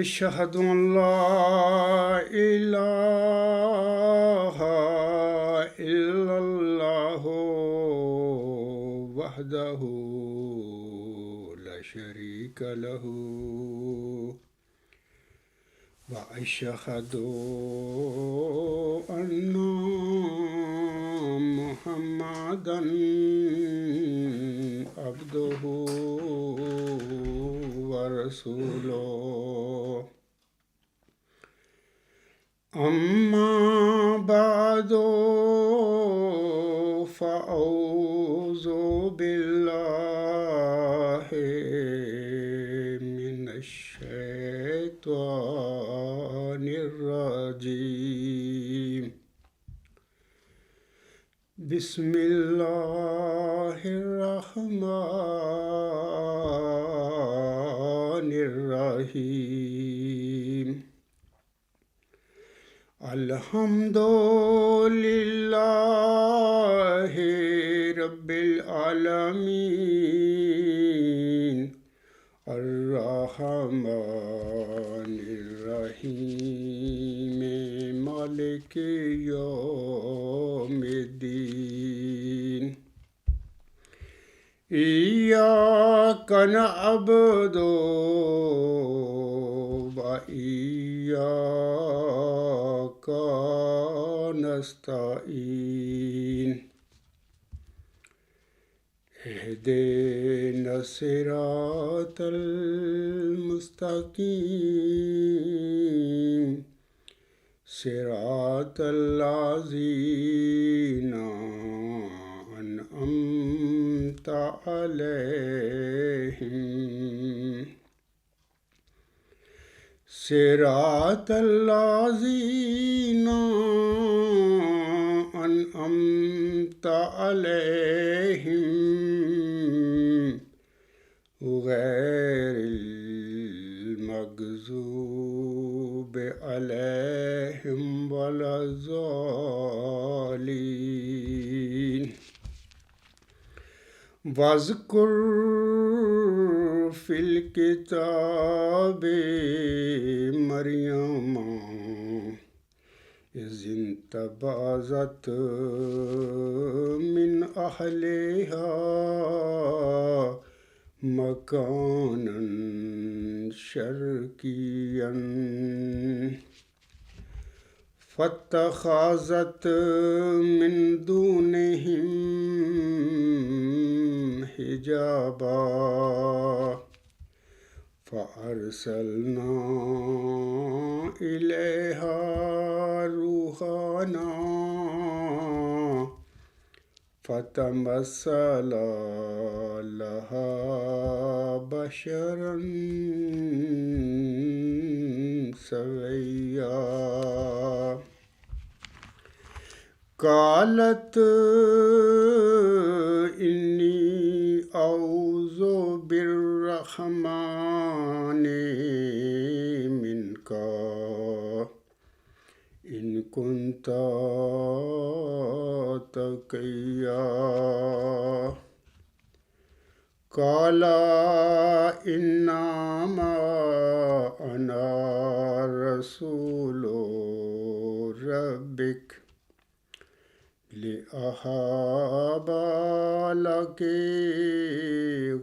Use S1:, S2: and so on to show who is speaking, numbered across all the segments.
S1: أشهد أن لا إله إلا الله وحده لا شريك له وأشهد أن محمدا عبده ورسوله أما بعد فأعوذ بالله من الشيطان الرجيم بسم الله الرحمن الرحيم الحمد لله رب العالمين الرحمن الرحيم مالك يوم الدين إياك نعبد وإياك نستعين اهدنا الصراط المستقيم صراط الذين أنعمت عليهم صراط الذين أنعمت عليهم غير المغضوب عليهم ولا الضالين واذكر في الكتاب مريم إذ انتبذت من أهلها مكانا شرقيا فاتخذت من دونهم حجابا فأرسلنا إليها روحنا فتمثل لها بشرا سويا قالت إني أعوذ بالرحمن منك إن كنت تقيا قال إنما أنا رسول ربك لأهب لك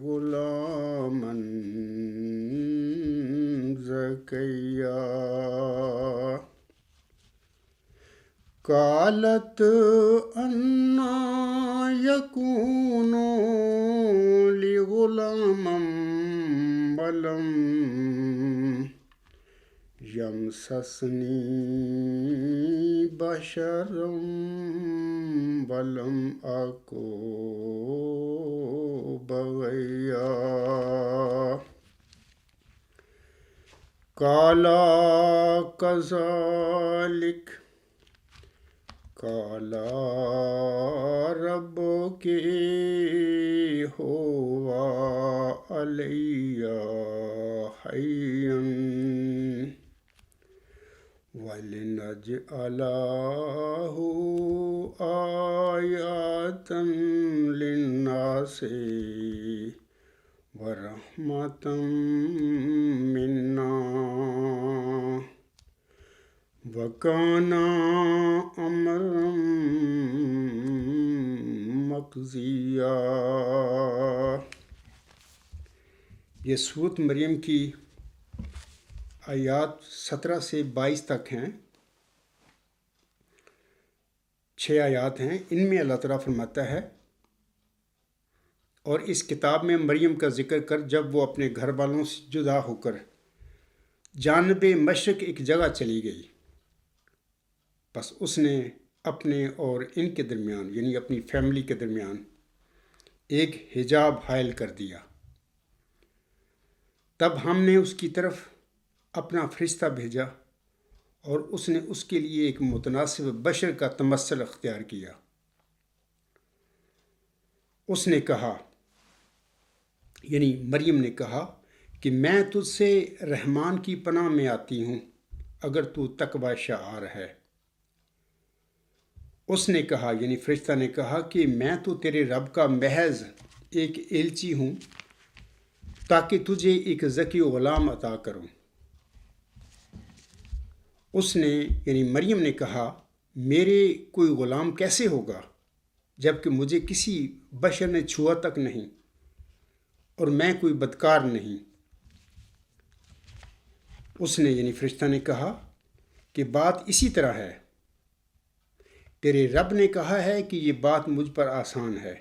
S1: غلاما زكيا قالت أنى يكون لي غلاما ولم يمسسني بشر ولم أك بغيا قال كذلك قال ربك هو علي حيا ولنجعله آية للناس ورحمة منا وكان أمرا مقضيا۔ یہ سورۃ مریم کی آیات 17 سے 22 تک ہیں، 6 آیات ہیں۔ ان میں اللہ تعالیٰ فرماتا ہے، اور اس کتاب میں مریم کا ذکر کر جب وہ اپنے گھر والوں سے جدا ہو کر جانب مشرق ایک جگہ چلی گئی، بس اس نے اپنے اور ان کے درمیان یعنی اپنی فیملی کے درمیان ایک حجاب حائل کر دیا۔ تب ہم نے اس کی طرف اپنا فرشتہ بھیجا اور اس نے اس کے لیے ایک متناسب بشر کا تمثل اختیار کیا۔ اس نے کہا یعنی مریم نے کہا کہ میں تجھ سے رحمان کی پناہ میں آتی ہوں اگر تو تقوی شعار ہے۔ اس نے کہا یعنی فرشتہ نے کہا کہ میں تو تیرے رب کا محض ایک ایلچی ہوں تاکہ تجھے ایک ذکی غلام عطا کروں۔ اس نے یعنی مریم نے کہا میرے کوئی غلام کیسے ہوگا جبکہ مجھے کسی بشر نے چھوا تک نہیں اور میں کوئی بدکار نہیں۔ اس نے یعنی فرشتہ نے کہا کہ بات اسی طرح ہے، تیرے رب نے کہا ہے کہ یہ بات مجھ پر آسان ہے،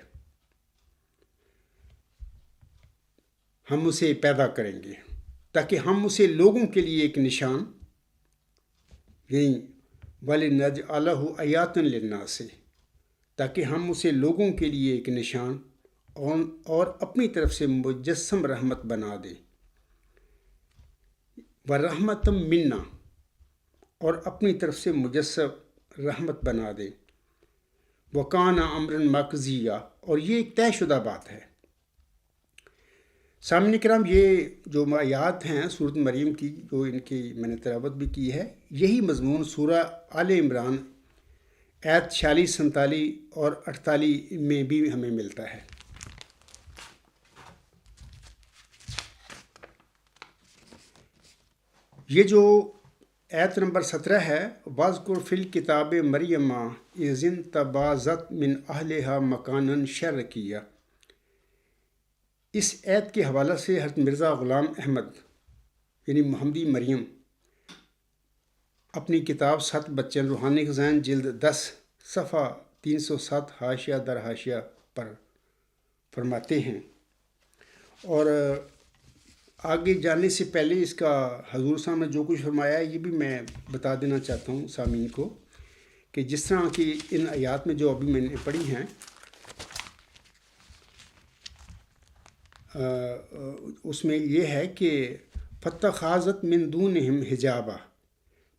S1: ہم اسے پیدا کریں گے تاکہ ہم اسے لوگوں کے لیے ایک نشان یعنی وَلِنَجْعَلَهُ آیَاتًا لِلنَّاسِ تاکہ ہم اسے لوگوں کے لیے ایک نشان اور اپنی طرف سے مجسم رحمت بنا دے۔ وَرَحْمَةً مِنَّا اور اپنی طرف سے مجسم رحمت بنا دے۔ وَكَانَ أَمْرًا مَقْضِيًّا اور یہ ایک طے شدہ بات ہے۔ سامعین کرام، یہ جو آیات ہیں سورۃ مریم کی جو ان کی میں نے تلاوت بھی کی ہے، یہی مضمون سورہ آل عمران آیت 46، 47 اور 48 میں بھی ہمیں ملتا ہے۔ یہ جو آیت نمبر 17 ہے، وَاذْكُرْ فِي الْكِتَابِ مَرْيَمَ إِذِ انتَبَذَتْ مِنْ أَهْلِهَا مَكَانًا شَرْقِيًّا، اس آیت کے حوالہ سے حضرت مرزا غلام احمد یعنی محمدی مریم اپنی کتاب 7 بچے روحانی خزائن جلد 10 صفحہ 307 حاشیہ در حاشیہ پر فرماتے ہیں۔ اور آگے جانے سے پہلے اس کا حضور صاحب نے جو کچھ فرمایا ہے یہ بھی میں بتا دینا چاہتا ہوں سامعین کو، کہ جس طرح کی ان آیات میں جو ابھی میں نے پڑھی ہیں اس میں یہ ہے کہ فَاتَّخَذَتْ مِن دُونِهِمْ حِجَابًا،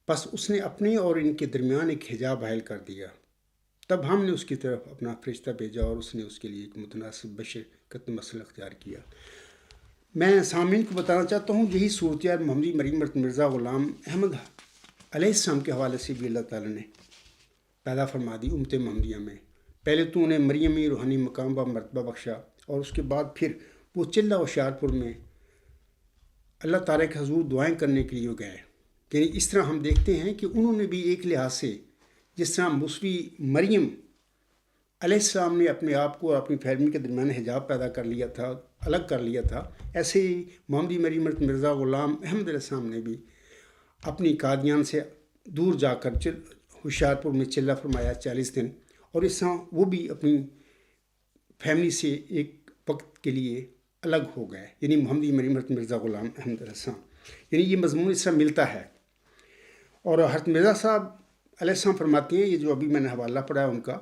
S1: بس اس نے اپنے اور ان کے درمیان ایک حجاب حائل کر دیا۔ تب ہم نے اس کی طرف اپنا فرشتہ بھیجا اور اس نے اس کے لیے ایک متناسب بشر کا تمثل اختیار کیا۔ میں سامعین کو بتانا چاہتا ہوں یہی صورتحال محمدی مریم مرزا غلام احمد علیہ السلام کے حوالے سے بھی اللہ تعالیٰ نے پیدا فرما دی امت محمدیہ میں۔ پہلے تو انہیں مریمی روحانی مقام و مرتبہ بخشا اور اس کے بعد پھر وہ چلہ ہوشیارپور میں اللہ تعالیٰ کے حضور دعائیں کرنے کے لیے گئے۔ یعنی اس طرح ہم دیکھتے ہیں کہ انہوں نے بھی ایک لحاظ سے جس طرح موسوی مریم علیہ السلام نے اپنے آپ کو اور اپنی فیملی کے درمیان حجاب پیدا کر لیا تھا، الگ کر لیا تھا، ایسے ہی محمدی مریم مرزا غلام احمد علیہ السلام نے بھی اپنی قادیان سے دور جا کر ہوشیارپور میں چلہ فرمایا 40 دن، اور اس طرح وہ بھی اپنی فیملی سے ایک وقت کے لیے الگ ہو گئے، یعنی محمدی مریم مرزا غلام احمد علیہ السلام۔ یعنی یہ مضمون اس طرح ملتا ہے۔ اور حضرت مرزا صاحب علیہ السلام فرماتے ہیں، یہ جو ابھی میں نے حوالہ پڑھا ہے ان کا،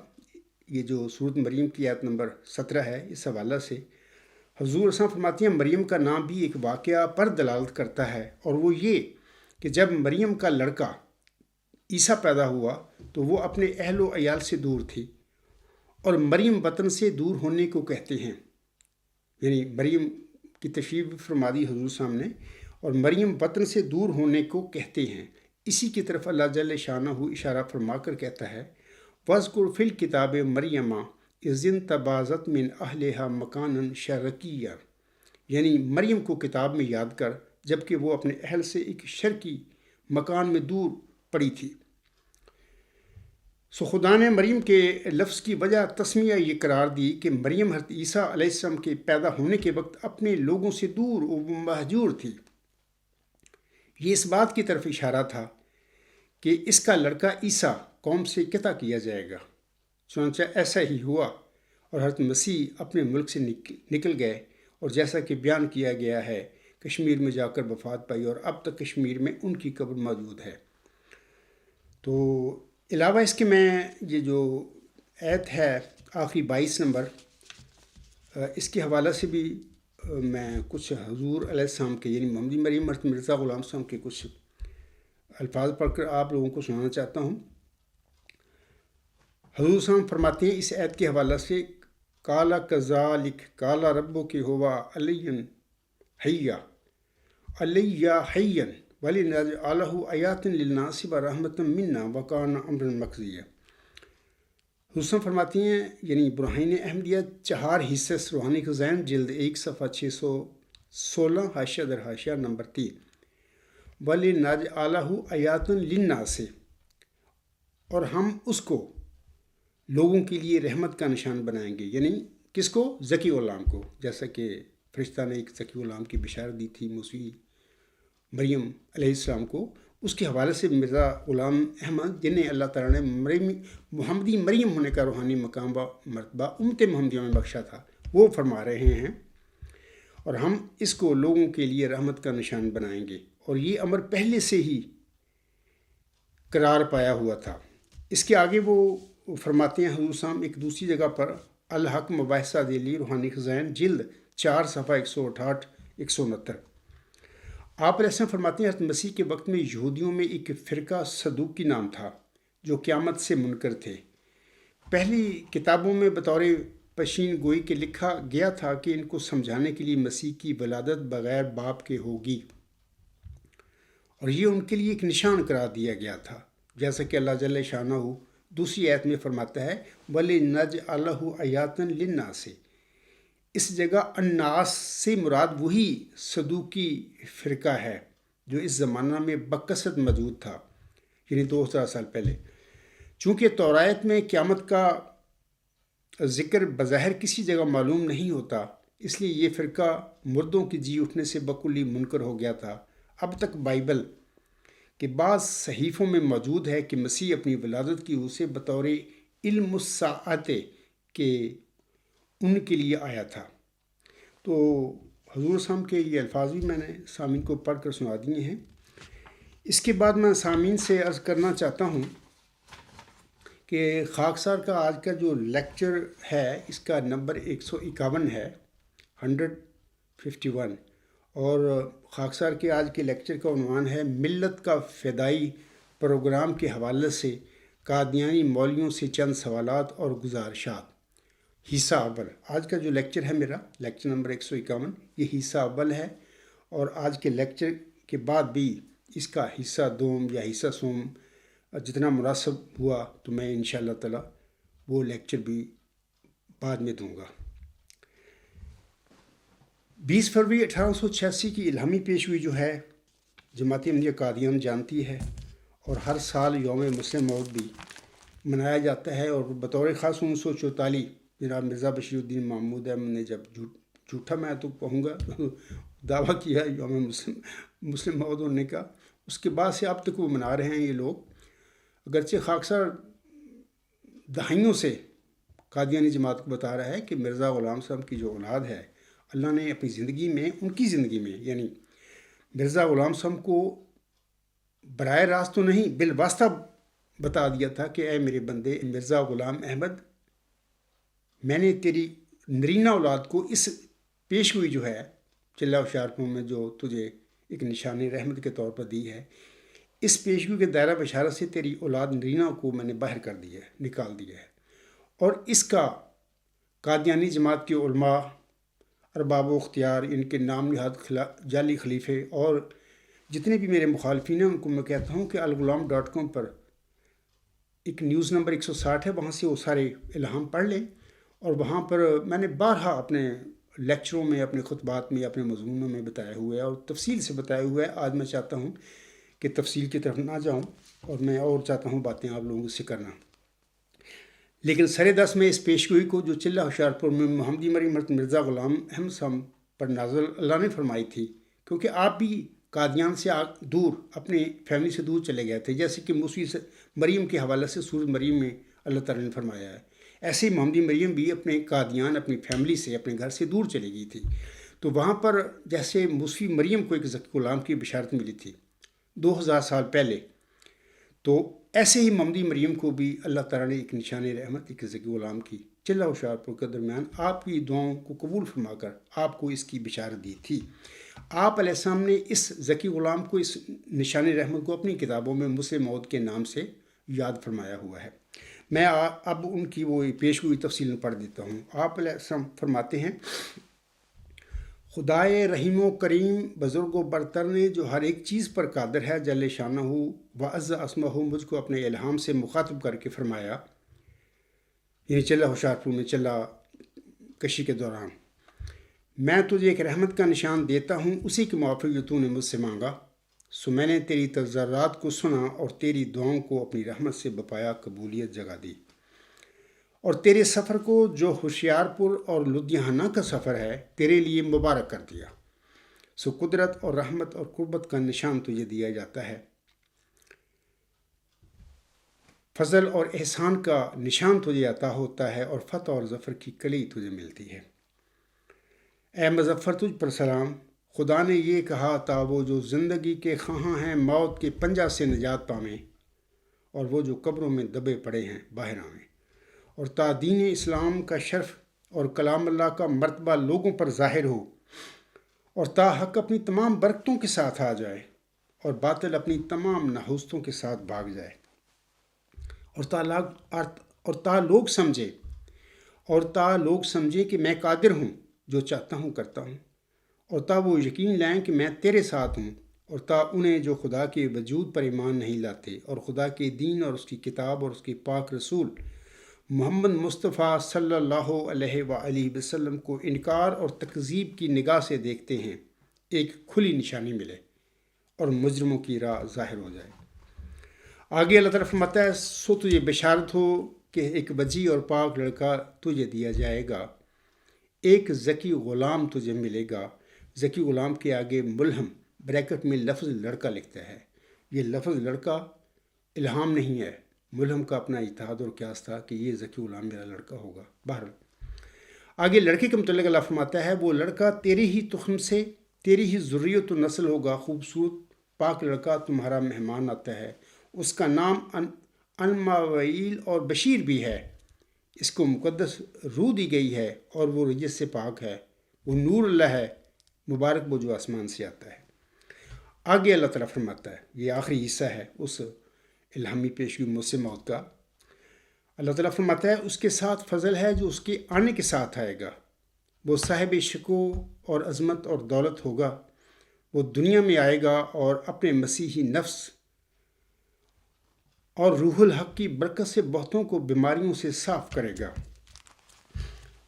S1: یہ جو سورۃ مریم کی آیت نمبر 17 ہے، اس حوالہ سے حضور السلام فرماتی ہیں مریم کا نام بھی ایک واقعہ پر دلالت کرتا ہے، اور وہ یہ کہ جب مریم کا لڑکا عیسیٰ پیدا ہوا تو وہ اپنے اہل و عیال سے دور تھی، اور مریم وطن سے دور ہونے کو کہتے ہیں۔ یعنی مریم کی تشریف فرما دی حضور صاحب نے، اور مریم وطن سے دور ہونے کو کہتے ہیں۔ اسی کی طرف اللہ جل شانہ اشارہ فرما کر کہتا ہے وَاذْكُرْ فِي الْكِتَابِ مَرْيَمَ إِذِ انتَبَذَتْ مِنْ أَهْلِهَا مَكَانًا شَرْقِيًّا، یعنی مریم کو کتاب میں یاد کر، جبکہ وہ اپنے اہل سے ایک شرقی مکان میں دور پڑی تھی۔ خدا نے مریم کے لفظ کی وجہ تسمیہ یہ قرار دی کہ مریم حضرت عیسیٰ علیہ السلام کے پیدا ہونے کے وقت اپنے لوگوں سے دور و مہجور تھی۔ یہ اس بات کی طرف اشارہ تھا کہ اس کا لڑکا عیسیٰ قوم سے قطع کیا جائے گا۔ چنانچہ ایسا ہی ہوا اور حضرت مسیح اپنے ملک سے نکل گئے، اور جیسا کہ بیان کیا گیا ہے کشمیر میں جا کر وفات پائی، اور اب تک کشمیر میں ان کی قبر موجود ہے۔ تو علاوہ اس کے میں یہ جو آیت ہے آخری 22 نمبر، اس کے حوالہ سے بھی میں کچھ حضور علیہ السلام کے یعنی محمدی مریم حضرت مرزا غلام صاحب کے کچھ الفاظ پڑھ کر آپ لوگوں کو سنانا چاہتا ہوں۔ حضور صاحب فرماتے ہیں اس آیت کے حوالہ سے، کالا کذالک کالا ربو کی ہوا علیہ حیا علیہ حین وَلِنَجْعَلَهُ آیَاتٍ لِلنَّاسِ وَرَحْمَةً مِنَّا وَكَانَ أَمْرًا مَقْضِيًّا۔ حسن فرماتی ہیں یعنی برہین احمدیہ 4 حصے روحانی خزائن جلد 1 صفحہ 616 حاشیہ در حاشیہ نمبر 3، وَلِنَجْعَلَهُ آیَاتٍ لِلنَّاسِ، اور ہم اس کو لوگوں کے لیے رحمت کا نشان بنائیں گے۔ یعنی کس کو؟ ذکی غلام کو، جیسا کہ فرشتہ نے ایک ذکی غلام کی بشارت دی تھی مسیح مریم علیہ السلام کو، اس کے حوالے سے مرزا غلام احمد جنہیں اللہ تعالیٰ نے محمدی مریم ہونے کا روحانی مقام و مرتبہ امت محمدیہ میں بخشا تھا، وہ فرما رہے ہیں، اور ہم اس کو لوگوں کے لیے رحمت کا نشان بنائیں گے۔ اور یہ امر پہلے سے ہی قرار پایا ہوا تھا۔ اس کے آگے وہ فرماتے ہیں حضور صاحب ایک دوسری جگہ پر، الحق مباحثہ دلی روحانی خزائن جلد 4 صفحہ 168 169، آپ علیہ السلام فرماتے ہیں حضرت مسیح کے وقت میں یہودیوں میں ایک فرقہ صدوقی نام تھا جو قیامت سے منکر تھے۔ پہلی کتابوں میں بطور پیشین گوئی کے لکھا گیا تھا کہ ان کو سمجھانے کے لیے مسیح کی ولادت بغیر باپ کے ہوگی، اور یہ ان کے لیے ایک نشان قرار دیا گیا تھا، جیسا کہ اللہ جل شانہ دوسری آیت میں فرماتا ہے وَلِنَجْعَلَهُ آیَاتً لِلنَّاسِ۔ اس جگہ الناس سے مراد وہی صدوقی فرقہ ہے جو اس زمانہ میں بکثرت موجود تھا، یعنی 2000 سال پہلے۔ چونکہ تورات میں قیامت کا ذکر بظاہر کسی جگہ معلوم نہیں ہوتا، اس لیے یہ فرقہ مردوں کی جی اٹھنے سے بکلی منکر ہو گیا تھا۔ اب تک بائبل کے بعض صحیفوں میں موجود ہے کہ مسیح اپنی ولادت کی روح سے بطور علم الساعت کے ان کے لیے آیا تھا۔ تو حضور صاحب کے یہ الفاظ بھی میں نے سامعین کو پڑھ کر سنا دیے ہیں۔ اس کے بعد میں سامعین سے عرض کرنا چاہتا ہوں کہ خاکسار کا آج کا جو لیکچر ہے اس کا نمبر 151 ہے، 151، اور خاکسار کے آج کے لیکچر کا عنوان ہے ملت کا فدائی پروگرام کے حوالے سے قادیانی مولویوں سے چند سوالات اور گزارشات۔ حصہ اول آج کا جو لیکچر ہے میرا، لیکچر نمبر 151، یہ حصہ اول ہے، اور آج کے لیکچر کے بعد بھی اس کا حصہ دوم یا حصہ سوم جتنا مناسب ہوا تو میں انشاءاللہ تعالی وہ لیکچر بھی بعد میں دوں گا۔ 20 فروری 1886 کی الہامی پیشگوئی جو ہے جماعت احمدیہ قادیان جانتی ہے، اور ہر سال یوم مسلم موعود بھی منایا جاتا ہے، اور بطور خاص 1944 جناب مرزا بشیر الدین محمود احمد نے جب جھوٹا میں تو کہوں گا دعویٰ کیا یوم مسلم موعود ہونے کا، اس کے بعد سے اب تک وہ منا رہے ہیں یہ لوگ۔ اگرچہ خاکسار دہائیوں سے قادیانی جماعت کو بتا رہا ہے کہ مرزا غلام صاحب کی جو اولاد ہے، اللہ نے اپنی زندگی میں، ان کی زندگی میں، یعنی مرزا غلام صاحب کو براہ راست تو نہیں بالواسطہ بتا دیا تھا کہ اے میرے بندے مرزا غلام احمد، میں نے تیری نرینہ اولاد کو اس پیشگوئی جو ہے چلہ ہوشیارپور میں جو تجھے ایک نشان رحمت کے طور پر دی ہے، اس پیشگوئی کے دائرہ بشارت سے تیری اولاد نرینہ کو میں نے باہر کر دیا ہے، نکال دیا ہے، اور اس کا قادیانی جماعت کے علماء، ارباب و اختیار، ان کے نام نہاد جعلی خلیفے اور جتنے بھی میرے مخالفین ہیں ان کو میں کہتا ہوں کہ الغلام.com پر ایک نیوز نمبر 160 ہے، وہاں سے وہ سارے الہام پڑھ لیں، اور وہاں پر میں نے بارہا اپنے لیکچروں میں، اپنے خطبات میں، اپنے مضمونوں میں بتایا ہوا ہے اور تفصیل سے بتایا ہوا ہے۔ آج میں چاہتا ہوں کہ تفصیل کی طرف نہ جاؤں، اور میں اور چاہتا ہوں باتیں آپ لوگوں سے کرنا۔ لیکن سر دس میں اس پیشگوئی کو جو چلہ ہوشیارپور میں محمدی مریم مرزا غلام احمد صاحب پر نازل اللہ نے فرمائی تھی، کیونکہ آپ بھی قادیان سے دور، اپنے فیملی سے دور چلے گئے تھے، جیسے کہ موسی مریم کے حوالے سے سورۃ مریم میں اللہ تعالیٰ نے فرمایا ہے، ایسے ہی محمدی مریم بھی اپنے قادیان، اپنی فیملی سے، اپنے گھر سے دور چلی گئی تھی۔ تو وہاں پر جیسے موسی مریم کو ایک ذکی غلام کی بشارت ملی تھی 2000 سال پہلے، تو ایسے ہی محمدی مریم کو بھی اللہ تعالیٰ نے ایک نشان رحمت، ایک ذکی غلام کی چلہ ہوشیارپور کے درمیان آپ کی دعاؤں کو قبول فرما کر آپ کو اس کی بشارت دی تھی۔ آپ علیہ السلام نے اس ذکی غلام کو، اس نشان رحمت کو اپنی کتابوں میں مسلم موعود کے نام سے یاد فرمایا ہوا ہے۔ میں اب ان کی وہ پیشگوئی تفصیل میں پڑھ دیتا ہوں۔ آپ علیہ السلام فرماتے ہیں، خدائے رحیم و کریم بزرگ و برتر نے جو ہر ایک چیز پر قادر ہے جل شانہ و عز اسمہ، مجھ کو اپنے الہام سے مخاطب کر کے فرمایا، یعنی چلہ ہوشیارپور میں چلہ کشی کے دوران، میں تجھے ایک رحمت کا نشان دیتا ہوں، اسی کے موافق جو تو نے مجھ سے مانگا، سو میں نے تیری تضرعات کو سنا اور تیری دعاؤں کو اپنی رحمت سے بپایا قبولیت جگہ دی، اور تیرے سفر کو جو ہوشیارپور اور لدھیانہ کا سفر ہے تیرے لیے مبارک کر دیا، سو قدرت اور رحمت اور قربت کا نشان تجھے دیا جاتا ہے، فضل اور احسان کا نشان تجھے عطا ہوتا ہے، اور فتح اور ظفر کی کلی تجھے ملتی ہے۔ اے مظفر تجھ پر سلام، خدا نے یہ کہا تھا، وہ جو زندگی کے خواہاں ہیں موت کے پنجہ سے نجات پاویں، اور وہ جو قبروں میں دبے پڑے ہیں باہر آویں، اور تا دین اسلام کا شرف اور کلام اللہ کا مرتبہ لوگوں پر ظاہر ہو، اور تا حق اپنی تمام برکتوں کے ساتھ آ جائے، اور باطل اپنی تمام نحوستوں کے ساتھ بھاگ جائے، اور تا لوگ سمجھے کہ میں قادر ہوں، جو چاہتا ہوں کرتا ہوں، اور تا وہ یقین لائیں کہ میں تیرے ساتھ ہوں، اور تا انہیں جو خدا کے وجود پر ایمان نہیں لاتے اور خدا کے دین اور اس کی کتاب اور اس کے پاک رسول محمد مصطفیٰ صلی اللہ علیہ وآلہ وسلم کو انکار اور تکذیب کی نگاہ سے دیکھتے ہیں، ایک کھلی نشانی ملے اور مجرموں کی راہ ظاہر ہو جائے۔ آگے اللہ تعالیٰ فرماتا ہے، سو تجھے بشارت ہو کہ ایک وجی اور پاک لڑکا تجھے دیا جائے گا، ایک ذکی غلام تجھے ملے گا۔ ذکی غلام کے آگے ملہم بریکٹ میں لفظ لڑکا لکھتا ہے، یہ لفظ لڑکا الہام نہیں ہے، ملہم کا اپنا اتحاد اور قیاس تھا کہ یہ ذکی غلام میرا لڑکا ہوگا۔ بہرحال آگے لڑکے کے متعلق اللہ فرماتا ہے، وہ لڑکا تیری ہی تخم سے، تیری ہی ذریت و نسل ہوگا، خوبصورت پاک لڑکا تمہارا مہمان آتا ہے، اس کا نام انماویل اور بشیر بھی ہے، اس کو مقدس روح دی گئی ہے اور وہ رجس سے پاک ہے، وہ نور اللہ ہے، مبارک وہ جو آسمان سے آتا ہے۔ آگے اللہ تعالیٰ فرماتا ہے، یہ آخری حصہ ہے اس الہامی پیشگی موسم موت کا۔ اللہ تعالیٰ فرماتا ہے، اس کے ساتھ فضل ہے جو اس کے آنے کے ساتھ آئے گا، وہ صاحب شکو اور عظمت اور دولت ہوگا، وہ دنیا میں آئے گا اور اپنے مسیحی نفس اور روح الحق کی برکت سے بہتوں کو بیماریوں سے صاف کرے گا۔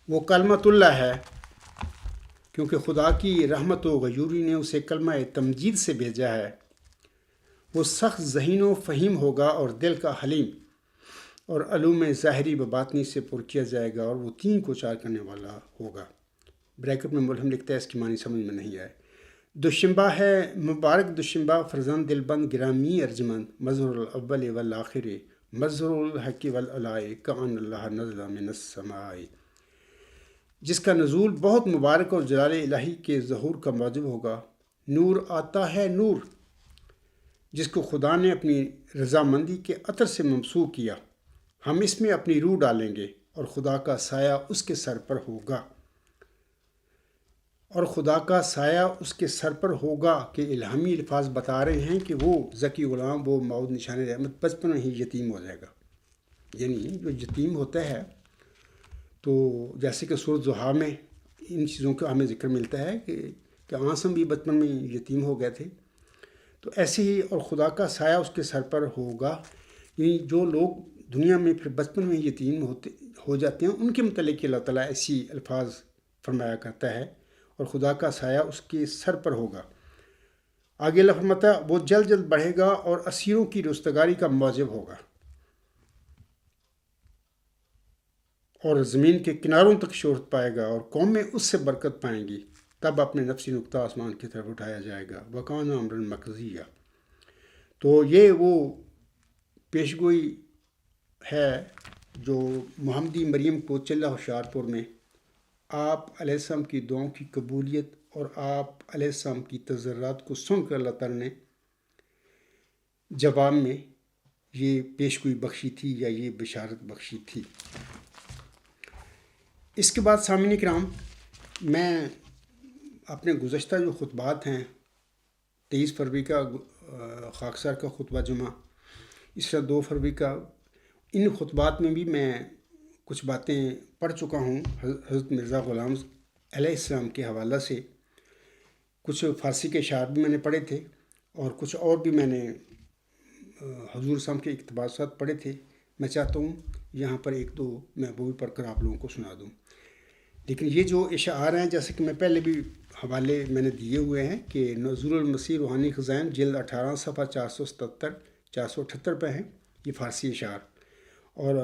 S1: وہ کلمت اللہ ہے، کیونکہ خدا کی رحمت و غیوری نے اسے کلمہ تمجید سے بھیجا ہے۔ وہ سخت ذہین و فہیم ہوگا اور دل کا حلیم، اور علوم ظاہری و باطنی سے پر کیا جائے گا، اور وہ 3 کو 4 کرنے والا ہوگا۔ بریکٹ میں ملہم لکھتا ہے، اس کی معنی سمجھ میں نہیں آئے۔ دوشنبہ ہے مبارک دوشنبہ، فرزند دلبند گرامی ارجمند، مظہر الاول والآخر، مظہر الحق والعلاء، کأن اللہ نزل من السماء، جس کا نزول بہت مبارک اور جلال الہی کے ظہور کا موجب ہوگا۔ نور آتا ہے نور، جس کو خدا نے اپنی رضامندی کے عطر سے ممسوح کیا، ہم اس میں اپنی روح ڈالیں گے، اور خدا کا سایہ اس کے سر پر ہوگا، اور خدا کا سایہ اس کے سر پر ہوگا کہ الہامی الفاظ بتا رہے ہیں کہ وہ ذکی غلام، وہ موعود نشان رحمت بچپن میں ہی یتیم ہو جائے گا۔ یعنی جو یتیم ہوتا ہے، تو جیسے کہ سورۃ ضحیٰ میں ان چیزوں کا ہمیں ذکر ملتا ہے کہ آسم بھی بچپن میں یتیم ہو گئے تھے، تو ایسے ہی اور خدا کا سایہ اس کے سر پر ہوگا۔ یعنی جو لوگ دنیا میں پھر بچپن میں یتیم ہو جاتے ہیں، ان کے متعلق اللہ تعالیٰ ایسی الفاظ فرمایا کرتا ہے اور خدا کا سایہ اس کے سر پر ہوگا۔ آگے اللہ فرماتا ہے وہ جلد جلد بڑھے گا اور اسیروں کی رستگاری کا موجب ہوگا اور زمین کے کناروں تک شہرت پائے گا اور قومیں اس سے برکت پائیں گی۔ تب اپنے نفسی نقطہ آسمان کی طرف اٹھایا جائے گا، وَكَانَ أَمْرًا مَقْضِيًّا۔ تو یہ وہ پیشگوئی ہے جو محمدی مریم کو چلہ ہوشیارپور میں آپ علیہ السلام کی دعاؤں کی قبولیت اور آپ علیہ السلام کی تضرعات کو سن کر اللہ تعالیٰ نے جواب میں یہ پیشگوئی بخشی تھی یا یہ بشارت بخشی تھی۔ اس کے بعد سامعین کرام، میں اپنے گزشتہ جو خطبات ہیں 23 فروری کا خاکسار کا خطبہ جمعہ، اس طرح 2 فروری کا، ان خطبات میں بھی میں کچھ باتیں پڑھ چکا ہوں حضرت مرزا غلام علیہ السلام کے حوالہ سے۔ کچھ فارسی کے اشعار بھی میں نے پڑھے تھے اور کچھ اور بھی میں نے حضور صاحب کے اقتباسات پڑھے تھے۔ میں چاہتا ہوں یہاں پر 1-2 میں وہ بھی پڑھ کر آپ لوگوں کو سنا دوں۔ لیکن یہ جو اشعار ہیں، جیسے کہ میں پہلے بھی حوالے میں نے دیے ہوئے ہیں کہ نزول المسیح روحانی خزائن جلد 18 صفحہ 477-478 پہ ہیں، یہ فارسی اشعار، اور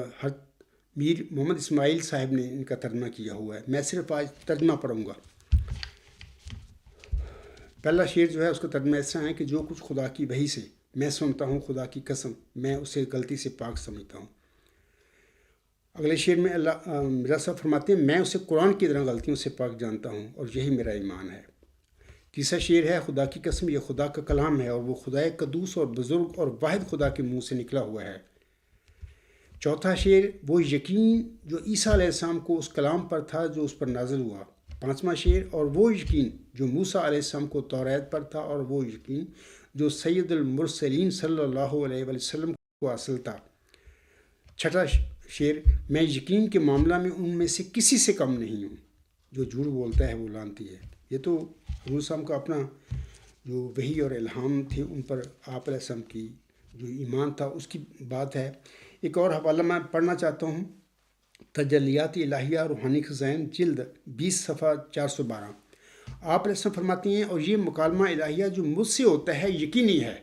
S1: میر محمد اسماعیل صاحب نے ان کا ترجمہ کیا ہوا ہے۔ میں صرف آج ترجمہ پڑھوں گا۔ پہلا شعر جو ہے اس کا ترجمہ اس طرح ہے کہ جو کچھ خدا کی وحی سے میں سنتا ہوں، خدا کی قسم میں اسے غلطی سے پاک سمجھتا ہوں۔ اگلے شعر میں اللہ مرزا صاحب فرماتے ہیں میں اسے قرآن کی طرح غلطیوں سے پاک جانتا ہوں اور یہی میرا ایمان ہے۔ تیسرا شعر ہے خدا کی قسم یہ خدا کا کلام ہے اور وہ خدائے قدوس اور بزرگ اور واحد خدا کے منہ سے نکلا ہوا ہے۔ چوتھا شعر وہ یقین جو عیسیٰ علیہ السلام کو اس کلام پر تھا جو اس پر نازل ہوا۔ پانچواں شعر اور وہ یقین جو موسیٰ علیہ السلام کو توریت پر تھا اور وہ یقین جو سید المرسلین صلی اللہ علیہ وسلم کو حاصل تھا۔ چھٹا شعر میں یقین کے معاملہ میں ان میں سے کسی سے کم نہیں ہوں، جو جھوٹ بولتا ہے وہ لعنتی ہے۔ یہ تو حضور صاحب کا اپنا جو وحی اور الہام تھے ان پر آپ علیہ السلام کی جو ایمان تھا اس کی بات ہے۔ ایک اور حوالہ میں پڑھنا چاہتا ہوں، تجلیات الہیہ روحانی خزائن جلد 20 صفحہ 412۔ آپ علیہ السلام فرماتی ہیں اور یہ مکالمہ الہیہ جو مجھ سے ہوتا ہے یقینی ہے،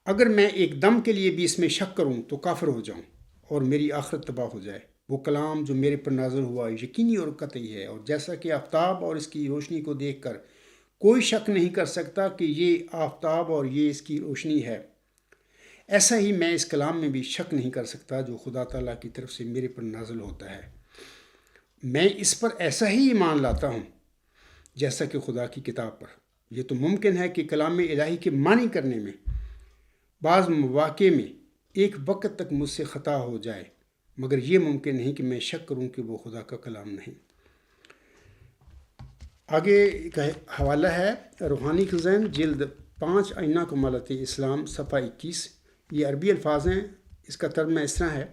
S1: اگر میں ایک دم کے لیے بھی اس میں شک کروں تو کافر ہو جاؤں اور میری آخرت تباہ ہو جائے۔ وہ کلام جو میرے پر نازل ہوا یقینی اور قطعی ہے، اور جیسا کہ آفتاب اور اس کی روشنی کو دیکھ کر کوئی شک نہیں کر سکتا کہ یہ آفتاب اور یہ اس کی روشنی ہے، ایسا ہی میں اس کلام میں بھی شک نہیں کر سکتا جو خدا تعالیٰ کی طرف سے میرے پر نازل ہوتا ہے۔ میں اس پر ایسا ہی ایمان لاتا ہوں جیسا کہ خدا کی کتاب پر۔ یہ تو ممکن ہے کہ کلام الہی کے معنی کرنے میں بعض مواقع میں ایک وقت تک مجھ سے خطا ہو جائے، مگر یہ ممکن نہیں کہ میں شک کروں کہ وہ خدا کا کلام نہیں۔ آگے ایک حوالہ ہے روحانی خزائن جلد 5 آئینہ کمالت اسلام صفحہ 21۔ یہ عربی الفاظ ہیں، اس کا ترجمہ اس طرح ہے،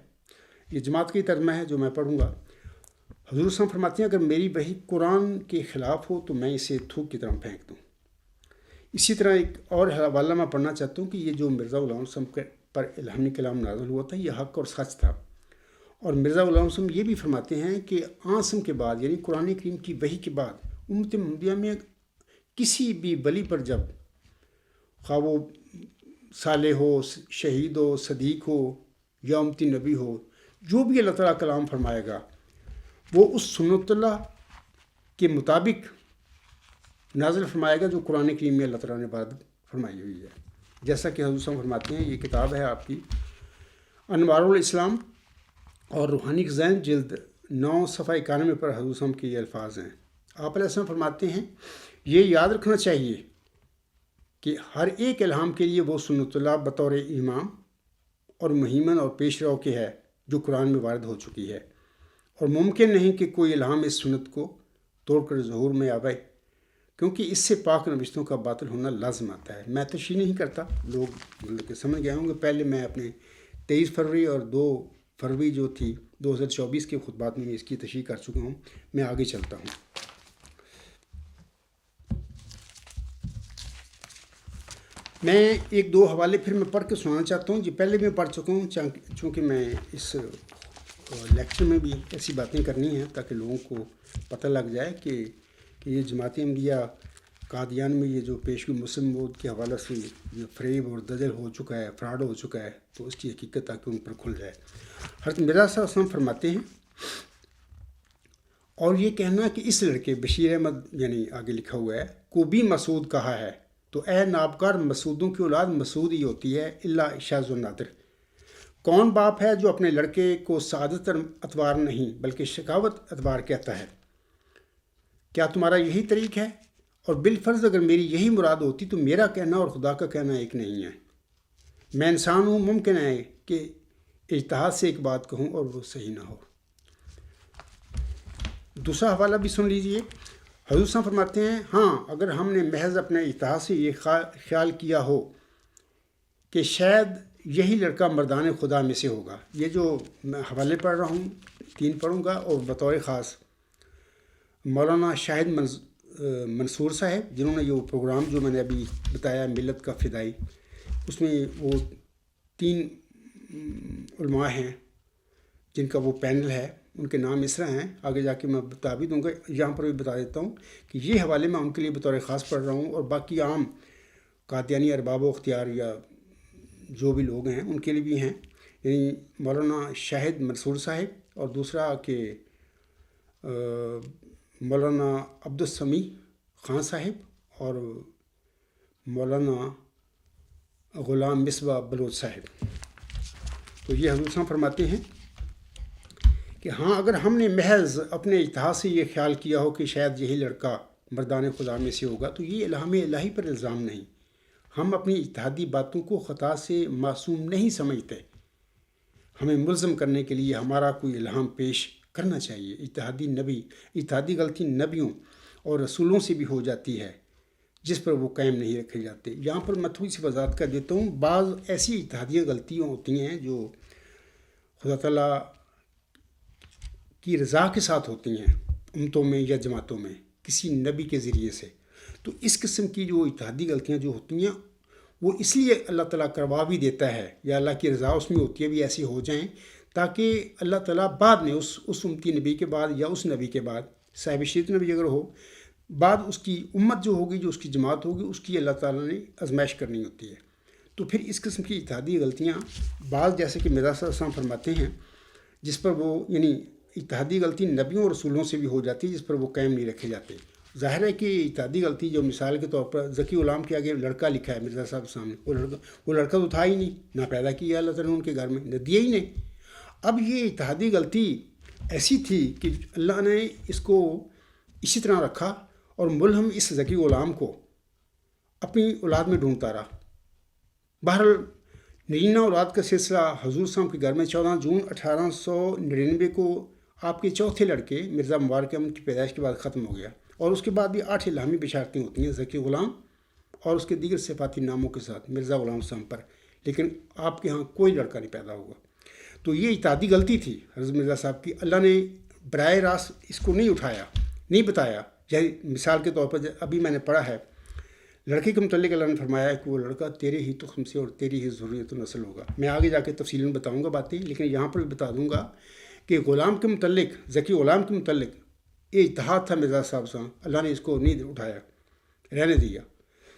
S1: یہ جماعت کی ترجمہ ہے جو میں پڑھوں گا۔ حضور صلی اللہ علیہ وسلم فرماتے ہیں اگر میری وحی قرآن کے خلاف ہو تو میں اسے تھوک کی طرح پھینک دوں۔ اسی طرح ایک اور حوالہ میں پڑھنا چاہتا ہوں کہ یہ جو مرزا غلام صاحب پر الہامی کلام نازل ہوا تھا یہ حق اور سچ تھا، اور مرزا غلام صاحب یہ بھی فرماتے ہیں کہ آسم کے بعد یعنی قرآن کریم کی وحی کے بعد امت محمدیہ میں کسی بھی ولی پر جب خواہ وہ صالح ہو، شہید ہو، صدیق ہو یا امتی نبی ہو، جو بھی اللہ تعالیٰ کلام فرمائے گا وہ اس سنت اللہ کے مطابق نازل فرمائے گا جو قرآن کریم میں اللہ تعالیٰ نے بات فرمائی ہوئی ہے۔ جیسا کہ حضور صلی اللہ علیہ وسلم فرماتے ہیں، یہ کتاب ہے آپ کی انوار الاسلام اور روحانی خزائن جلد 9 صفحہ 91 پر حضور صلی اللہ علیہ وسلم کے یہ الفاظ ہیں۔ آپ علیہ السلام فرماتے ہیں یہ یاد رکھنا چاہیے کہ ہر ایک الہام کے لیے وہ سنت اللہ بطور امام اور مہیمن اور پیش رو کے ہے جو قرآن میں وارد ہو چکی ہے، اور ممکن نہیں کہ کوئی الہام اس سنت کو توڑ کر ظہور میں آوے، کیونکہ اس سے پاک نوشتوں کا باطل ہونا لازم آتا ہے۔ میں تشریح نہیں کرتا، لوگ مطلب کہ سمجھ گئے ہوں گے۔ پہلے میں اپنے 23 فروری اور 2 فروری جو تھی 2024 کے خطبات میں اس کی تشریح کر چکا ہوں۔ میں آگے چلتا ہوں۔ میں 1-2 حوالے پھر میں پڑھ کے سنانا چاہتا ہوں، جو پہلے بھی پڑھ چکا ہوں، چونکہ میں اس لیکچر میں بھی ایسی باتیں کرنی ہیں تاکہ لوگوں کو پتہ لگ جائے کہ یہ جماعت احمدیہ قادیان میں یہ جو پیشگی مسلم موعود کے حوالے سے یہ فریب اور دجل ہو چکا ہے، فراڈ ہو چکا ہے، تو اس کی حقیقت تاکہ ان پر کھل جائے۔ حضرت مرزا صلی اللہ علیہ وسلم فرماتے ہیں، اور یہ کہنا کہ اس لڑکے بشیر احمد یعنی آگے لکھا ہوا ہے کو بھی مسعود کہا ہے، تو اے نابکار مسعودوں کی اولاد مسعود ہی ہوتی ہے الا شاذ و نادر۔ کون باپ ہے جو اپنے لڑکے کو سعادت اتوار نہیں بلکہ شقاوت اتوار کہتا ہے؟ کیا تمہارا یہی طریق ہے؟ اور بالفرض اگر میری یہی مراد ہوتی تو میرا کہنا اور خدا کا کہنا ایک نہیں ہے۔ میں انسان ہوں، ممکن ہے کہ اجتہاد سے ایک بات کہوں اور وہ صحیح نہ ہو۔ دوسرا حوالہ بھی سن لیجئے۔ حضور صاحب فرماتے ہیں، ہاں اگر ہم نے محض اپنے اجتہاد سے یہ خیال کیا ہو کہ شاید یہی لڑکا مردان خدا میں سے ہوگا۔ یہ جو میں حوالے پڑھ رہا ہوں 3 پڑھوں گا، اور بطور خاص مولانا شاہد منصور صاحب جنہوں نے یہ پروگرام جو میں نے ابھی بتایا ملت کا فدائی، اس میں وہ 3 علماء ہیں جن کا وہ پینل ہے، ان کے نام اس طرح ہیں، آگے جا کے میں بتا بھی دوں گا، یہاں پر بھی بتا دیتا ہوں کہ یہ حوالے میں ان کے لیے بطور خاص پڑھ رہا ہوں، اور باقی عام قادیانی ارباب و اختیار یا جو بھی لوگ ہیں ان کے لیے بھی ہیں، یعنی مولانا شاہد منصور صاحب، اور دوسرا کہ مولانا عبدالسمیع خان صاحب، اور مولانا غلام مصباح بلوچ صاحب۔ تو یہ حضور صاحب فرماتے ہیں کہ ہاں اگر ہم نے محض اپنے اجتہاد سے یہ خیال کیا ہو کہ شاید یہی لڑکا مردان خدا میں سے ہوگا تو یہ الہام الہی پر الزام نہیں۔ ہم اپنی اجتہادی باتوں کو خطا سے معصوم نہیں سمجھتے، ہمیں ملزم کرنے کے لیے ہمارا کوئی الہام پیش کرنا چاہیے۔ اجتہادی غلطی نبیوں اور رسولوں سے بھی ہو جاتی ہے جس پر وہ قائم نہیں رکھے جاتے۔ یہاں پر میں تھوڑی سی وضاحت کر دیتا ہوں، بعض ایسی اجتہادی غلطیاں ہوتی ہیں جو خدا تعالیٰ کی رضا کے ساتھ ہوتی ہیں امتوں میں یا جماعتوں میں کسی نبی کے ذریعے سے، تو اس قسم کی جو اجتہادی غلطیاں جو ہوتی ہیں وہ اس لیے اللہ تعالیٰ کروا بھی دیتا ہے یا اللہ کی رضا اس میں ہوتی ہے بھی ایسی ہو جائیں تاکہ اللہ تعالیٰ بعد میں اس امتی نبی کے بعد یا اس نبی کے بعد صاحب شریعت نبی اگر ہو، بعد اس کی امت جو ہوگی، جو اس کی جماعت ہوگی، اس کی اللہ تعالیٰ نے آزمائش کرنی ہوتی ہے۔ تو پھر اس قسم کی اجتہادی غلطیاں بعض جیسے کہ مرزا صلی اللہ علیہ وسلم فرماتے ہیں جس پر وہ یعنی اجتہادی غلطی نبیوں اور رسولوں سے بھی ہو جاتی ہے جس پر وہ قائم نہیں رکھے جاتے۔ ظاہر ہے کہ اجتہادی غلطی جو مثال کے طور پر ذکی غلام کے آگے لڑکا لکھا ہے مرزا صاحب کے سامنے، وہ لڑکا تو تھا ہی نہیں، نہ پیدا کیا اللہ تعالیٰ نے ان کے گھر میں، نہ دیا ہی نہیں۔ اب یہ اجتہادی غلطی ایسی تھی کہ اللہ نے اس کو اسی طرح رکھا اور ملہم اس ذکی غلام کو اپنی اولاد میں ڈھونڈتا رہا۔ بہرحال نرینہ اولاد کا سلسلہ حضور صاحب کے گھر میں 14 جون 1899 کو آپ کے چوتھے لڑکے مرزا مبارک احمد کی پیدائش کے بعد ختم ہو گیا، اور اس کے بعد بھی 8 الہامی بشارتیں ہوتی ہیں ذکی غلام اور اس کے دیگر صفاتی ناموں کے ساتھ مرزا غلام صاحب پر، لیکن آپ کے ہاں کوئی لڑکا نہیں پیدا ہوا۔ تو یہ اجتہادی غلطی تھی حضرت مرزا صاحب کی، اللہ نے براہ راست اس کو نہیں اٹھایا، نہیں بتایا۔ جیسے مثال کے طور پر ابھی میں نے پڑھا ہے لڑکے کے متعلق اللہ نے فرمایا کہ وہ لڑکا تیرے ہی تخم سے اور تیری ہی ذریت و نسل ہوگا۔ میں آگے جا کے تفصیلاً بتاؤں گا باتیں، لیکن یہاں پر بھی بتا دوں گا کہ غلام کے متعلق، ذکی غلام کے متعلق یہ اجتہاد تھا مرزا صاحب سے، اللہ نے اس کو نہیں اٹھایا، رہنے دیا۔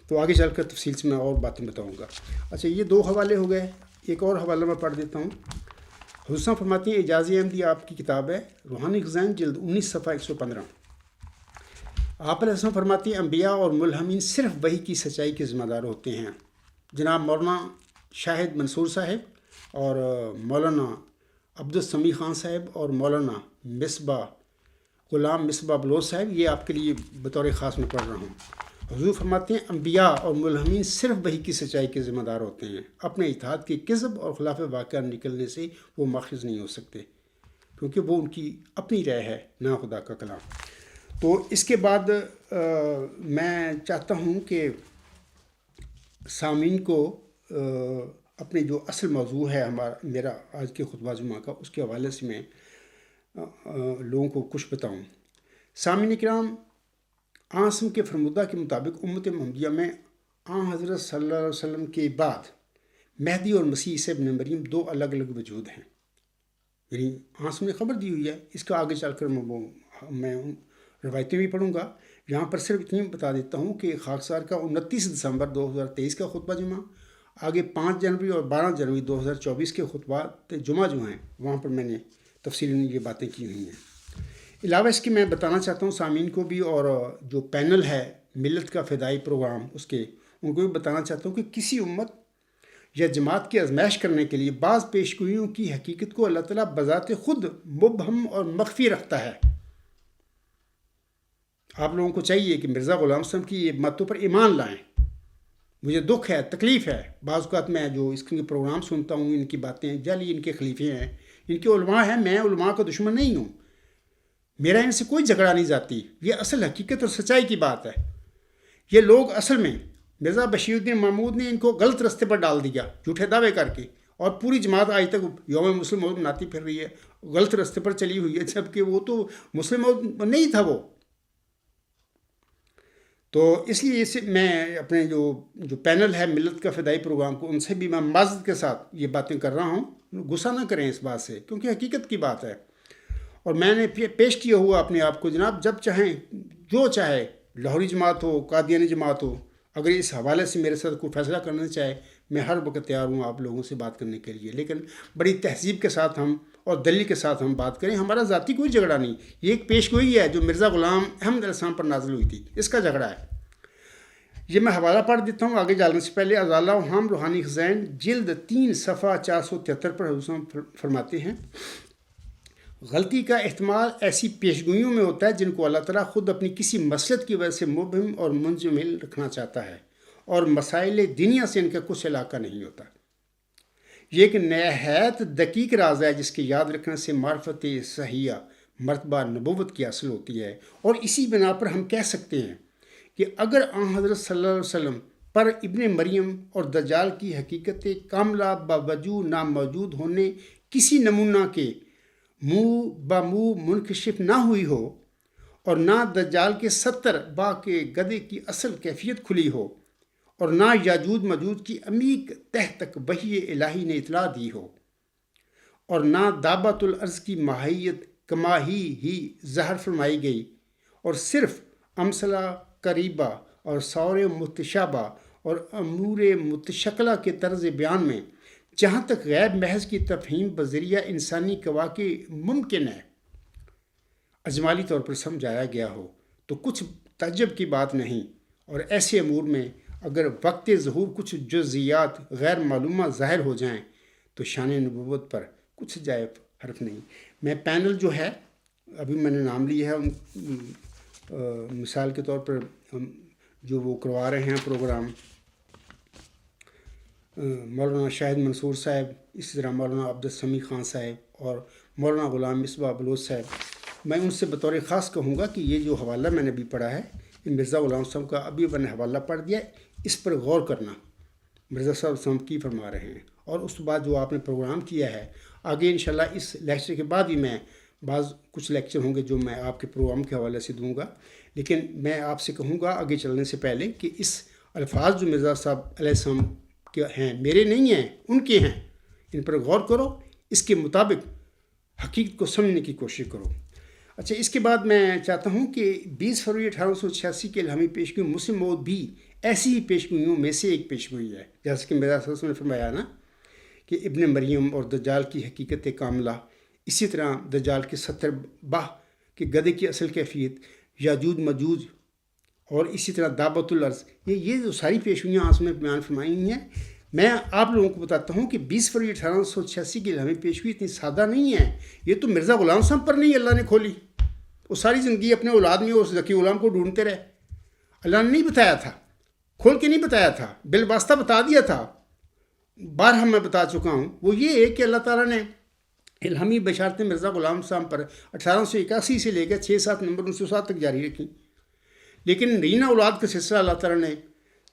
S1: تو آگے چل کر تفصیل سے میں اور باتیں بتاؤں گا۔ اچھا، یہ 2 حوالے ہو گئے، ایک اور حوالہ میں پڑھ دیتا ہوں۔ حضور صاحب فرماتے ہیں، اعجاز احمدی آپ کی کتاب ہے، روحانی خزائن جلد 19 صفحہ 115۔ آپ علیہ السلام فرماتے ہیں، انبیاء اور ملہمین صرف وحی کی سچائی کے ذمہ دار ہوتے ہیں۔ جناب مولانا شاہد منصور صاحب اور مولانا عبدالسمیع خان صاحب اور مولانا غلام مصباح بلوچ صاحب، یہ آپ کے لیے بطور خاص میں پڑھ رہا ہوں۔ حضور فرماتے ہیں، انبیاء اور ملہمین صرف وحی کی سچائی کے ذمہ دار ہوتے ہیں، اپنے اجتہاد کے کذب اور خلاف واقعہ نکلنے سے وہ ماخذ نہیں ہو سکتے، کیونکہ وہ ان کی اپنی رائے ہے، نہ خدا کا کلام۔ تو اس کے بعد میں چاہتا ہوں کہ سامعین کو اپنے جو اصل موضوع ہے میرا آج کے خطبہ جمعہ کا، اس کے حوالے سے میں لوگوں کو کچھ بتاؤں۔ سامعین کرام، آسم کے فرمودہ کے مطابق امت محمدیہ میں حضرت صلی اللہ علیہ وسلم کے بعد مہدی اور مسیح عیسی ابن مریم 2 الگ الگ وجود ہیں، یعنی آسم نے خبر دی ہوئی ہے، اس کا آگے چل کر میں وہ میں ان روایتیں بھی پڑھوں گا. یہاں پر صرف اتنی بتا دیتا ہوں کہ خاکسار کا 29 دسمبر 2023 کا خطبہ جمعہ، آگے 5 جنوری اور 12 جنوری 2024 کے خطبات جمعہ جو ہیں وہاں پر میں نے تفصیلاً یہ باتیں کی ہوئی ہیں. علاوہ اس کے میں بتانا چاہتا ہوں سامعین کو بھی، اور جو پینل ہے ملت کا فدائی پروگرام اس کے، ان کو بھی بتانا چاہتا ہوں کہ کسی امت یا جماعت کی آزمائش کرنے کے لیے بعض پیشگوئیوں کی حقیقت کو اللہ تعالیٰ بذات خود مبہم اور مخفی رکھتا ہے. آپ لوگوں کو چاہیے کہ مرزا غلام صاحب کی یہ باتوں پر ایمان لائیں. مجھے دکھ ہے، تکلیف ہے، بعض اوقات میں جو اس کے پروگرام سنتا ہوں ان کی باتیں جعلی، ان کے خلیفے ہیں، ان کے علماء ہیں. میں علماء کا دشمن نہیں ہوں، میرا ان سے کوئی جھگڑا نہیں جاتی. یہ اصل حقیقت اور سچائی کی بات ہے. یہ لوگ اصل میں مرزا بشیر الدین محمود نے ان کو غلط رستے پر ڈال دیا جھوٹے دعوے کر کے، اور پوری جماعت آج تک یوم مسلم موعود مناتی پھر رہی ہے، غلط رستے پر چلی ہوئی ہے، جبکہ وہ تو مسلم موعود نہیں تھا وہ. تو اس لیے میں اپنے جو پینل ہے ملت کا فدائی پروگرام کو، ان سے بھی میں معذرت کے ساتھ یہ باتیں کر رہا ہوں. غصہ نہ کریں اس بات سے، کیونکہ حقیقت کی بات ہے. اور میں نے پیش کیا ہوا اپنے آپ کو، جناب جب چاہیں جو چاہے، لاہوری جماعت ہو، قادیانی جماعت ہو، اگر اس حوالے سے میرے ساتھ کوئی فیصلہ کرنا چاہے، میں ہر وقت تیار ہوں آپ لوگوں سے بات کرنے کے لیے. لیکن بڑی تہذیب کے ساتھ ہم اور دلیل کے ساتھ ہم بات کریں. ہمارا ذاتی کوئی جھگڑا نہیں، یہ ایک پیش گوئی ہے جو مرزا غلام احمد علیہ السلام پر نازل ہوئی تھی، اس کا جھگڑا ہے. یہ میں حوالہ پڑھ دیتا ہوں آگے جانے سے پہلے. ازالہ و ہم روحانی خزائن جلد 3 صفحہ 473 پر حضور صاحب فرماتے ہیں، غلطی کا احتمال ایسی پیشگوئیوں میں ہوتا ہے جن کو اللہ تعالیٰ خود اپنی کسی مصلحت کی وجہ سے مبہم اور منجمل رکھنا چاہتا ہے، اور مسائل دنیا سے ان کا کچھ علاقہ نہیں ہوتا. یہ ایک نہایت دقیق راز ہے جس کے یاد رکھنے سے معرفت صحیحہ مرتبہ نبوت کی حاصل ہوتی ہے. اور اسی بنا پر ہم کہہ سکتے ہیں کہ اگر آن حضرت صلی اللہ علیہ وسلم پر ابن مریم اور دجال کی حقیقت کاملہ باوجود ناموجود ہونے کسی نمونہ کے منہ بمنہ منکشف نہ ہوئی ہو، اور نہ دجال کے 70 با کے گدے کی اصل کیفیت کھلی ہو، اور نہ یاجوج ماجوج کی عمیق تہ تک وحی الہی نے اطلاع دی ہو، اور نہ دابۃ الارض کی ماہیت کما ہی ظاہر فرمائی گئی، اور صرف امثلہ قریبہ اور سور متشابہ اور امور متشکلہ کے طرز بیان میں جہاں تک غیب محض کی تفہیم بذریعہ انسانی قواقع ممکن ہے اجمالی طور پر سمجھایا گیا ہو تو کچھ تعجب کی بات نہیں. اور ایسے امور میں اگر وقت ظہور کچھ جزئیات غیر معلومہ ظاہر ہو جائیں تو شان نبوت پر کچھ جائے حرف نہیں. میں پینل جو ہے ابھی میں نے نام لیا ہے، مثال کے طور پر جو وہ کروا رہے ہیں پروگرام، مولانا شاہد منصور صاحب، اسی طرح مولانا عبدالسمیع خان صاحب اور مولانا غلام مصباح بلوچ صاحب، میں ان سے بطور خاص کہوں گا کہ یہ جو حوالہ میں نے ابھی پڑھا ہے مرزا غلام صاحب کا، ابھی میں نے حوالہ پڑھ دیا، اس پر غور کرنا مرزا صاحب کی فرما رہے ہیں. اور اس کے بعد جو آپ نے پروگرام کیا ہے، آگے انشاءاللہ اس لیکچر کے بعد بھی میں کچھ لیکچر ہوں گے جو میں آپ کے پروگرام کے حوالے سے دوں گا. لیکن میں آپ سے کہوں گا آگے چلنے سے پہلے کہ اس الفاظ جو مرزا صاحب علیہ السلام کے ہیں، میرے نہیں ہیں، ان کے ہیں، ان پر غور کرو، اس کے مطابق حقیقت کو سمجھنے کی کوشش کرو. اچھا، اس کے بعد میں چاہتا ہوں کہ 20 فروری 1886 کے الہامی پیشگوئی مسلم موعود بھی ایسی ہی پیشگوئیوں میں سے ایک پیشگوئی ہے. جیسے کہ مرزا صاحب نے فرمایا نا کہ ابن مریم اور دجال کی حقیقت کاملہ، اسی طرح دجال کے 70 باہ کے گدے کی اصل کیفیت، یاجوج ماجوج، اور اسی طرح دابۃ الارض، یہ جو ساری پیشگوئیاں آسمان میں بیان فرمائی ہوئی ہیں. میں آپ لوگوں کو بتاتا ہوں کہ 20 فروری 1886 کی الہامی پیشگوئی اتنی سادہ نہیں ہے. یہ تو مرزا غلام صاحب پر نہیں اللہ نے کھولی، وہ ساری زندگی اپنے اولاد میں اس ذکی غلام کو ڈھونڈتے رہے. اللہ نے نہیں بتایا تھا، کھول کے نہیں بتایا تھا، بالواسطہ بتا دیا تھا. بارہا میں بتا چکا ہوں. وہ یہ ہے کہ اللہ تعالیٰ نے الہامی بشارتیں مرزا غلام صاحب پر 1881 سے لے کر 6-7 نمبر 1907 تک جاری رکھیں. لیکن نرینہ اولاد کا سلسلہ اللہ تعالیٰ نے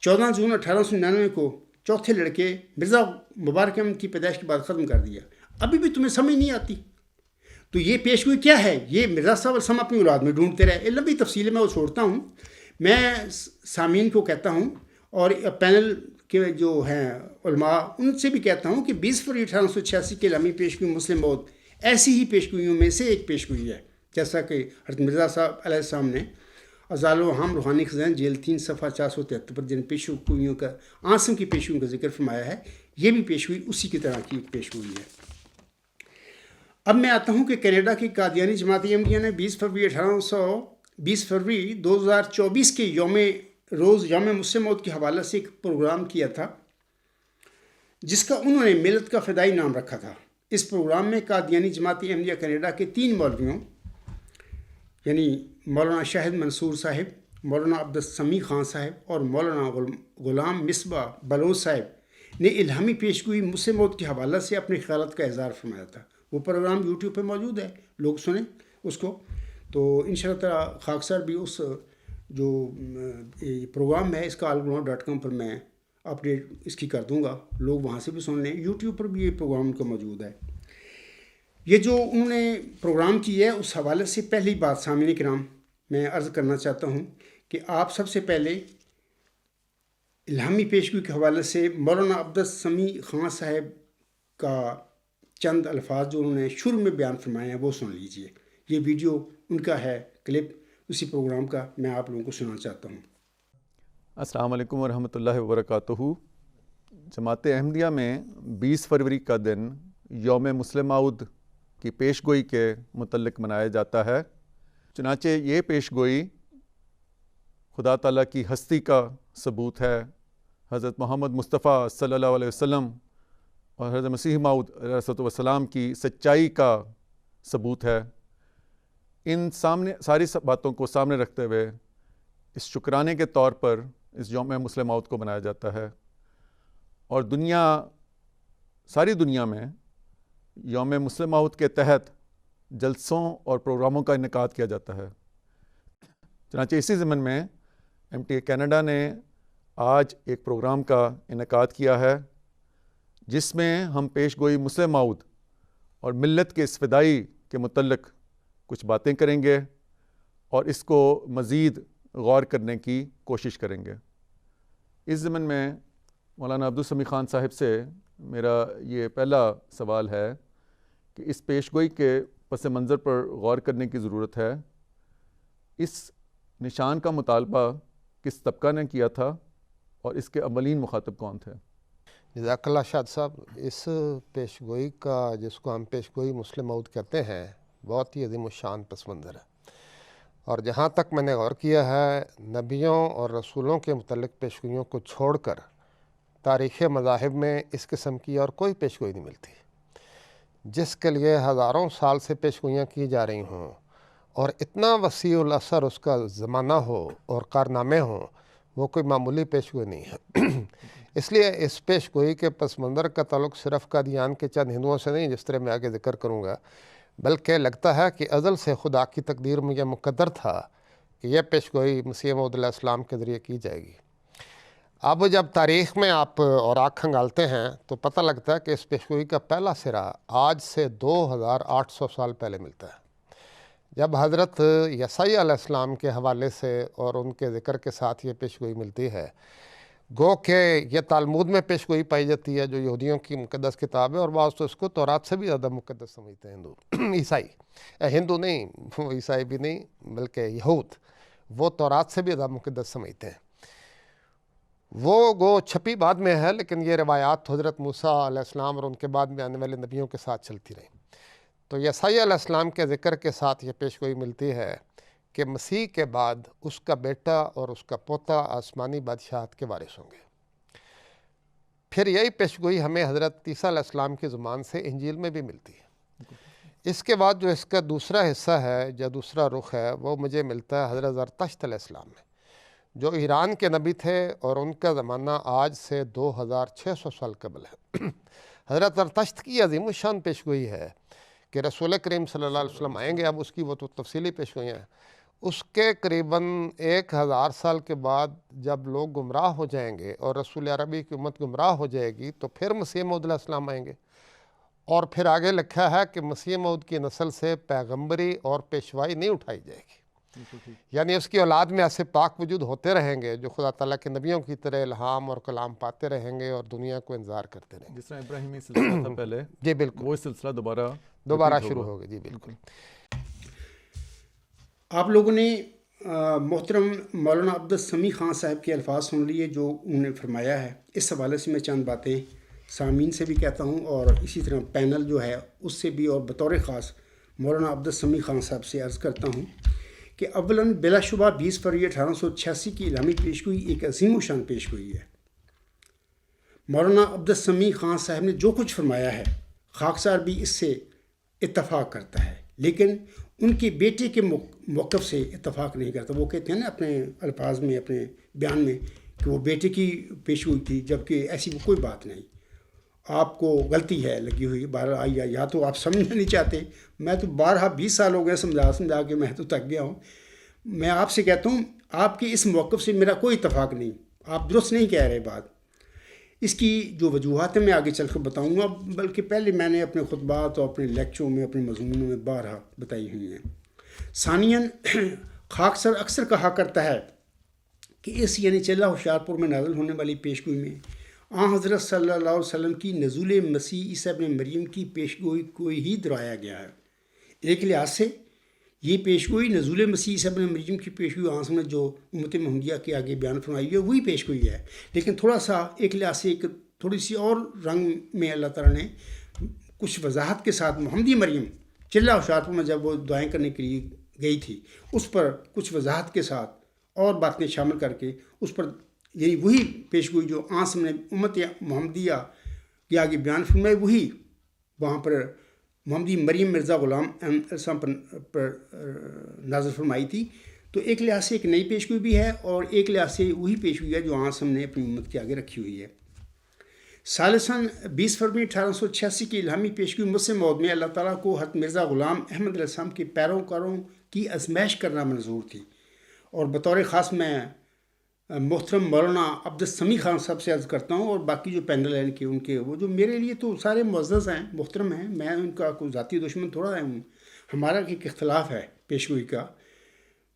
S1: 14 جون 1899 کو چوتھے لڑکے مرزا مبارک احمد کی پیدائش کے بعد ختم کر دیا. ابھی بھی تمہیں سمجھ نہیں آتی. تو یہ پیشگوئی کیا ہے؟ یہ مرزا صاحب السلام اپنی اولاد میں ڈھونڈتے رہے. لمبی تفصیل میں وہ چھوڑتا ہوں. میں سامعین کو کہتا ہوں اور پینل کے جو ہیں علماء ان سے بھی کہتا ہوں کہ 20 فروری 1886 کے الہامی پیشگوئی مسلم موعود ایسی ہی پیشگوئیوں میں سے ایک پیشگوئی ہے. جیسا کہ حضرت مرزا صاحب علیہ السلام نے ازال و ہم روحانی خزان جیل 3 صفحہ 473 پر جن پیش گوئیوں کا آنسم کی پیش گوئیوں کا ذکر فرمایا ہے، یہ بھی پیش گوئی اسی کی طرح کی پیش گوئی ہے۔ اب میں آتا ہوں کہ کینیڈا کی قادیانی جماعت احمدیہ نے 20 فروری 2024 کے یوم مسلم موعود کے حوالے سے ایک پروگرام کیا تھا جس کا انہوں نے ملت کا فدائی نام رکھا تھا۔ اس پروگرام میں قادیانی جماعت احمدیہ کینیڈا کے 3 مولویوں یعنی مولانا شاہد منصور صاحب، مولانا عبدالسمیع خان صاحب اور مولانا غلام مصباح بلوچ صاحب نے الہامی پیش گوئی مسلم موعود کے حوالے سے اپنے خیالات کا اظہار فرمایا تھا۔ وہ پروگرام یوٹیوب پہ موجود ہے، لوگ سنیں اس کو۔ تو انشاءاللہ تعالیٰ خاکسار بھی اس جو پروگرام ہے اس کا alground.com پر میں اپڈیٹ اس کی کر دوں گا، لوگ وہاں سے بھی سن لیں، یوٹیوب پر بھی یہ پروگرام ان کا موجود ہے۔ یہ جو انہوں نے پروگرام کی ہے اس حوالے سے پہلی بات سامعین کرام میں عرض کرنا چاہتا ہوں کہ آپ سب سے پہلے الہامی پیشگوئی کے حوالے سے مولانا عبدالسمیع خان صاحب کا چند الفاظ جو انہوں نے شروع میں بیان فرمائے ہیں وہ سن لیجئے۔ یہ ویڈیو ان کا ہے، کلپ اسی پروگرام کا میں آپ لوگوں کو سنانا چاہتا ہوں۔
S2: السلام علیکم ورحمۃ اللہ وبرکاتہ۔ جماعت احمدیہ میں 20 فروری کا دن یوم مسلم موعود کی پیش گوئی کے متعلق منایا جاتا ہے۔ چنانچہ یہ پیش گوئی خدا تعالیٰ کی ہستی کا ثبوت ہے، حضرت محمد مصطفیٰ صلی اللہ علیہ وسلم اور حضرت مسیح موعود علیہ الصلوۃ والسلام کی سچائی کا ثبوت ہے۔ ان ساری باتوں کو سامنے رکھتے ہوئے اس شکرانے کے طور پر اس یوم مسلم موعود کو منایا جاتا ہے، اور ساری دنیا میں یوم مسلم موعود کے تحت جلسوں اور پروگراموں کا انعقاد کیا جاتا ہے۔ چنانچہ اسی ضمن میں MTA کینیڈا نے آج ایک پروگرام کا انعقاد کیا ہے جس میں ہم پیش گوئی مسلم موعود اور ملت کے اس فدائی کے متعلق کچھ باتیں کریں گے اور اس کو مزید غور کرنے کی کوشش کریں گے۔ اس ضمن میں مولانا عبدالسمیع خان صاحب سے میرا یہ پہلا سوال ہے کہ اس پیش گوئی کے پس منظر پر غور کرنے کی ضرورت ہے۔ اس نشان کا مطالبہ کس طبقہ نے کیا تھا اور اس کے اولین مخاطب کون تھے؟
S3: جزاک اللہ شاد صاحب۔ اس پیش گوئی کا جس کو ہم پیش گوئی مسلم موعود کہتے ہیں بہت ہی عظیم الشان پس منظر ہے، اور جہاں تک میں نے غور کیا ہے نبیوں اور رسولوں کے متعلق پیش گوئیوں کو چھوڑ کر تاریخ مذاہب میں اس قسم کی اور کوئی پیش گوئی نہیں ملتی جس کے لیے ہزاروں سال سے پیش گوئیاں کی جا رہی ہوں اور اتنا وسیع الاثر اس کا زمانہ ہو اور کارنامے ہوں، وہ کوئی معمولی پیش گوئی نہیں ہے۔ اس لیے اس پیش گوئی کے پس منظر کا تعلق صرف قادیان کے چند ہندوؤں سے نہیں، جس طرح میں آگے ذکر کروں گا، بلکہ لگتا ہے کہ ازل سے خدا کی تقدیر میں یہ مقدر تھا کہ یہ پیش گوئی مسیح موعود علیہ السلام کے ذریعے کی جائے گی۔ اب جب تاریخ میں آپ اور آنکھ کھنگالتے ہیں تو پتہ لگتا ہے کہ اس پیش گوئی کا پہلا سرا آج سے 2800 سال پہلے ملتا ہے، جب حضرت یسوع علیہ السلام کے حوالے سے اور ان کے ذکر کے ساتھ یہ پیش گوئی ملتی ہے۔ گو کہ یہ تالمود میں پیش گوئی پائی جاتی ہے جو یہودیوں کی مقدس کتاب ہے، اور بعض تو اس کو تورات سے بھی زیادہ مقدس سمجھتے ہیں ہندو نہیں، وہ عیسائی بھی نہیں بلکہ یہود، وہ تورات سے بھی زیادہ مقدس سمجھتے ہیں۔ وہ گو چھپی بعد میں ہے، لیکن یہ روایات حضرت موسیٰ علیہ السلام اور ان کے بعد میں آنے والے نبیوں کے ساتھ چلتی رہیں۔ تو یسوع علیہ السلام کے ذکر کے ساتھ یہ پیش گوئی ملتی ہے کہ مسیح کے بعد اس کا بیٹا اور اس کا پوتا آسمانی بادشاہت کے وارث ہوں گے۔ پھر یہی پیش گوئی ہمیں حضرت عیسیٰ علیہ السلام کی زبان سے انجیل میں بھی ملتی ہے۔ اس کے بعد جو اس کا دوسرا حصہ ہے یا دوسرا رخ ہے وہ مجھے ملتا ہے حضرت زرتشت علیہ السلام میں، جو ایران کے نبی تھے اور ان کا زمانہ آج سے 2600 سال قبل ہے۔ حضرت زرتشت کی عظیم الشان پیش گوئی ہے کہ رسول کریم صلی اللہ علیہ وسلم آئیں گے۔ اب اس کی وہ تو تفصیلی پیش گوئیاں ہیں۔ اس کے قریباً 1000 سال کے بعد جب لوگ گمراہ ہو جائیں گے اور رسول عربی کی امت گمراہ ہو جائے گی تو پھر مسیح موعود علیہ السلام آئیں گے، اور پھر آگے لکھا ہے کہ مسیح موعود کی نسل سے پیغمبری اور پیشوائی نہیں اٹھائی جائے گی، یعنی اس کی اولاد میں ایسے پاک وجود ہوتے رہیں گے جو خدا تعالیٰ کے نبیوں کی طرح الہام اور کلام پاتے رہیں گے اور دنیا کو انذار کرتے رہیں گے۔
S2: جس طرح ابراہیمی سلسلہ تھا پہلے،
S3: جی بالکل،
S2: وہ سلسلہ دوبارہ
S3: شروع ہوگا۔ جی بالکل۔
S1: آپ لوگوں نے محترم مولانا عبدالسمیع خان صاحب کے الفاظ سن لیے جو انہوں نے فرمایا ہے. اس حوالے سے میں چند باتیں سامعین سے بھی کہتا ہوں اور اسی طرح پینل جو ہے اس سے بھی، اور بطور خاص مولانا عبدالسمیع خان صاحب سے عرض کرتا ہوں کہ اولاً بلا شبہ 20 فروری 1886 کی الہامی پیشگوئی ایک عظیم و شان پیشگوئی ہے. مولانا عبدالسمیع خان صاحب نے جو کچھ فرمایا ہے خاکسار بھی اس سے اتفاق کرتا ہے، لیکن ان کے بیٹے کے موقف سے اتفاق نہیں کرتا. وہ کہتے ہیں نا اپنے الفاظ میں، اپنے بیان میں، کہ وہ بیٹے کی پیشگوئی تھی، جبکہ ایسی وہ کوئی بات نہیں. آپ کو غلطی ہے لگی ہوئی بارہ، یا تو آپ سمجھنا نہیں چاہتے. میں تو بارہا 20 سال ہو گئے سمجھا کے میں تو تک گیا ہوں. میں آپ سے کہتا ہوں آپ کے اس موقف سے میرا کوئی اتفاق نہیں، آپ درست نہیں کہہ رہے بات. اس کی جو وجوہات ہیں میں آگے چل کر بتاؤں گا، بلکہ پہلے میں نے اپنے خطبات اور اپنے لیکچروں میں، اپنے مضمونوں میں بارہا بتائی ہوئی ہیں. ثانیاً خاکسار اکثر کہا کرتا ہے کہ اس یعنی چلہ ہوشیارپور میں نازل ہونے والی پیشگوئی میں حضرت صلی اللہ علیہ وسلم کی نزول مسیح عیسیٰ ابن مریم کی پیشگوئی کو ہی دہرایا گیا ہے. ایک لحاظ سے یہ پیشگوئی نزول مسیح عیسیٰ ابن مریم کی پیشگوئی آنسوں میں جو امت محمدیہ کے آگے بیان فرمائی ہے وہی پیشگوئی ہے، لیکن تھوڑا سا ایک لحاظ سے ایک تھوڑی سی اور رنگ میں اللہ تعالیٰ نے کچھ وضاحت کے ساتھ محمدی مریم چلہ ہوشیارپور میں جب وہ دعائیں کرنے کے لیے گئی تھی اس پر کچھ وضاحت کے ساتھ اور باتیں شامل کر کے اس پر، یعنی وہی پیشگوئی جو آنسم نے امت محمدیہ کے آگے بیان فرمائی وہی وہاں پر محمدی مریم مرزا غلام احمد السلام پر نازل فرمائی تھی. تو ایک لحاظ سے ایک نئی پیشگوئی بھی ہے اور ایک لحاظ سے وہی پیشگوئی ہے جو آنسم نے اپنی امت کے آگے رکھی ہوئی ہے. ثالثاً 20 فروری 1886 کی الہامی پیشگوئی مسلم موعود میں اللہ تعالیٰ کو حضرت مرزا غلام احمد علیہ السلام کے پیروکاروں کی آزمائش کرنا منظور تھی. اور بطور خاص میں محترم مولانا عبدالسمیع خان صاحب سے عرض کرتا ہوں اور باقی جو پینل ہیں ان کے وہ جو میرے لیے تو سارے معزز ہیں، محترم ہیں، میں ان کا کوئی ذاتی دشمن تھوڑا ہے ہوں. ہمارا ایک اختلاف ہے پیشگوئی کا.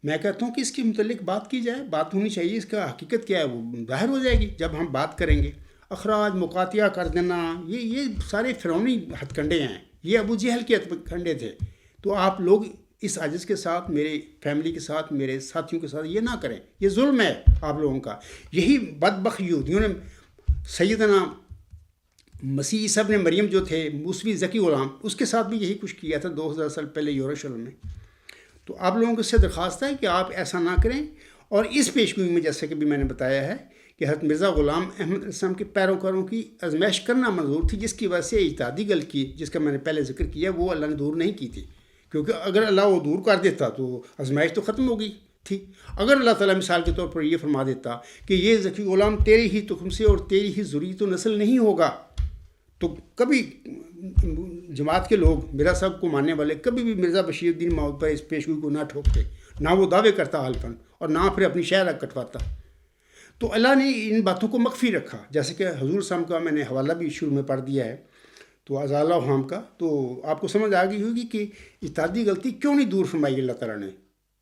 S1: میں کہتا ہوں کہ اس کے متعلق بات کی جائے، بات ہونی چاہیے. اس کا حقیقت کیا ہے وہ ظاہر ہو جائے گی جب ہم بات کریں گے. اخراج مقاطعہ کر دینا یہ سارے فرعونی ہتھ کنڈے ہیں، یہ ابو جہل کے ہتھ کنڈے تھے. تو آپ لوگ اس عاجز کے ساتھ، میرے فیملی کے ساتھ، میرے ساتھیوں کے ساتھ یہ نہ کریں. یہ ظلم ہے آپ لوگوں کا. یہی بدبخت یہودیوں نے سیدنا مسیح عیسیٰ ابن مریم جو تھے موسوی ذکی غلام، اس کے ساتھ بھی یہی کچھ کیا تھا 2000 سال پہلے یروشلم میں. تو آپ لوگوں سے درخواست ہے کہ آپ ایسا نہ کریں. اور اس پیشگوئی میں جیسے کہ بھی میں نے بتایا ہے کہ حضرت مرزا غلام احمد علیہ السلام کے پیروکاروں کی آزمائش کرنا منظور تھی، جس کی وجہ سے اجتہادی غلطی جس کا میں نے پہلے ذکر کیا وہ اللہ نے دور نہیں کی تھی. کیونکہ اگر اللہ وہ دور کر دیتا تو آزمائش تو ختم ہو گئی تھی. اگر اللہ تعالیٰ مثال کے طور پر یہ فرما دیتا کہ یہ ذکی غلام تیری ہی تخم سے اور تیری ہی ذریت و نسل نہیں ہوگا، تو کبھی جماعت کے لوگ مرزا صاحب کو ماننے والے کبھی بھی مرزا بشیر الدین ماؤد پر اس پیشگوئی کو نہ ٹھوکتے، نہ وہ دعوے کرتا حلفاً اور نہ پھر اپنی شہر کٹواتا. تو اللہ نے ان باتوں کو مخفی رکھا. جیسے کہ حضور صاحب کا میں نے حوالہ بھی شروع میں پڑھ دیا ہے تو ازالہ ہم کا، تو آپ کو سمجھ آ گئی ہوگی کہ اجتہادی غلطی کیوں نہیں دور فرمائی اللہ تعالیٰ نے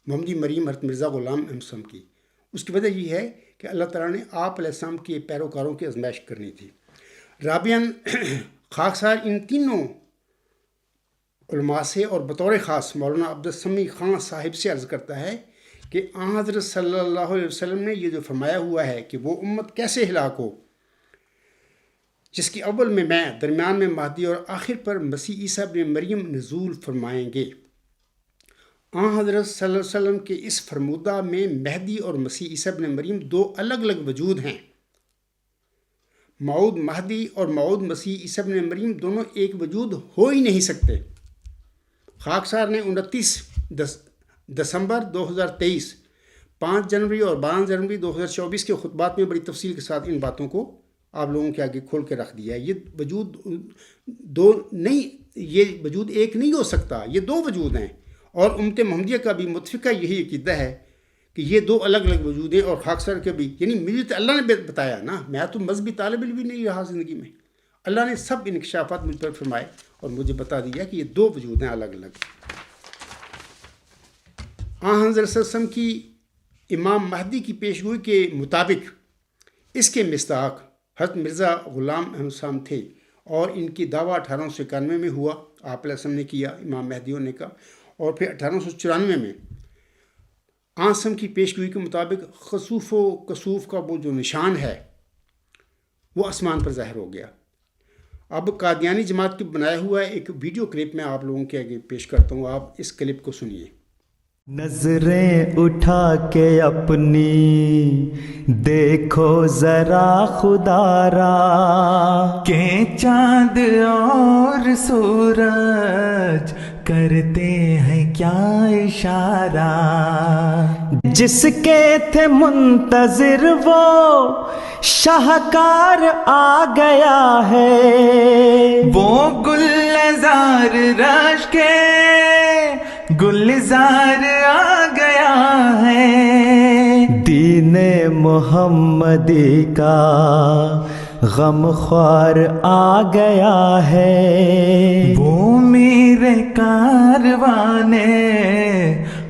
S1: محمدی مریم حضرت مرزا غلام احمد السلام کی. اس کی وجہ یہ ہے کہ اللہ تعالیٰ نے آپ علیہ السلام کے پیروکاروں کی آزمائش کرنی تھی. رابعاً خاکسار ان تینوں علماء سے اور بطور خاص مولانا عبدالسمیع خان صاحب سے عرض کرتا ہے کہ حضرت صلی اللہ علیہ وسلم نے یہ جو فرمایا ہوا ہے کہ وہ امت کیسے ہلاک ہو جس کی اول میں درمیان میں مہدی اور آخر پر مسیح عیسیٰ ابن مریم نزول فرمائیں گے. حضرت صلی اللہ علیہ وسلم کے اس فرمودہ میں مہدی اور مسیح عیسیٰ ابن مریم دو الگ الگ وجود ہیں. موعود مہدی اور موعود مسیح عیسیٰ ابن مریم دونوں ایک وجود ہو ہی نہیں سکتے. خاکسار نے 29 دسمبر 2023، 5 جنوری اور 12 جنوری 2024 کے خطبات میں بڑی تفصیل کے ساتھ ان باتوں کو آپ لوگوں کے آگے کھول کے رکھ دیا ہے. یہ وجود دو نہیں، یہ وجود ایک نہیں ہو سکتا، یہ دو وجود ہیں. اور امت محمدیہ کا بھی متفقہ یہی عقیدہ ہے کہ یہ دو الگ الگ وجود ہیں. اور خاکسار کے بھی، یعنی مجھے تو اللہ نے بتایا نا، میں تو مذہبی طالب علم بھی نہیں رہا زندگی میں. اللہ نے سب انکشافات مجھ پر فرمائے اور مجھے بتا دیا کہ یہ دو وجود ہیں الگ الگ. حضرت صلی اللہ علیہ وسلم کی امام مہدی کی پیشگوئی کے مطابق اس کے مصداق حضرت مرزا غلام احمد السلام تھے اور ان کی دعویٰ 1891 میں ہوا، آپ علیہ السلام نے کیا، امام مہدیوں نے کہا. اور پھر 1894 میں آنسم کی پیشگوئی کے مطابق خسوف و کسوف کا وہ جو نشان ہے وہ آسمان پر ظاہر ہو گیا۔ اب قادیانی جماعت کے بنایا ہوا ایک ویڈیو کلپ میں آپ لوگوں کے آگے پیش کرتا ہوں، آپ اس کلپ کو سنیے۔
S4: نظریں اٹھا کے اپنی دیکھو ذرا خدا را، کہ چاند اور سورج کرتے ہیں کیا اشارہ، جس کے تھے منتظر وہ شاہکار آ گیا ہے، وہ گلزار رش کے گلزار آ گیا ہے، دین محمدی کا غم خوار آ گیا ہے، وہ میرے کاروانے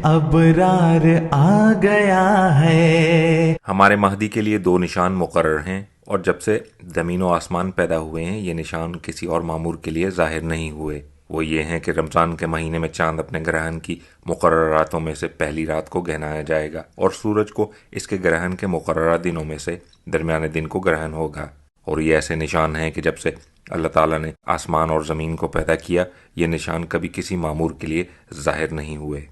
S4: ابرار آ گیا ہے۔
S5: ہمارے مہدی کے لیے 2 نشان مقرر ہیں، اور جب سے زمین و آسمان پیدا ہوئے ہیں یہ نشان کسی اور معمور کے لیے ظاہر نہیں ہوئے۔ وہ یہ ہیں کہ رمضان کے مہینے میں چاند اپنے گرہن کی مقررہ راتوں میں سے پہلی رات کو گہنایا جائے گا، اور سورج کو اس کے گرہن کے مقررہ دنوں میں سے درمیانے دن کو گرہن ہوگا۔ اور یہ ایسے نشان ہیں کہ جب سے اللہ تعالیٰ نے آسمان اور زمین کو پیدا کیا یہ نشان کبھی کسی معمور کے لیے ظاہر نہیں ہوئے۔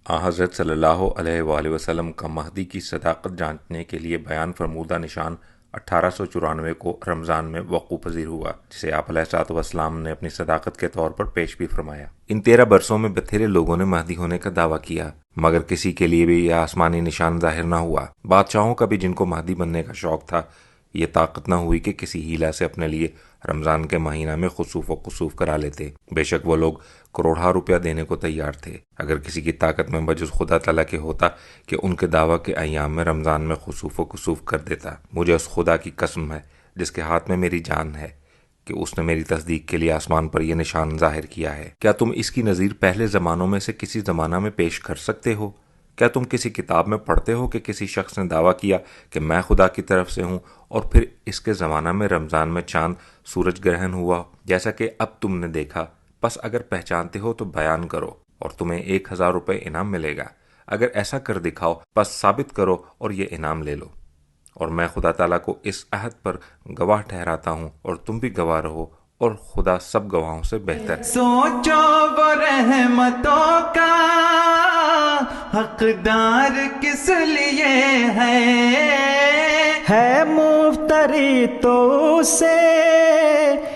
S5: حضرت صلی اللہ علیہ وآلہ وسلم کا مہدی کی صداقت جانچنے کے لیے بیان فرمودہ نشان 1894 کو رمضان میں وقوع پذیر ہوا، جسے آپ علیہ الصلوۃ والسلام نے اپنی صداقت کے طور پر پیش بھی فرمایا۔ ان 13 برسوں میں بتھیرے لوگوں نے مہدی ہونے کا دعویٰ کیا، مگر کسی کے لیے بھی یہ آسمانی نشان ظاہر نہ ہوا۔ بادشاہوں کا بھی جن کو مہدی بننے کا شوق تھا یہ طاقت نہ ہوئی کہ کسی ہیلا سے اپنے لیے رمضان کے مہینہ میں خسوف و کسوف کرا لیتے۔ بے شک وہ لوگ کروڑہا روپیہ دینے کو تیار تھے اگر کسی کی طاقت میں بجز خدا تعالیٰ کے ہوتا کہ ان کے دعویٰ کے ایام میں رمضان میں خسوف و کسوف کر دیتا۔ مجھے اس خدا کی قسم ہے جس کے ہاتھ میں میری جان ہے کہ اس نے میری تصدیق کے لیے آسمان پر یہ نشان ظاہر کیا ہے۔ کیا تم اس کی نظیر پہلے زمانوں میں سے کسی زمانہ میں پیش کر سکتے ہو؟ کیا تم کسی کتاب میں پڑھتے ہو کہ کسی شخص نے دعویٰ کیا کہ میں خدا کی طرف سے ہوں اور پھر اس کے زمانہ میں رمضان میں چاند سورج گرہن ہوا جیسا کہ اب تم نے دیکھا؟ پس اگر پہچانتے ہو تو بیان کرو اور تمہیں 1000 روپے انعام ملے گا۔ اگر ایسا کر دکھاؤ پس ثابت کرو اور یہ انعام لے لو۔ اور میں خدا تعالیٰ کو اس عہد پر گواہ ٹھہراتا ہوں اور تم بھی گواہ رہو، اور خدا سب گواہوں سے بہتر ہے۔
S4: سوچو وہ رحمتوں کا حقدار کس لیے ہے مفتری تو سے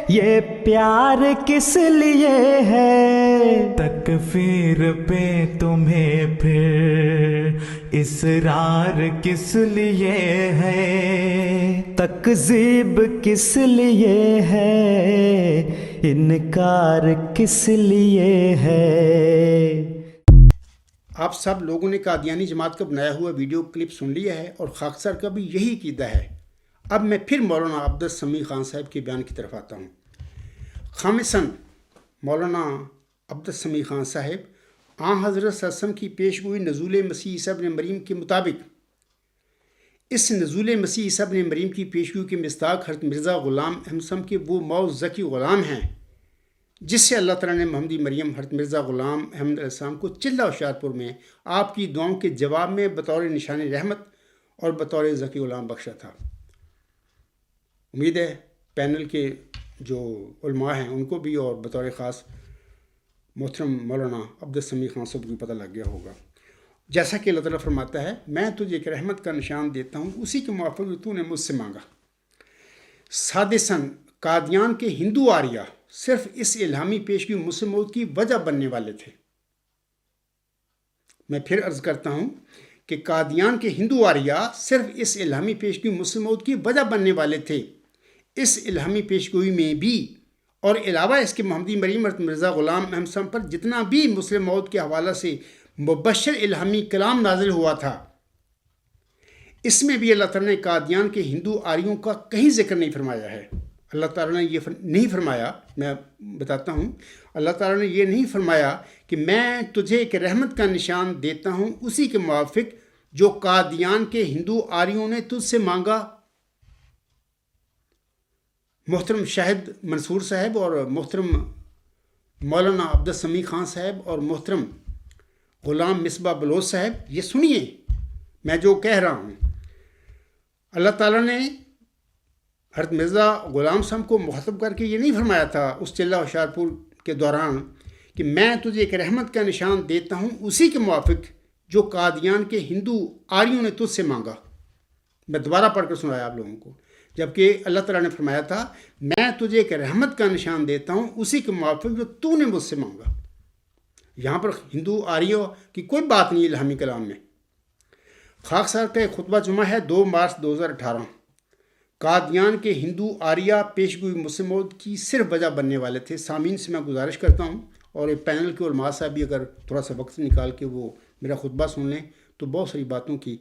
S4: یہ پیار کس لیے ہے، تکفیر پہ تمہیں پھر اصرار کس لیے ہے، تکذیب کس لیے ہے، انکار کس لیے ہے۔
S1: آپ سب لوگوں نے قادیانی جماعت کا بنایا ہوا ویڈیو کلپ سن لیا ہے اور خاکسار کا بھی یہی عقیدہ ہے۔ اب میں پھر مولانا عبدالسمیع خان صاحب کے بیان کی طرف آتا ہوں۔ خامساً مولانا عبدالسمیع خان صاحب حضرت صلی اللہ علیہ وسلم کی پیشگوئی نزول مسیح عیسیٰ ابن مریم کے مطابق اس نزول مسیح عیسیٰ ابن مریم کی پیشگوئی کے مصداق حضرت مرزا غلام احمد صاحب کے وہ موز ذکی غلام ہیں جس سے اللہ تعالیٰ نے محمدی مریم حضرت مرزا غلام احمد علیہ السلام کو چلہ ہوشیارپور میں آپ کی دعاؤں کے جواب میں بطور نشان رحمت اور بطور ذکی غلام بخشا تھا۔ امید ہے پینل کے جو علماء ہیں ان کو بھی اور بطور خاص محترم مولانا عبدالسمیع خان صاحب کو پتہ لگ گیا ہوگا۔ جیسا کہ اللہ تعالیٰ فرماتا ہے میں تجھے ایک رحمت کا نشان دیتا ہوں اسی کے موافق تو نے مجھ سے مانگا۔ سادساً قادیان کے ہندو آریہ صرف اس الہامی پیشگی مسلم موت کی وجہ بننے والے تھے۔ میں پھر عرض کرتا ہوں کہ قادیان کے ہندو آریہ صرف اس الہامی پیشگی مسلم موت کی وجہ بننے والے تھے۔ اس الہامی پیشگوئی میں بھی اور علاوہ اس کے محمدی مریم حضرت مرزا غلام احمد صاحب پر جتنا بھی مسلم موت کے حوالہ سے مبشر الہامی کلام نازل ہوا تھا اس میں بھی اللہ تعالیٰ نے قادیان کے ہندو آریوں کا کہیں ذکر نہیں فرمایا ہے۔ اللہ تعالیٰ نے یہ نہیں فرمایا، میں بتاتا ہوں، اللہ تعالیٰ نے یہ نہیں فرمایا کہ میں تجھے ایک رحمت کا نشان دیتا ہوں اسی کے موافق جو قادیان کے ہندو آریوں نے تجھ سے مانگا۔ محترم شاہد منصور صاحب اور محترم مولانا عبدالسمیع خان صاحب اور محترم غلام مصباح بلوچ صاحب، یہ سنیے میں جو کہہ رہا ہوں. اللہ تعالیٰ نے حضرت مرزا غلام صاحب کو مخاطب کر کے یہ نہیں فرمایا تھا اس چلہ ہوشیارپور کے دوران کہ میں تجھے ایک رحمت کا نشان دیتا ہوں اسی کے موافق جو قادیان کے ہندو آریوں نے تجھ سے مانگا. میں دوبارہ پڑھ کر سنایا آپ لوگوں کو. جبکہ اللہ تعالیٰ نے فرمایا تھا میں تجھے ایک رحمت کا نشان دیتا ہوں اسی کے موافق جو تو نے مجھ سے مانگا. یہاں پر ہندو آریوں کی کوئی بات نہیں الہامی کلام میں. خاکسار کا ایک خطبہ جمعہ ہے 2 مارچ 2018. قادیان کے ہندو آریہ پیشگوئی مسلم موعود کی صرف وجہ بننے والے تھے. سامعین سے میں گزارش کرتا ہوں اور ایک پینل کے علماء صاحب بھی اگر تھوڑا سا وقت نکال کے وہ میرا خطبہ سن لیں تو بہت ساری باتوں کی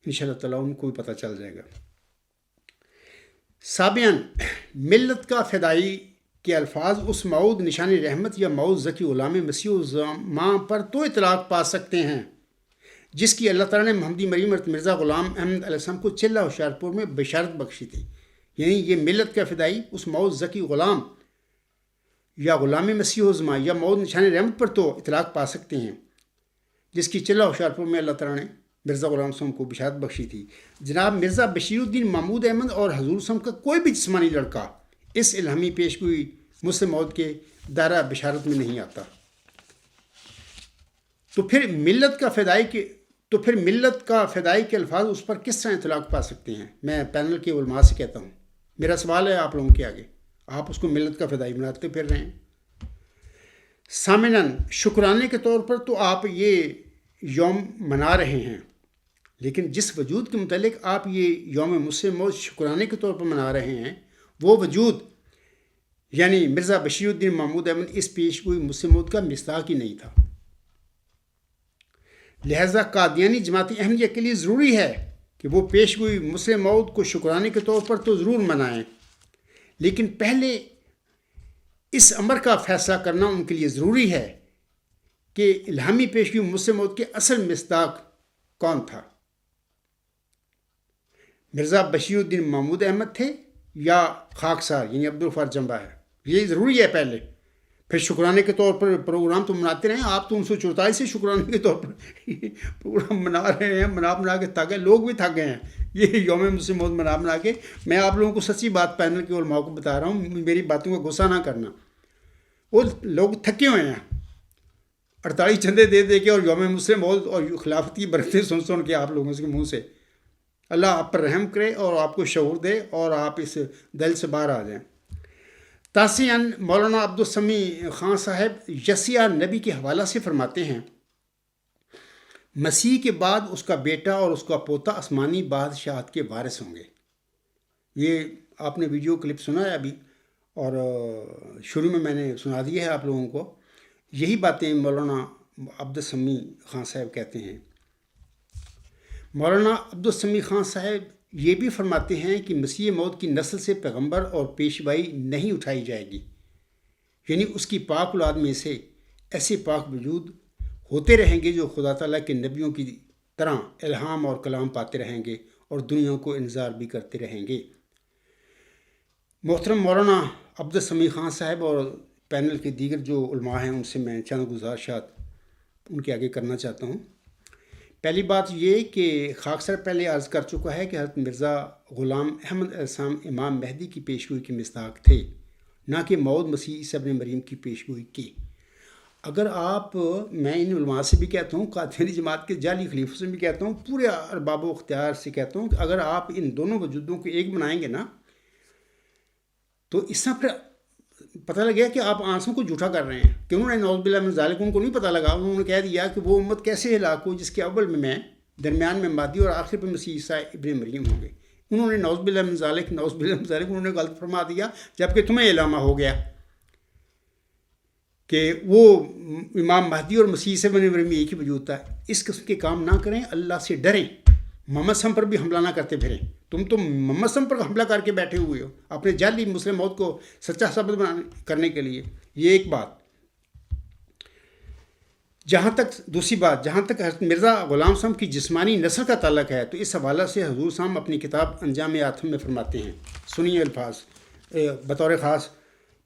S1: انشاءاللہ تعالیٰ ان کو بھی پتہ چل جائے گا. سابعاً ملت کا فدائی کے الفاظ اس موعود نشان رحمت یا موعود ذکی غلام مسیح الزمان پر تو اطلاق پا سکتے ہیں جس کی اللہ تعالیٰ نے محمدی مریم حضرت مرزا غلام احمد علیہ السلام کو چلہ ہوشیارپور میں بشارت بخشی تھی. یعنی یہ ملت کا فدائی اس موعود ذکی غلام یا غلام مسیح الزمان یا موعود نشان رحمت پر تو اطلاق پا سکتے ہیں جس کی چلہ ہوشیارپور میں اللہ تعالیٰ نے مرزا غلام صاحب کو بشارت بخشی تھی. جناب مرزا بشیر الدین محمود احمد اور حضور صاحب کا کوئی بھی جسمانی لڑکا اس الہامی پیشگوئی مسلم موعود کے دائرہ بشارت میں نہیں آتا. تو پھر ملت کا فدائی کے الفاظ اس پر کس طرح اطلاق پا سکتے ہیں؟ میں پینل کے علماء سے کہتا ہوں، میرا سوال ہے آپ لوگوں کے آگے. آپ اس کو ملت کا فدائی بناتے پھر رہے ہیں. سامعین، شکرانے کے طور پر تو آپ یہ یوم منا رہے ہیں، لیکن جس وجود کے متعلق آپ یہ یوم مسلم موعود شکرانے کے طور پر منا رہے ہیں وہ وجود یعنی مرزا بشیر الدین محمود احمد اس پیشگوئی مسلم موعود کا مصداق ہی نہیں تھا. لہذا قادیانی جماعت احمدیہ کے لیے ضروری ہے کہ وہ پیشگوئی مسلم موعود کو شکرانے کے طور پر تو ضرور منائیں، لیکن پہلے اس امر کا فیصلہ کرنا ان کے لیے ضروری ہے کہ الہامی پیشگوئی مسلم موعود کے اصل مصداق کون تھا؟ مرزا بشیر الدین محمود احمد تھے یا خاکسار یعنی عبدالغفار جمبا ہے؟ یہ ضروری ہے پہلے. پھر شکرانے کے طور پر پروگرام تو مناتے رہیں. آپ تو 1944 سے شکرانے کے طور پر پروگرام منا رہے ہیں، منا کے تھک گئے، لوگ بھی تھک گئے ہیں یہ یوم مسلم موعود منا کے. میں آپ لوگوں کو سچی بات پینل کے علماء کو بتا رہا ہوں، میری باتوں کا غصہ نہ کرنا. وہ لوگ تھکے ہوئے ہیں 48 چندے دے کے اور یوم مسلم موعود اور خلافتی برکتیں سن کے آپ لوگوں کے منہ سے. اللہ آپ پر رحم کرے اور آپ کو شعور دے اور آپ اس دل سے باہر آ جائیں. تاسیاً مولانا عبدالسمیع خان صاحب یسیع نبی کے حوالہ سے فرماتے ہیں مسیح کے بعد اس کا بیٹا اور اس کا پوتا آسمانی بادشاہت کے وارث ہوں گے. یہ آپ نے ویڈیو کلپ سنا ہے ابھی اور شروع میں نے سنا دی ہے آپ لوگوں کو. یہی باتیں مولانا عبدالسمیع خان صاحب کہتے ہیں. مولانا عبدالسمیع خان صاحب یہ بھی فرماتے ہیں کہ مسیح موعود کی نسل سے پیغمبر اور پیشوائی نہیں اٹھائی جائے گی، یعنی اس کی پاک اولاد میں سے ایسے پاک وجود ہوتے رہیں گے جو خدا تعالیٰ کے نبیوں کی طرح الہام اور کلام پاتے رہیں گے اور دنیا کو انذار بھی کرتے رہیں گے. محترم مولانا عبدالسمیع خان صاحب اور پینل کے دیگر جو علماء ہیں ان سے میں چند گزارشات ان کے آگے کرنا چاہتا ہوں. پہلی بات یہ کہ خاکسار پہلے عرض کر چکا ہے کہ حضرت مرزا غلام احمد علیہ السلام امام مہدی کی پیشگوئی کے مصداق تھے، نہ کہ موعود مسیح عیسی ابن مریم کی پیشگوئی کی. اگر آپ میں ان علماء سے بھی کہتا ہوں، قادیانی جماعت کے جعلی خلیفوں سے بھی کہتا ہوں، پورے ارباب و اختیار سے کہتا ہوں کہ اگر آپ ان دونوں وجودوں کو ایک بنائیں گے نا تو اس طرح پھر پتہ لگا کہ آپ آنسوں کو جھوٹا کر رہے ہیں کہ انہوں نے نعوذ باللہ من ذالک، ان کو نہیں پتہ لگا. انہوں نے کہہ دیا کہ وہ امت کیسے ہلاک ہو جس کے اول میں درمیان میں مادی اور آخر پہ مسیح عیسی ابن مریم ہوں گے. انہوں نے نعوذ باللہ من ذالک انہوں نے غلط فرما دیا، جبکہ تمہیں علامہ ہو گیا کہ وہ امام مہدی اور مسیح عیسی ابن مریم ایک ہی وجود تھا. اس قسم کے کام نہ کریں، اللہ سے ڈریں. محمد صلی اللہ علیہ وسلم پر بھی حملہ نہ کرتے پھریں. تم تو محمد صلی اللہ علیہ وسلم پر حملہ کر کے بیٹھے ہوئے ہو اپنے جعلی مسلم موعود کو سچا ثابت کرنے کے لیے. یہ ایک بات. دوسری بات جہاں تک حضرت مرزا غلام صاحب کی جسمانی نسل کا تعلق ہے تو اس حوالہ سے حضور صاحب اپنی کتاب انجام آتم میں فرماتے ہیں. سنیے الفاظ بطور خاص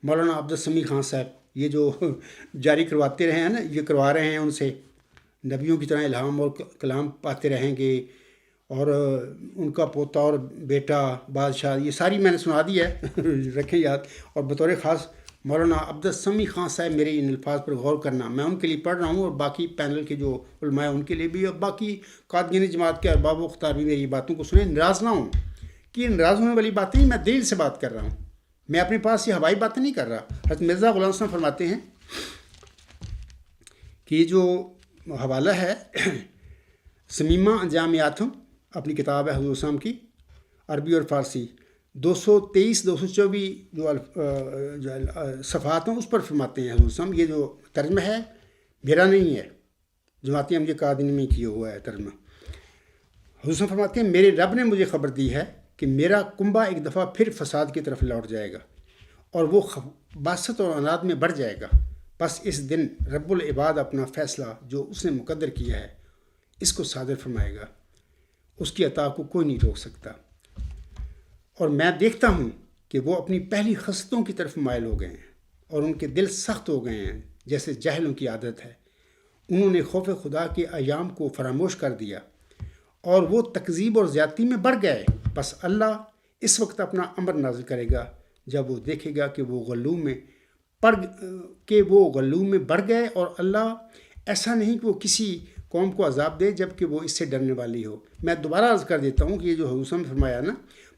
S1: مولانا عبدالسمیع خان صاحب یہ جو جاری کرواتے رہے ہیں نا، یہ کروا رہے ہیں ان سے نبیوں کی طرح الہام اور کلام پاتے رہیں گے، اور ان کا پوتا اور بیٹا بادشاہ، یہ ساری میں نے سنا دی ہے رکھیں یاد. اور بطور خاص مولانا عبدالسمیع خان صاحب میرے ان الفاظ پر غور کرنا، میں ان کے لیے پڑھ رہا ہوں، اور باقی پینل کے جو علماء ہیں ان کے لیے بھی، اور باقی قادیانی جماعت کے ارباب و اختار بھی میری باتوں کو سنیں. ناراض نہ ہوں، کہ یہ ناراض ہونے والی باتیں نہیں، میں دلیل سے بات کر رہا ہوں، میں اپنے پاس یہ ہوائی باتیں نہیں کر رہا. حضرت مرزا غلام صاحب فرماتے ہیں کہ یہ جو حوالہ ہے سمیمہ انجامیاتم، اپنی کتاب ہے حضور صاحب کی، عربی اور فارسی، 223 224 جو صفحات ہیں اس پر فرماتے ہیں حضور صاحب. یہ جو ترجمہ ہے میرا نہیں ہے، جماعتی احمدیہ قادیانی میں کیا ہوا ہے ترجمہ. حضور صاحب فرماتے ہیں میرے رب نے مجھے خبر دی ہے کہ میرا کنبہ ایک دفعہ پھر فساد کی طرف لوٹ جائے گا، اور وہ باست اور اناد میں بڑھ جائے گا. بس اس دن رب العباد اپنا فیصلہ جو اس نے مقدر کیا ہے اس کو صادر فرمائے گا، اس کی عطا کو کوئی نہیں روک سکتا. اور میں دیکھتا ہوں کہ وہ اپنی پہلی خصلتوں کی طرف مائل ہو گئے ہیں، اور ان کے دل سخت ہو گئے ہیں جیسے جاہلوں کی عادت ہے. انہوں نے خوف خدا کے ایام کو فراموش کر دیا، اور وہ تکذیب اور زیادتی میں بڑھ گئے. بس اللہ اس وقت اپنا امر نازل کرے گا جب وہ دیکھے گا کہ وہ غلو میں بڑھ گئے، اور اللہ ایسا نہیں کہ وہ کسی قوم کو عذاب دے جب کہ وہ اس سے ڈرنے والی ہو. میں دوبارہ عرض کر دیتا ہوں کہ یہ جو حضور صلی اللہ علیہ وسلم نے فرمایا نا،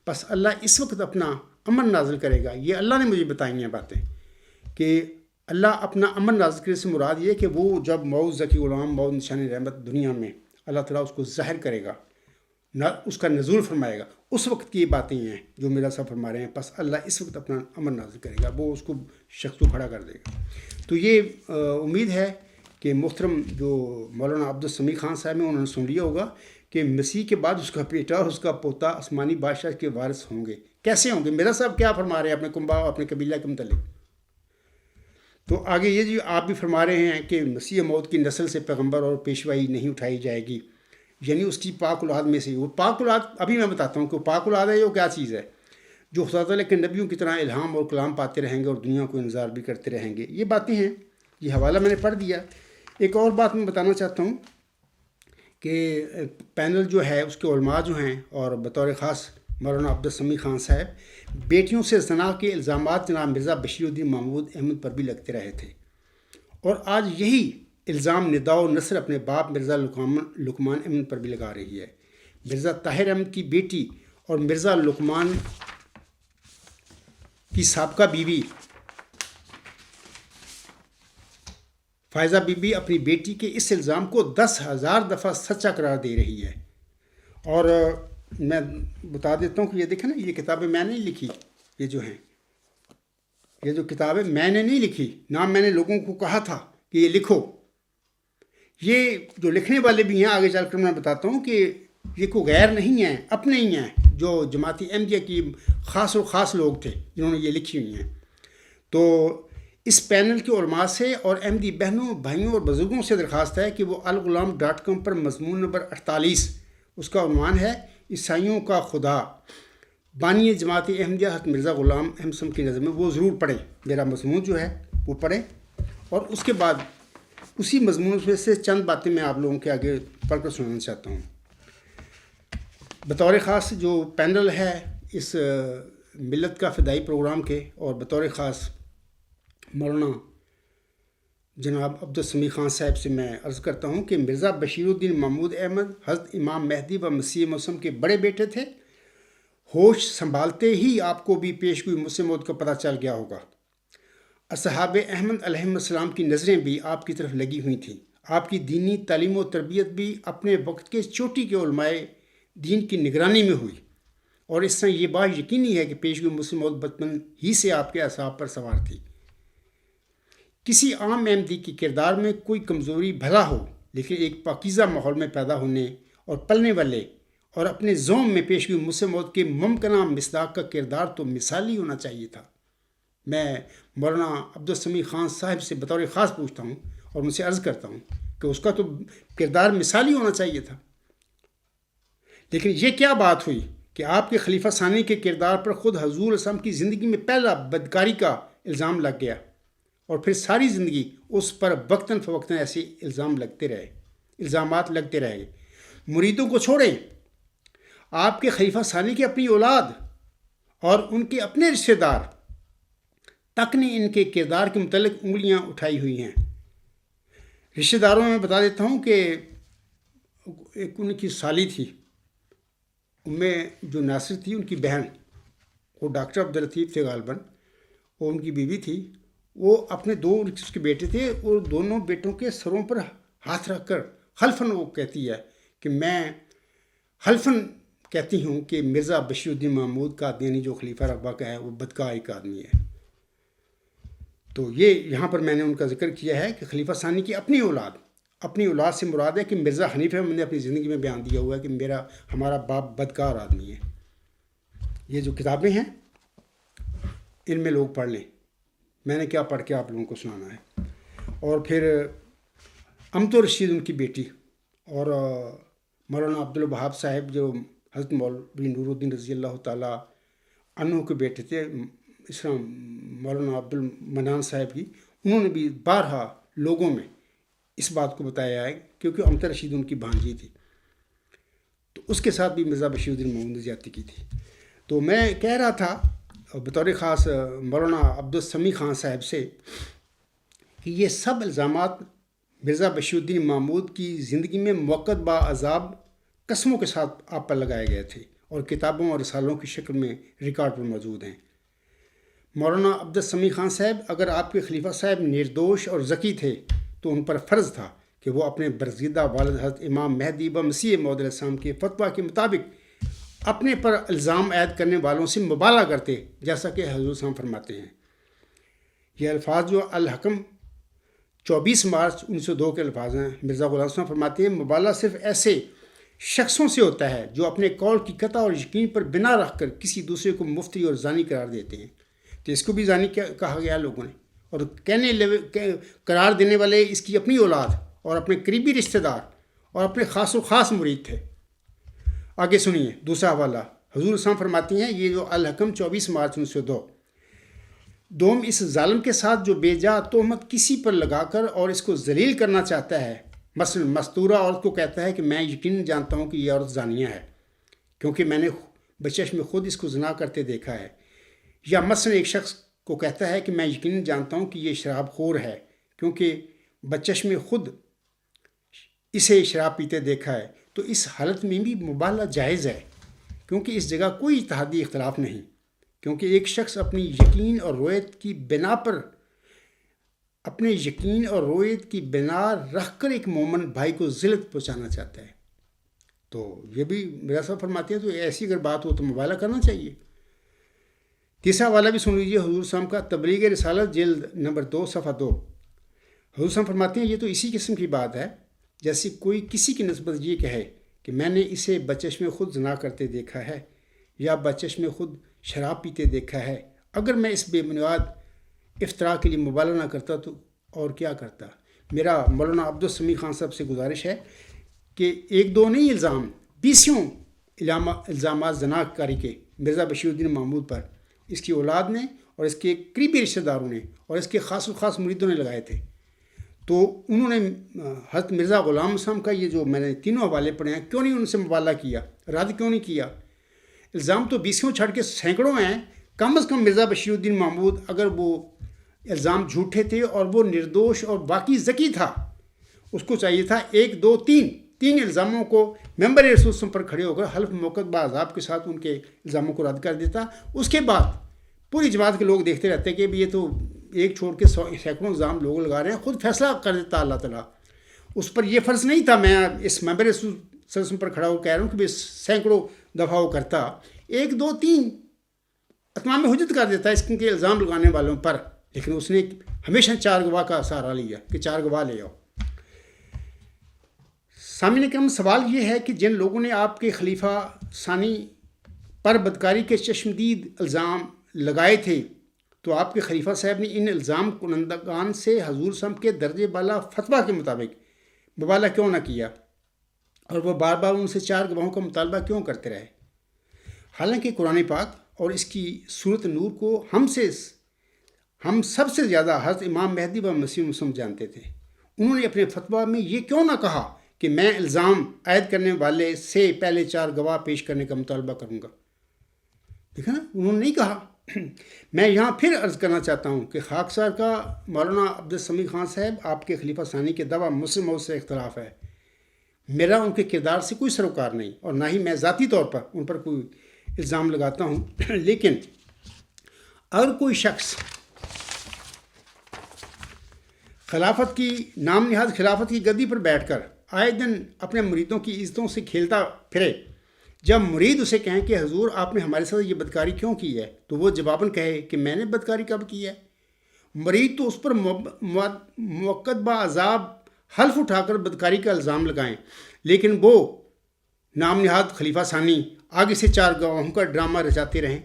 S1: بس اللہ اس وقت اپنا امر نازل کرے گا، یہ اللہ نے مجھے بتائی ہیں باتیں، کہ اللہ اپنا امر نازل کرے سے مراد یہ کہ وہ جب موعود ذکی غلام موعود نشان رحمت دنیا میں اللہ تعالیٰ اس کو ظاہر کرے گا، اس کا نزول فرمائے گا، اس وقت کی یہ باتیں ہیں جو میرا صاحب فرما رہے ہیں. بس اللہ اس وقت اپنا امر نازل کرے گا، وہ اس کو شخص کو کھڑا کر دے گا. تو یہ امید ہے کہ محترم جو مولانا عبدالسمیع خان صاحب ہیں انہوں نے سن لیا ہوگا کہ مسیح کے بعد اس کا بیٹا اور اس کا پوتا آسمانی بادشاہ کے وارث ہوں گے. کیسے ہوں گے؟ میرا صاحب کیا فرما رہے ہیں اپنے کنبہ اپنے قبیلہ کے متعلق. تو آگے یہ جو آپ بھی فرما رہے ہیں کہ مسیح موعود کی نسل سے پیغمبر اور پیشوائی نہیں اٹھائی جائے گی، یعنی اس کی پاک اولاد میں سے. وہ پاک اولاد ابھی میں بتاتا ہوں کہ پاک اولاد ہے وہ کیا چیز ہے، جو خدا تعالیٰ کے نبیوں کی طرح الہام اور کلام پاتے رہیں گے اور دنیا کو انذار بھی کرتے رہیں گے. یہ باتیں ہیں، یہ حوالہ میں نے پڑھ دیا. ایک اور بات میں بتانا چاہتا ہوں کہ پینل جو ہے اس کے علماء جو ہیں، اور بطور خاص مولانا عبدالسمیع خان صاحب، بیٹیوں سے زنا کے الزامات جناب مرزا بشیر الدین محمود احمد پر بھی لگتے رہے تھے، اور آج یہی الزام ندا و نصر اپنے باپ مرزا لقمان احمد پر بھی لگا رہی ہے. مرزا طاہر احمد کی بیٹی اور مرزا لقمان کی سابقہ بیوی فائزہ بی بی اپنی بیٹی کے اس الزام کو 10,000 دفعہ سچا قرار دے رہی ہے. اور میں بتا دیتا ہوں کہ یہ دیکھیں نا، یہ کتابیں میں نہیں لکھی، یہ جو ہیں یہ جو کتابیں میں نے نہیں لکھی، نہ میں نے لوگوں کو کہا تھا کہ یہ لکھو. یہ جو لکھنے والے بھی ہیں آگے چل کر میں بتاتا ہوں کہ یہ کوئی غیر نہیں ہیں، اپنے ہی ہیں جو جماعتی احمدیہ کی خاص و خاص لوگ تھے جنہوں نے یہ لکھی ہوئی ہیں. تو اس پینل کے علماء سے اور احمدی بہنوں بھائیوں اور بزرگوں سے درخواست ہے کہ وہ الغلام.com پر مضمون نمبر 48، اس کا عنوان ہے عیسائیوں کا خدا، بانی جماعتی احمدیہ حضرت مرزا غلام احمد صاحب کی نظر میں، وہ ضرور پڑھیں. میرا مضمون جو ہے وہ پڑھیں، اور اس کے بعد اسی مضمون میں سے چند باتیں میں آپ لوگوں کے آگے پڑھ کر سنانا چاہتا ہوں. بطور خاص جو پینل ہے اس ملت کا فدائی پروگرام کے، اور بطور خاص مولانا جناب عبدالسمیع خان صاحب سے میں عرض کرتا ہوں کہ مرزا بشیر الدین محمود احمد حضرت امام مہدی و مسیح موسم کے بڑے بیٹے تھے. ہوش سنبھالتے ہی آپ کو بھی پیش گوئی مسیح موعود کا پتہ چل گیا ہوگا. اصحاب احمد علیہ السلام کی نظریں بھی آپ کی طرف لگی ہوئی تھیں. آپ کی دینی تعلیم و تربیت بھی اپنے وقت کے چوٹی کے علماء دین کی نگرانی میں ہوئی، اور اس طرح یہ بات یقینی ہے کہ پیش گوئی مسیح موعود بچپن ہی سے آپ کے اعصاب پر سوار تھی. کسی عام احمدی کی کردار میں کوئی کمزوری بھلا ہو، لیکن ایک پاکیزہ ماحول میں پیدا ہونے اور پلنے والے اور اپنے زوم میں پیش گوئی مسیح موعود کے ممکنہ مصداق کا کردار تو مثالی ہونا چاہیے تھا. میں مولانا عبدالسمیع خان صاحب سے بطور خاص پوچھتا ہوں اور ان سے عرض کرتا ہوں کہ اس کا تو کردار مثالی ہونا چاہیے تھا. لیکن یہ کیا بات ہوئی کہ آپ کے خلیفہ ثانی کے کردار پر خود حضور اسلام کی زندگی میں پہلا بدکاری کا الزام لگ گیا، اور پھر ساری زندگی اس پر وقتاً فوقتاً ایسے الزام لگتے رہے. الزامات لگتے رہے۔ مریدوں کو چھوڑیں، آپ کے خلیفہ ثانی کی اپنی اولاد اور ان کے اپنے رشتہ دار تک نے ان کے کردار کے متعلق انگلیاں اٹھائی ہوئی ہیں۔ رشتہ داروں میں بتا دیتا ہوں کہ ایک ان کی سالی تھی، ان میں جو ناصر تھی ان کی بہن، وہ ڈاکٹر عبداللطیف تھے غالباً، وہ ان کی بیوی تھی۔ وہ اپنے دو اس کے بیٹے تھے، اور دونوں بیٹوں کے سروں پر ہاتھ رکھ کر حلفاً وہ کہتی ہے کہ میں حلفاً کہتی ہوں کہ مرزا بشیر الدین محمود قادیانی جو خلیفہ رابعہ کا ہے وہ بدکار ایک آدمی ہے۔ تو یہ یہاں پر میں نے ان کا ذکر کیا ہے کہ خلیفہ ثانی کی اپنی اولاد سے مراد ہے کہ مرزا حنیف احمد نے اپنی زندگی میں بیان دیا ہوا ہے کہ ہمارا باپ بدکار آدمی ہے۔ یہ جو کتابیں ہیں ان میں لوگ پڑھ لیں، میں نے کیا پڑھ کے آپ لوگوں کو سنانا ہے۔ اور پھر امت رشید ان کی بیٹی، اور مولانا عبدالوہاب صاحب جو حضرت مولوی نور الدین رضی اللہ تعالیٰ عنہ کے بیٹے تھے، اس طرح مولانا عبدالمنان صاحب کی، انہوں نے بھی بارہا لوگوں میں اس بات کو بتایا ہے، کیونکہ امت رشید ان کی بھانجی تھی، تو اس کے ساتھ بھی مرزا بشیر الدین محمود نے زیادتی کی تھی۔ تو میں کہہ رہا تھا بطور خاص مولانا عبدالسمیع خان صاحب سے کہ یہ سب الزامات مرزا بشیر الدین محمود کی زندگی میں موقت با عذاب قسموں کے ساتھ آپ پر لگائے گئے تھے، اور کتابوں اور رسالوں کی شکل میں ریکارڈ پر موجود ہیں۔ مولانا عبدالسمیع خان صاحب اگر آپ کے خلیفہ صاحب نردوش اور ذکی تھے تو ان پر فرض تھا کہ وہ اپنے برگزیدہ والد حضرت امام مہدی مسیح موعود علیہ السلام کے فتویٰ کے مطابق اپنے پر الزام عائد کرنے والوں سے مبالغہ کرتے، جیسا کہ حضور صلی اللہ علیہ وسلم فرماتے ہیں۔ یہ الفاظ جو الحکم 24 مارچ 1902 کے الفاظ ہیں، مرزا غلام صاحب فرماتے ہیں مبالغہ صرف ایسے شخصوں سے ہوتا ہے جو اپنے قول کی قطع اور یقین پر بنا رکھ کر کسی دوسرے کو مفتی اور زانی قرار دیتے ہیں۔ تو اس کو بھی زانی کہا گیا لوگوں نے، اور قرار دینے والے اس کی اپنی اولاد اور اپنے قریبی رشتہ دار اور اپنے خاص و خاص مرید تھے۔ آگے سنیے دوسرا حوالہ، حضور اسلام فرماتی ہیں، یہ جو الحکم 24 مارچ 1902، دوم اس ظالم کے ساتھ جو بے جا تہمت کسی پر لگا کر اور اس کو ذلیل کرنا چاہتا ہے، مثلا مستورہ عورت کو کہتا ہے کہ میں یقیناً جانتا ہوں کہ یہ عورت زانیہ ہے کیونکہ میں نے بچشم خود اس کو زنا کرتے دیکھا ہے، یا مثلا ایک شخص کو کہتا ہے کہ میں یقیناً جانتا ہوں کہ یہ شراب خور ہے کیونکہ بچشم خود اسے شراب پیتے دیکھا ہے، تو اس حالت میں بھی مبالغہ جائز ہے، کیونکہ اس جگہ کوئی اتحادی اختلاف نہیں، کیونکہ ایک شخص اپنی یقین اور رویت کی بنا رکھ کر ایک مومن بھائی کو ذلت پہنچانا چاہتا ہے۔ تو یہ بھی میرا صاحب فرماتے ہیں، تو ایسی اگر بات ہو تو مبالغہ کرنا چاہیے۔ تیسرا والا بھی سن لیجیے حضور صاحب کا، تبلیغ رسالت جلد نمبر 2 صفحہ 2۔ حضور صاحب فرماتے ہیں یہ تو اسی قسم کی بات ہے جیسے کوئی کسی کی نسبت یہ کہے کہ میں نے اسے بچشم خود زنا کرتے دیکھا ہے یا بچشم خود شراب پیتے دیکھا ہے۔ اگر میں اس بے بنیاد افطرا کے لیے مبالغہ نہ کرتا تو اور کیا کرتا۔ میرا مولانا عبدالسمیع خان صاحب سے گزارش ہے کہ ایک دو نہیں الزام، 20 الزامات زنا کاری کے مرزا بشیر الدین محمود پر اس کی اولاد نے اور اس کے قریبی رشتہ داروں نے اور اس کے خاص و خاص مریدوں نے لگائے تھے۔ تو انہوں نے حضرت مرزا غلام صاحب کا یہ جو میں نے تینوں حوالے پڑھے ہیں، کیوں نہیں ان سے مبالغہ کیا، رد کیوں نہیں کیا؟ الزام تو 20 چھڑ کے سینکڑوں ہیں، کم از کم مرزا بشیر الدین محمود اگر وہ الزام جھوٹے تھے اور وہ نردوش اور باقی ذکی تھا، اس کو چاہیے تھا 1 2 3 الزاموں کو ممبر رسول پر کھڑے ہو کر حلف موقت باعذاب کے ساتھ ان کے الزاموں کو رد کر دیتا۔ اس کے بعد پوری جماعت کے لوگ دیکھتے رہتے کہ یہ تو ایک چھوڑ کے سینکڑوں الزام لوگ لگا رہے ہیں، خود فیصلہ کر دیتا اللہ تعالیٰ۔ اس پر یہ فرض نہیں تھا، میں اس ممبر رسول پر کھڑا ہو کہہ رہا ہوں کہ سینکڑوں دفعہ وہ کرتا، 1 2 3 اتمام حجت کر دیتا اس کے الزام لگانے والوں پر، لیکن اس نے ہمیشہ 4 گواہ کا سہارا لیا کہ 4 گواہ لے آؤ۔ سامعین اکرام، سوال یہ ہے کہ جن لوگوں نے آپ کے خلیفہ ثانی پر بدکاری کے چشمدید الزام لگائے تھے، تو آپ کے خلیفہ صاحب نے ان الزام کنندگان سے حضور صاحب کے درجے بالا فتویٰ کے مطابق مبالغہ کیوں نہ کیا، اور وہ بار بار ان سے 4 گواہوں کا مطالبہ کیوں کرتے رہے؟ حالانکہ قرآن پاک اور اس کی سورۃ نور کو ہم سب سے زیادہ حضرت امام مہدی و مسیح مسلم جانتے تھے۔ انہوں نے اپنے فتویٰ میں یہ کیوں نہ کہا کہ میں الزام عائد کرنے والے سے پہلے 4 گواہ پیش کرنے کا مطالبہ کروں گا. دیکھا نا، انہوں نے نہیں کہا. میں یہاں پھر عرض کرنا چاہتا ہوں کہ خاکسار کا مولانا عبدالسمیع خان صاحب آپ کے خلیفہ ثانی کے دعویٰ مسلم موعود سے اختلاف ہے. میرا ان کے کردار سے کوئی سروکار نہیں، اور نہ ہی میں ذاتی طور پر ان پر کوئی الزام لگاتا ہوں. لیکن اگر کوئی شخص خلافت کی نام نہاد خلافت کی گدی پر بیٹھ کر آئے دن اپنے مریدوں کی عزتوں سے کھیلتا پھرے، جب مرید اسے کہیں کہ حضور آپ نے ہمارے ساتھ یہ بدکاری کیوں کی ہے، تو وہ جواباً کہے کہ میں نے بدکاری کب کی ہے. مرید تو اس پر موقت بعذاب حلف اٹھا کر بدکاری کا الزام لگائیں، لیکن وہ نام نہاد خلیفہ ثانی آگے سے 4 گواہوں کا ڈرامہ رچاتے رہیں.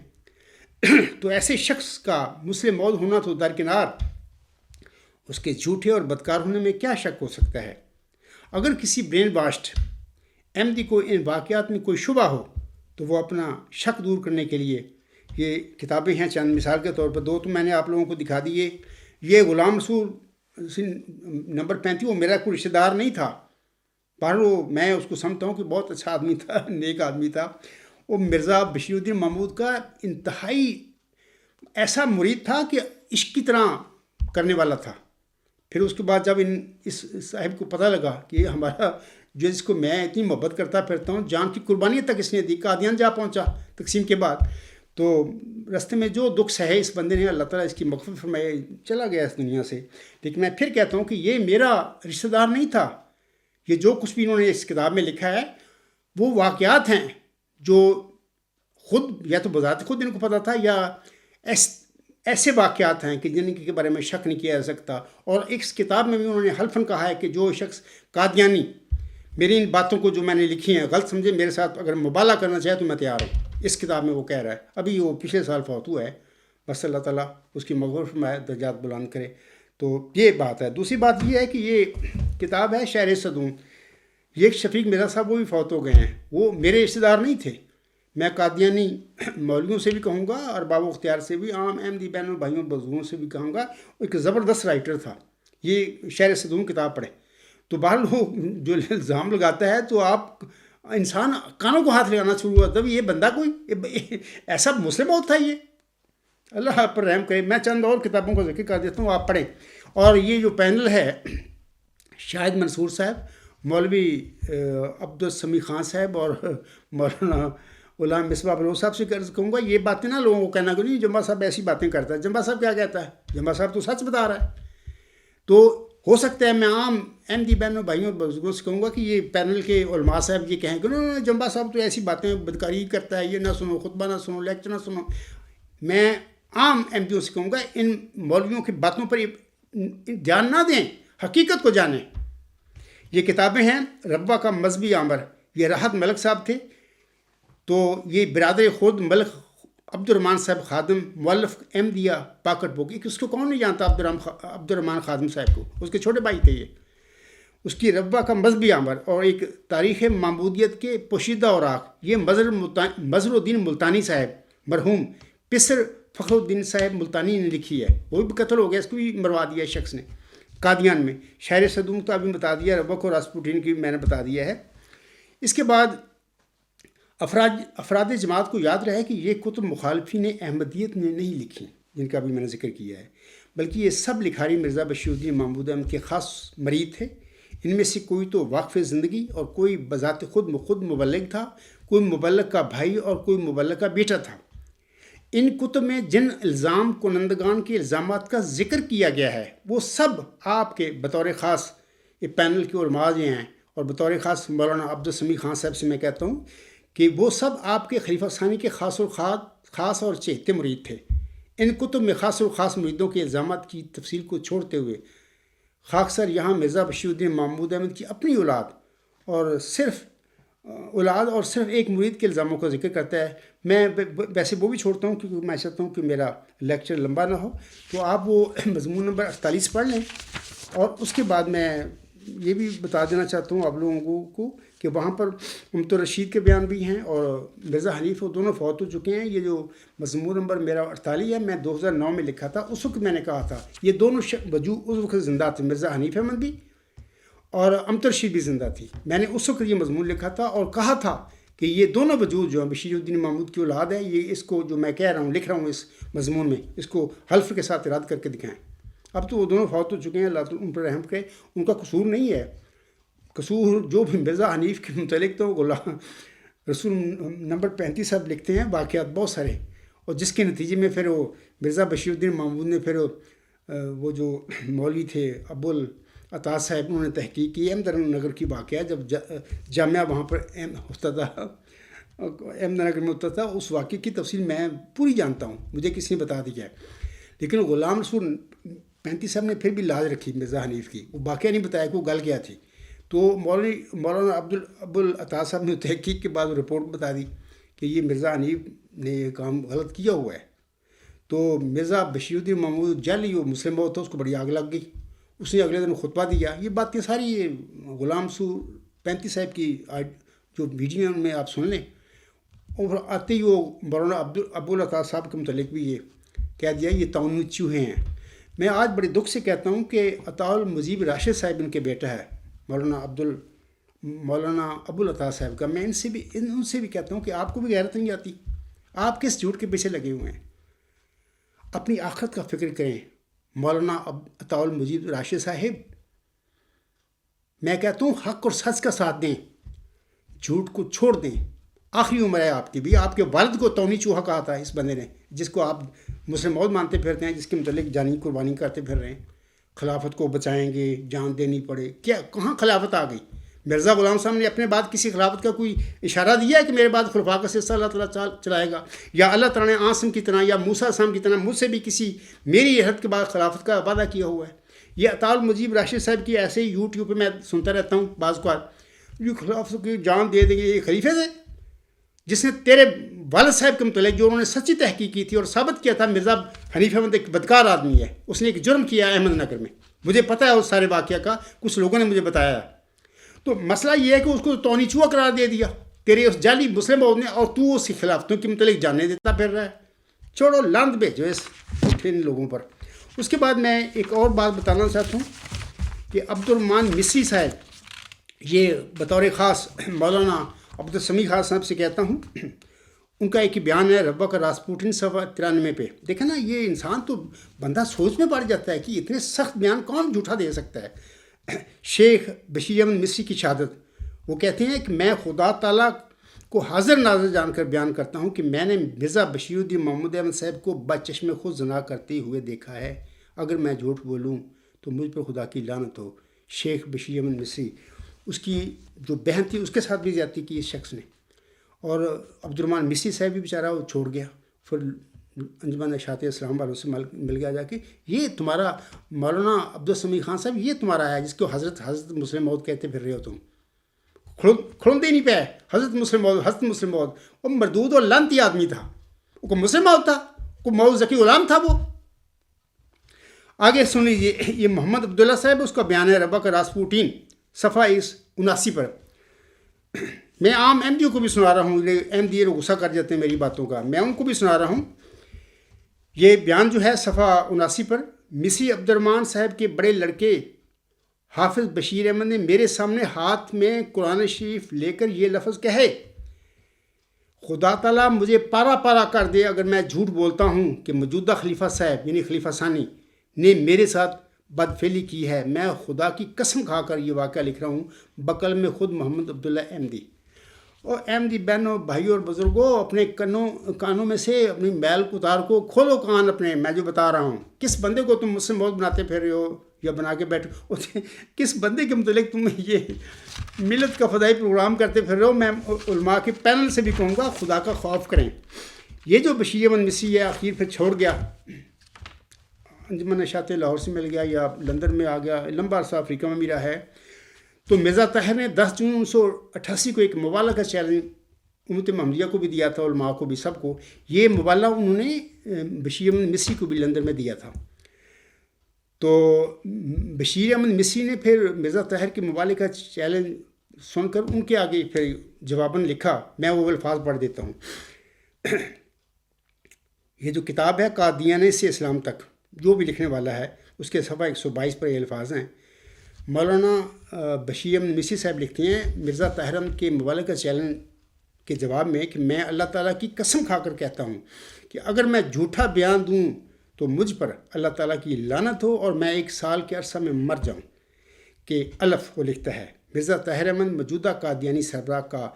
S1: تو ایسے شخص کا مسلم موعود ہونا تو درکنار، اس کے جھوٹے اور بدکار ہونے میں کیا شک ہو سکتا ہے. اگر کسی برین واشڈ احمدی کو ان واقعات میں کوئی شبہ ہو تو وہ اپنا شک دور کرنے کے لیے یہ کتابیں ہیں. چند مثال کے طور پر 2 تو میں نے آپ لوگوں کو دکھا دیے. یہ غلام رسول نمبر 35 وہ میرا کوئی رشتہ دار نہیں تھا، پر وہ میں اس کو سمجھتا ہوں کہ بہت اچھا آدمی تھا، نیک آدمی تھا. وہ مرزا بشیر الدین محمود کا انتہائی ایسا مرید تھا کہ عشق کی طرح کرنے والا تھا. پھر اس کے بعد جب اس صاحب کو پتہ لگا کہ یہ ہمارا جس کو میں اتنی محبت کرتا پھرتا ہوں، جان کی قربانی تک اس نے دی، قادیان جا پہنچا تقسیم کے بعد. تو راستے میں جو دکھ سہے اس بندے نے، اللہ تعالیٰ اس کی مغفرت فرمائے، چلا گیا اس دنیا سے. لیکن میں پھر کہتا ہوں کہ یہ میرا رشتہ دار نہیں تھا. یہ جو کچھ بھی انہوں نے اس کتاب میں لکھا ہے وہ واقعات ہیں جو خود یا تو بذات خود ان کو پتہ تھا، یا ایسے واقعات ہیں کہ جن کے بارے میں شک نہیں کیا جا سکتا. اور اس کتاب میں بھی انہوں نے حلفاً کہا ہے کہ جو شخص قادیانی میری ان باتوں کو جو میں نے لکھی ہیں غلط سمجھے، میرے ساتھ اگر مبالغہ کرنا چاہے تو میں تیار ہوں. اس کتاب میں وہ کہہ رہا ہے. ابھی وہ پچھلے سال فوت ہوا ہے، بس اللہ تعالیٰ اس کی مغفرت فرمائے، درجات بلند کرے. تو یہ بات ہے. دوسری بات یہ ہے کہ یہ کتاب ہے شہر صدوم. یہ شفیق مرزا صاحب وہ بھی فوت ہو گئے ہیں، وہ میرے رشتہ دار نہیں تھے. میں قادیانی مولویوں سے بھی کہوں گا، اور باب اختیار سے بھی، عام احمدی بہن بھائیوں بزرگوں سے بھی کہوں گا، ایک زبردست رائٹر تھا. یہ شہر صدوم کتاب پڑھے. تو بہرحال وہ جو الزام لگاتا ہے تو آپ انسان کانوں کو ہاتھ لگانا شروع ہوا. تب یہ بندہ کوئی ایسا مسلم موعود تھا. یہ اللہ پر رحم کرے. میں چند اور کتابوں کا ذکر کر دیتا ہوں، آپ پڑھیں. اور یہ جو پینل ہے، شاہد منصور صاحب، مولوی عبدالسمیع خان صاحب اور مولانا غلام مصباح بلوچ صاحب سے عرض کروں گا، یہ باتیں نہ لوگوں کو کہنا کہ نہیں جمبا صاحب ایسی باتیں کرتا ہے. جمبا صاحب کیا کہتا ہے؟ جمبا صاحب تو سچ بتا رہا ہے. تو ہو سکتا ہے میں عام احمدی بہنوں بھائیوں بزرگوں سے کہوں گا کہ یہ پینل کے علماء صاحب یہ کہیں کہ انہوں نے جمبا صاحب تو ایسی باتیں بدکاری کرتا ہے، یہ نہ سنو، خطبہ نہ سنو، لیکچر نہ سنو. میں عام احمدیوں سے کہوں گا ان مولویوں کی باتوں پر دھیان نہ دیں، حقیقت کو جانیں. یہ کتابیں ہیں ربوہ کا مذہبی آمر، یہ راحت ملک صاحب تھے. تو یہ برادر خود ملک عبد الرحمن صاحب خادم، مؤلف احمدیہ پاکٹ بک. اس کو کون نہیں جانتا عبد الرحمن خادم صاحب کو؟ اس کے چھوٹے بھائی تھے. یہ اس کی ربوہ کا مذہبی عمر اور ایک تاریخ معبودیت کے پوشیدہ اوراق. یہ مظہر الدین ملتانی صاحب مرحوم پسر فخر الدین صاحب ملتانی نے لکھی ہے. وہ بھی قتل ہو گیا، اس کو بھی مروا دیا شخص نے قادیان میں. شہر صدوم تو ابھی بتا دیا، ربوہ کو راسپوٹین کی میں نے بتا دیا ہے. اس کے بعد افراد جماعت کو یاد رہے کہ یہ کتب مخالفین احمدیت نے نہیں لکھی جن کا بھی میں نے ذکر کیا ہے، بلکہ یہ سب لکھاری مرزا بشیر الدین محمود احمد کے خاص مرید تھے. ان میں سے کوئی تو واقف زندگی اور کوئی بذات خود مبلغ تھا، کوئی مبلغ کا بھائی اور کوئی مبلغ کا بیٹا تھا. ان کتب میں جن الزام کنندگان کے الزامات کا ذکر کیا گیا ہے وہ سب آپ کے بطور خاص یہ پینل کے علماء جو ہیں، اور بطور خاص مولانا عبدالسمیع خان صاحب سے میں کہتا ہوں کہ وہ سب آپ کے خلیفہ ثانی کے خاص اور چہتے مرید تھے. ان کتب میں خاص اور خاص مریدوں کے الزامات کی تفصیل کو چھوڑتے ہوئے خاکسار یہاں مرزا بشیر الدین محمود احمد کی اپنی اولاد اور صرف ایک مرید کے الزاموں کا ذکر کرتا ہے. میں ویسے وہ بھی چھوڑتا ہوں کیونکہ میں چاہتا ہوں کہ میرا لیکچر لمبا نہ ہو. تو آپ وہ مضمون نمبر 48 پڑھ لیں. اور اس کے بعد میں یہ بھی بتا دینا چاہتا ہوں آپ لوگوں کو کہ وہاں پر ممت الرشید کے بیان بھی ہیں اور مرزا حنیف، وہ دونوں فوت ہو چکے ہیں. یہ جو مضمون نمبر میرا 48 ہے، میں 2009 میں لکھا تھا. اس وقت میں نے کہا تھا یہ دونوں وجوہ اس وقت زندہ تھے، مرزا حنیف احمد بھی اور امتر رشید بھی زندہ تھی. میں نے اس وقت یہ مضمون لکھا تھا اور کہا تھا کہ یہ دونوں وجود جو ہیں بشیر الدین محمود کی اولاد ہے، یہ اس کو جو میں کہہ رہا ہوں لکھ رہا ہوں اس مضمون میں، اس کو حلف کے ساتھ اراد کر کے دکھائیں. اب تو وہ دونوں فوت ہو چکے ہیں، اللہ تعالیٰ ان پر رحم کرے. ان کا قصور نہیں ہے، قصور جو بھی مرزا حنیف کے متعلق تو غلام رسول نمبر 35 صاحب لکھتے ہیں واقعات بہت سارے، اور جس کے نتیجے میں پھر وہ مرزا بشیر الدین محمود نے پھر وہ جو مولوی تھے ابو العطا صاحب، انہوں نے تحقیق کی احمد نگر کی واقعہ، جب جامعہ وہاں پر ہوتا تھا، احمد نگر میں ہوتا تھا، اس واقعے کی تفصیل میں پوری جانتا ہوں، مجھے کسی نے بتا دیا ہے. لیکن غلام رسول 35 صاحب نے پھر بھی لاج رکھی مرزا حنیف کی، وہ واقعہ نہیں بتایا کہ وہ گل کیا تھی. تو مولانا ابو العطا صاحب نے تحقیق کے بعد رپورٹ بتا دی کہ یہ مرزا حنیف نے یہ کام غلط کیا ہوا ہے. تو مرزا بشیر الدین محمود جعلی وہ مسلم بہت تھا، اس کو بڑی آگ لگ گئی. اس نے اگلے دن خطبہ دیا. یہ باتیں ساری یہ غلام رسول 35 صاحب کی جو ویڈیو میں آپ سن لیں. اور آتے ہی وہ مولانا ابو العطا صاحب کے متعلق بھی یہ کہہ دیا یہ تعاونی چوہے ہیں. میں آج بڑے دکھ سے کہتا ہوں کہ عطا المجیب راشد صاحب ان کے بیٹا ہے، مولانا ابو العطا صاحب کا. میں ان سے بھی کہتا ہوں کہ آپ کو بھی غیرت نہیں آتی، آپ کس جھوٹ کے پیچھے لگے ہوئے ہیں؟ اپنی آخرت کا فکر کریں. مولانا عطا المجیب راشد صاحب، میں کہتا ہوں حق اور سچ کا ساتھ دیں، جھوٹ کو چھوڑ دیں. آخری عمر ہے آپ کی بھی. آپ کے والد کو توانی چوہا کہا تھا اس بندے نے، جس کو آپ مسلم موت مانتے پھرتے ہیں، جس کے متعلق جانی قربانی کرتے پھر رہے ہیں. خلافت کو بچائیں گے، جان دینی پڑے. کیا کہاں خلافت آ گئی؟ مرزا غلام صاحب نے اپنے بعد کسی خلافت کا کوئی اشارہ دیا ہے کہ میرے بعد خلفاء کا سلسلہ اللہ تعالیٰ چلائے گا؟ یا اللہ تعالیٰ نے عاصم کی طرح یا موسیٰ السلام کی طرح مجھ سے بھی کسی میری عہد کے بعد خلافت کا وعدہ کیا ہوا ہے؟ یہ عطا المجیب راشد صاحب کی ایسے ہی یوٹیوب پہ میں سنتا رہتا ہوں بعض کو، یہ خلافت کی جان دے دیں گے. یہ خلیفے تھے جس نے تیرے والد صاحب کے متعلق جو انہوں نے سچی تحقیق کی تھی اور ثابت کیا تھا مرزا حنیف احمد ایک بدکار آدمی ہے، اس نے ایک جرم کیا احمد نگر میں. مجھے پتہ ہے اس سارے واقعہ کا، کچھ لوگوں نے مجھے بتایا ہے. تو مسئلہ یہ ہے کہ اس کو توانی چوہا قرار دے دیا تیرے اس جعلی مسلم عہد نے، اور تو اس کی خلافتوں کے متعلق جاننے دیتا پھر رہا ہے. چھوڑو، لعنت بھیجو ان لوگوں پر. اس کے بعد میں ایک اور بات بتانا چاہتا ہوں کہ عبد الرحمن مصری صاحب، یہ بطور خاص مولانا عبد السمیع خان صاحب سے کہتا ہوں، ان کا ایک بیان ہے ربہ کا راسپوٹن صفحہ 93 پہ. دیکھیں نا، یہ انسان تو بندہ سوچ میں پڑ جاتا ہے کہ اتنے سخت بیان کون جھوٹا دے سکتا ہے. شیخ بشیر احمد مصری کی شہادت، وہ کہتے ہیں کہ میں خدا تعالیٰ کو حاضر ناظر جان کر بیان کرتا ہوں کہ میں نے مرزا بشیر الدین محمود احمد صاحب کو بچشم خود زنا کرتے ہوئے دیکھا ہے. اگر میں جھوٹ بولوں تو مجھ پر خدا کی لعنت ہو. شیخ بشیر احمد مصری، اس کی جو بہن تھی اس کے ساتھ بھی زیادتی کی اس شخص نے. اور عبد الرحمن مصری صاحب بھی بیچارہ وہ چھوڑ گیا، پھر انجمن اشاعت اسلام والوں سے مل گیا جا کے. یہ تمہارا مولانا عبد السمیع خان صاحب، یہ تمہارا ہے جس کو حضرت مسلم موعود کہتے پھر رہے ہو تم. کھڑندے نہیں پہ حضرت مسلم موعود وہ مردود اور لعنتی آدمی تھا. وہ کو مسلم موعود تھا، کو موعود ذکی غلام تھا. وہ آگے سن لیجیے، یہ محمد عبداللہ صاحب، اس کا بیان ہے ربہ کا راسپوٹین صفحہ 79 پر. میں عام احمدیوں کو بھی سنا رہا ہوں، احمدی غصہ کر جاتے ہیں میری باتوں کا، میں ان کو بھی سنا رہا ہوں. یہ بیان جو ہے صفحہ 79 پر، مصری عبد الرحمن صاحب کے بڑے لڑکے حافظ بشیر احمد نے میرے سامنے ہاتھ میں قرآن شریف لے کر یہ لفظ کہے، خدا تعالیٰ مجھے پارا پارا کر دے اگر میں جھوٹ بولتا ہوں کہ موجودہ خلیفہ صاحب یعنی خلیفہ ثانی نے میرے ساتھ بدفعلی کی ہے. میں خدا کی قسم کھا کر یہ واقعہ لکھ رہا ہوں، بقل میں خود محمد عبداللہ احمدی. اور احمدی بہنوں، بھائیوں اور بزرگوں، اپنے کانوں میں سے اپنی میل کتار کو کھولو کان اپنے. میں جو بتا رہا ہوں، کس بندے کو تم مسلم موعود بناتے پھر رہے ہو یا بنا کے بیٹھو، کس بندے کے متعلق تم یہ ملت کا فدائی پروگرام کرتے پھر رہے ہو. میں علماء کے پینل سے بھی کہوں گا خدا کا خوف کریں. یہ جو بشیر احمد مصری ہے آخر پھر چھوڑ گیا، انجمن اشاعت لاہور سے مل گیا یا لندن میں آ گیا، لمبا عرصہ افریقہ میں بھی رہا ہے. تو مرزا طاہر نے 10 جون 1988 کو ایک مبالغہ کا چیلنج امت محمدیہ کو بھی دیا تھا، علماء کو بھی، سب کو. یہ مبالغہ انہوں نے بشیر احمد مصری کو بھی لندن میں دیا تھا. تو بشیر احمد مصری نے پھر مرزا طاہر کے مبالغے کا چیلنج سن کر ان کے آگے پھر جواباً لکھا. میں وہ الفاظ پڑھ دیتا ہوں. یہ جو کتاب ہے قادیانہ سے اسلام تک، جو بھی لکھنے والا ہے اس کے صفحہ 122 پر یہ الفاظ ہیں، مولانا بشیر احمد مصری صاحب لکھتے ہیں مرزا طاہر احمد کے مبالغہ چیلنج کے جواب میں کہ میں اللہ تعالیٰ کی قسم کھا کر کہتا ہوں کہ اگر میں جھوٹا بیان دوں تو مجھ پر اللہ تعالیٰ کی لعنت ہو اور میں 1 سال کے عرصہ میں مر جاؤں. کہ الف وہ لکھتا ہے مرزا طاہر احمد موجودہ قادیانی سربراہ کا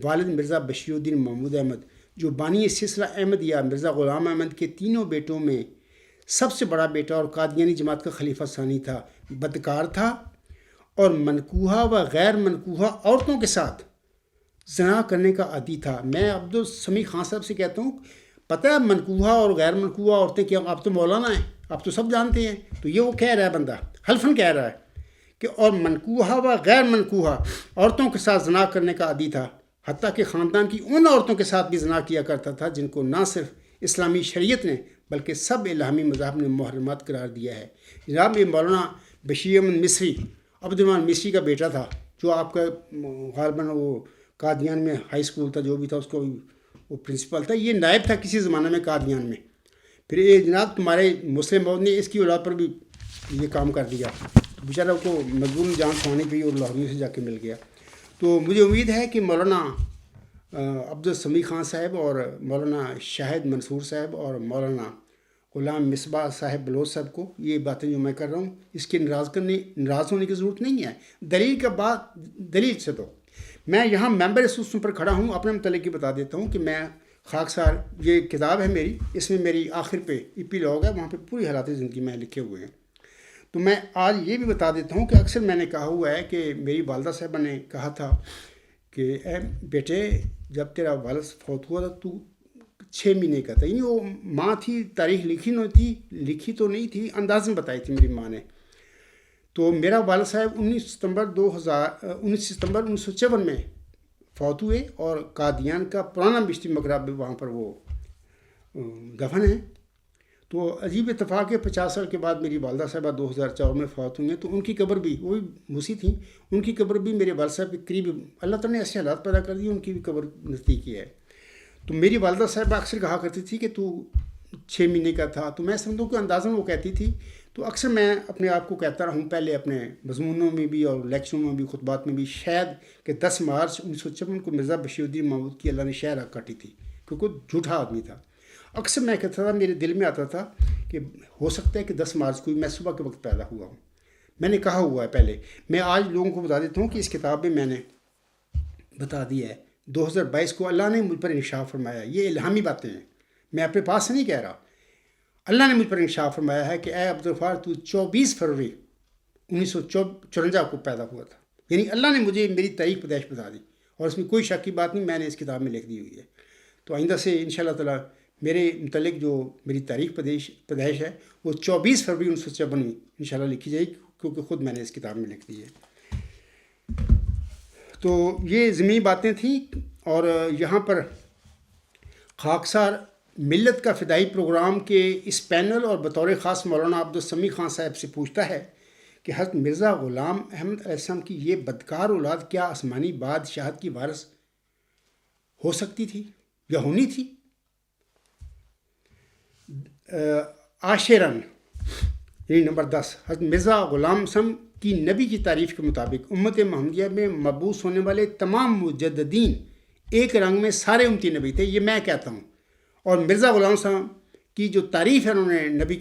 S1: والد مرزا بشیر الدین محمود احمد جو بانی سلسلہ احمدیہ مرزا غلام احمد کے تینوں بیٹوں میں سب سے بڑا بیٹا اور قادیانی جماعت کا خلیفہ ثانی تھا، بدکار تھا اور منکوحہ و غیر منکوحہ عورتوں کے ساتھ زنا کرنے کا عادی تھا. میں عبدالسمیع خان صاحب سے کہتا ہوں پتہ ہے منکوحہ اور غیر منکوحہ عورتیں کیا؟ آپ تو مولانا ہیں، آپ تو سب جانتے ہیں. تو یہ وہ کہہ رہا ہے بندہ حلفاً کہہ رہا ہے کہ اور منکوحہ و غیر منکوحہ عورتوں کے ساتھ زنا کرنے کا عادی تھا، حتیٰ کہ خاندان کی ان عورتوں کے ساتھ بھی زنا کیا کرتا تھا جن کو نہ صرف اسلامی شریعت نے بلکہ سب الہامی مذاہب نے محرمات قرار دیا ہے. جناب یہ مولانا بشیر احمد مصری عبدالرحمن مصری کا بیٹا تھا جو آپ کا غالباً وہ قادیان میں ہائی اسکول تھا جو بھی تھا اس کو وہ پرنسپل تھا، یہ نائب تھا کسی زمانہ میں قادیان میں. پھر یہ جناب تمہارے مسلم موت نے اس کی اولاد پر بھی یہ کام کر دیا، بیچارہ کو مجبور جان چھوڑانی پڑی اور لاہور سے جا کے مل گیا. تو مجھے امید ہے کہ مولانا عبدالسمیع خان صاحب اور مولانا شاہد منصور صاحب اور مولانا غلام مصباح صاحب بلوچ صاحب کو یہ باتیں جو میں کر رہا ہوں اس کے ناراض ہونے کی ضرورت نہیں ہے. دلیل کا بات دلیل سے تو میں یہاں ممبر ایسوسیشن پر کھڑا ہوں. اپنے متعلق کی بتا دیتا ہوں کہ میں خاکسار یہ کتاب ہے میری، اس میں میری آخر پہ ایپیلاگ ہے، وہاں پہ پوری حالات زندگی میں لکھے ہوئے ہیں. تو میں آج یہ بھی بتا دیتا ہوں کہ اکثر میں نے کہا ہوا ہے کہ میری والدہ صاحبہ نے کہا تھا کہ اے بیٹے جب تیرا والد فوت ہوا تھا تو 6 مہینے کا تھا. یعنی وہ ماں تھی، تاریخ لکھی تو نہیں تھی، اندازاً بتائی تھی میری ماں نے. تو میرا والد صاحب 19 ستمبر 1954 میں فوت ہوئے اور قادیان کا پرانا بشتی مقبرہ وہاں پر وہ دفن ہیں. تو عجیب اتفاق ہے 50 سال کے بعد میری والدہ صاحبہ 2004 میں فوت ہوئی ہیں. تو ان کی قبر بھی وہ بھی موسی تھیں، ان کی قبر بھی میرے والد صاحب کے قریب اللہ تعالیٰ نے ایسے حالات پیدا کر دیے ان کی بھی قبر نزدیکی ہے. تو میری والدہ صاحبہ اکثر کہا کرتی تھی کہ تو 6 مہینے کا تھا. تو میں سمجھوں کہ اندازاً وہ کہتی تھی. تو اکثر میں اپنے آپ کو کہتا رہا ہوں پہلے اپنے مضمونوں میں بھی اور لیکچروں میں بھی خطبات میں بھی شاید کہ 10 مارچ 1956 کو مرزا بشیر الدین محمود کی اللہ نے شہر کاٹی تھی کیونکہ وہ جھوٹا آدمی تھا. اکثر میں کہتا تھا میرے دل میں آتا تھا کہ ہو سکتا ہے کہ 10 مارچ کو میں صبح کے وقت پیدا ہوا ہوں. میں نے کہا ہوا ہے پہلے. میں آج لوگوں کو بتا دیتا ہوں کہ اس کتاب میں نے بتا دیا ہے 2022 کو اللہ نے مجھ پر انکشاف فرمایا. یہ الہامی باتیں ہیں، میں اپنے پاس سے نہیں کہہ رہا. اللہ نے مجھ پر انکشاف فرمایا ہے کہ اے عبدالغفار تو 24 فروری 1954 کو پیدا ہوا تھا. یعنی اللہ نے مجھے میری تاریخ پیدائش بتا دی اور اس میں کوئی شک کی بات نہیں، میں نے اس کتاب میں لکھ دی ہوئی ہے. تو آئندہ سے انشاءاللہ تعالیٰ میرے متعلق جو میری تاریخ پیدائش ہے وہ 24 فروری 1954 میں انشاءاللہ لکھی جائے گی کیونکہ خود میں نے اس کتاب میں لکھ دی ہے. تو یہ ضمنی باتیں تھیں. اور یہاں پر خاکسار ملت کا فدائی پروگرام کے اس پینل اور بطور خاص مولانا عبدالسمیع خان صاحب سے پوچھتا ہے کہ حضرت مرزا غلام احمد علیہ السلام کی یہ بدکار اولاد کیا آسمانی بادشاہت کی وارث ہو سکتی تھی یا ہونی تھی؟ عاشرن یعنی نمبر 10 حضرت مرزا غلام احمد کی نبی کی تعریف کے مطابق امت محمدیہ میں مبعوث ہونے والے تمام مجددین ایک رنگ میں سارے امتی نبی تھے. یہ میں کہتا ہوں. اور مرزا غلام صاحب کی جو تعریف ہے انہوں نے نبی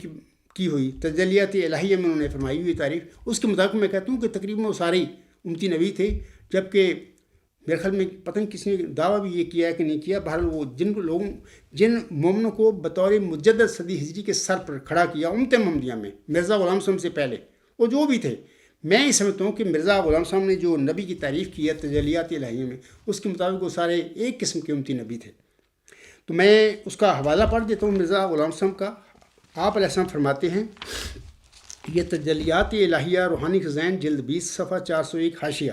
S1: کی ہوئی تجلیات الہیہ میں انہوں نے فرمائی ہوئی تعریف، اس کے مطابق میں کہتا ہوں کہ تقریباً وہ سارے امتی نبی تھے. جبکہ میرے خیال میں پتہ نہیں کسی نے دعویٰ بھی یہ کیا ہے کہ نہیں کیا، بہرحال وہ جن مومنوں کو بطور مجدد صدی ہجری کے سر پر کھڑا کیا امت محمدیہ میں مرزا غلام صاحب سے پہلے وہ جو بھی تھے، میں یہ سمجھتا ہوں کہ مرزا غلام صاحب نے جو نبی کی تعریف کی ہے تجلیات الہیہ میں اس کے مطابق وہ سارے ایک قسم کے امتی نبی تھے. تو میں اس کا حوالہ پڑھ دیتا ہوں مرزا غلام صاحب کا. آپ علیہ السلام فرماتے ہیں، یہ تجلیات الہیہ روحانی خزائن جلد 20 صفحہ 401 حاشیہ.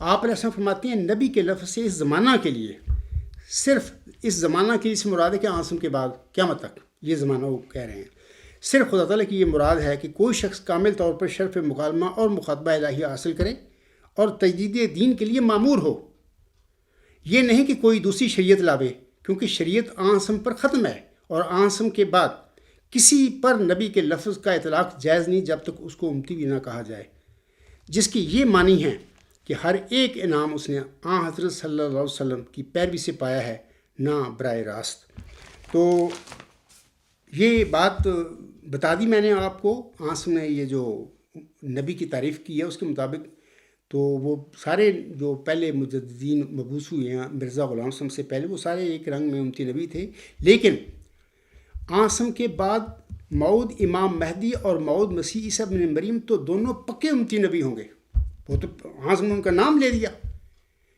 S1: آپ علیہ السلام فرماتے ہیں نبی کے لفظ سے اس زمانہ کے لیے، صرف اس زمانہ کے لیے سے مراد ہے کہ آسم کے بعد قیامت تک یہ زمانہ وہ کہہ رہے ہیں. صرف خدا تعالیٰ کی یہ مراد ہے کہ کوئی شخص کامل طور پر شرف مکالمہ اور مخاطبہ الہیہ حاصل کرے اور تجدید دین کے لیے معمور ہو. یہ نہیں کہ کوئی دوسری شریعت لاوے، کیونکہ شریعت آسم پر ختم ہے اور آسم کے بعد کسی پر نبی کے لفظ کا اطلاق جائز نہیں جب تک اس کو امتی بھی نہ کہا جائے. جس کی یہ معنی ہے کہ ہر ایک انعام اس نے حضرت صلی اللہ علیہ وسلم کی پیروی سے پایا ہے، نہ براہ راست۔ تو یہ بات بتا دی میں نے آپ کو۔ آنس نے یہ جو نبی کی تعریف کی ہے اس کے مطابق تو وہ سارے جو پہلے مجددین مبعوث ہوئے ہیں مرزا غلام احمد سے پہلے، وہ سارے ایک رنگ میں امتی نبی تھے، لیکن آسم کے بعد موعود امام مہدی اور موعود مسیح عیسیٰ بن مریم تو دونوں پکے امتی نبی ہوں گے۔ وہ تو آسم نے ان کا نام لے دیا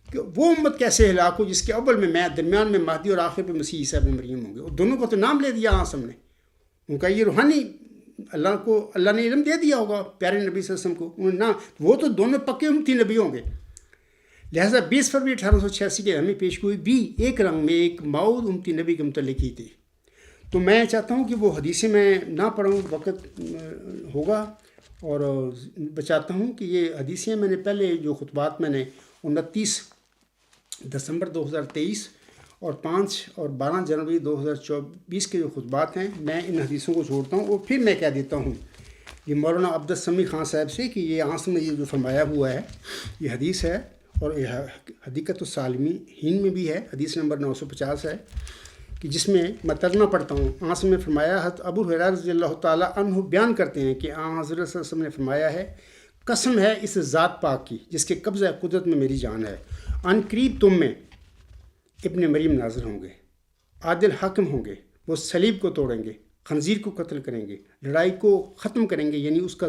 S1: کہ وہ امت کیسے ہلاک ہو جس کے اول میں درمیان میں مہدی اور آخر پہ مسیح عیسیٰ بن مریم ہوں گے۔ اور دونوں کو تو نام لے دیا آسم نے، ان کا یہ روحانی اللہ نے علم دے دیا ہوگا پیارے نبی صلی اللہ علیہ وسلم کو، انہوں نے وہ تو دونوں پکے امتی نبی ہوں گے۔ لہٰذا 20 فروری 1886 کے ہمیں پیش گوئی بھی ایک رنگ میں ایک موعود امتی نبی کے متعلق کی تھی۔ تو میں چاہتا ہوں کہ وہ حدیثیں میں نہ پڑھوں، وقت ہوگا، اور بچاتا ہوں کہ یہ حدیثیں میں نے پہلے جو خطبات میں نے 29 دسمبر 2023 اور 5 اور 12 جنوری 2024 کے جو خطبات ہیں، میں ان حدیثوں کو چھوڑتا ہوں اور پھر میں کہہ دیتا ہوں یہ مولانا عبد السمیع خان صاحب سے کہ یہ آنس نے یہ جو فرمایا ہوا ہے یہ حدیث ہے، اور یہ حدیقۃ الصالحین میں بھی ہے، حدیث نمبر 950 ہے، کہ جس میں میں ترجمہ پڑھتا ہوں۔ آنس نے فرمایا، حضرت ابو ہریرہ رضی اللہ تعالیٰ عنہ بیان کرتے ہیں کہ حضرت صلی اللہ علیہ وسلم نے فرمایا ہے، قسم ہے اس ذات پاک کی جس کے قبضہ قدرت میں میری جان ہے، ان قریب تم میں ابن مریم نازل ہوں گے، عادل حاکم ہوں گے، وہ صلیب کو توڑیں گے، خنزیر کو قتل کریں گے، لڑائی کو ختم کریں گے، یعنی اس کا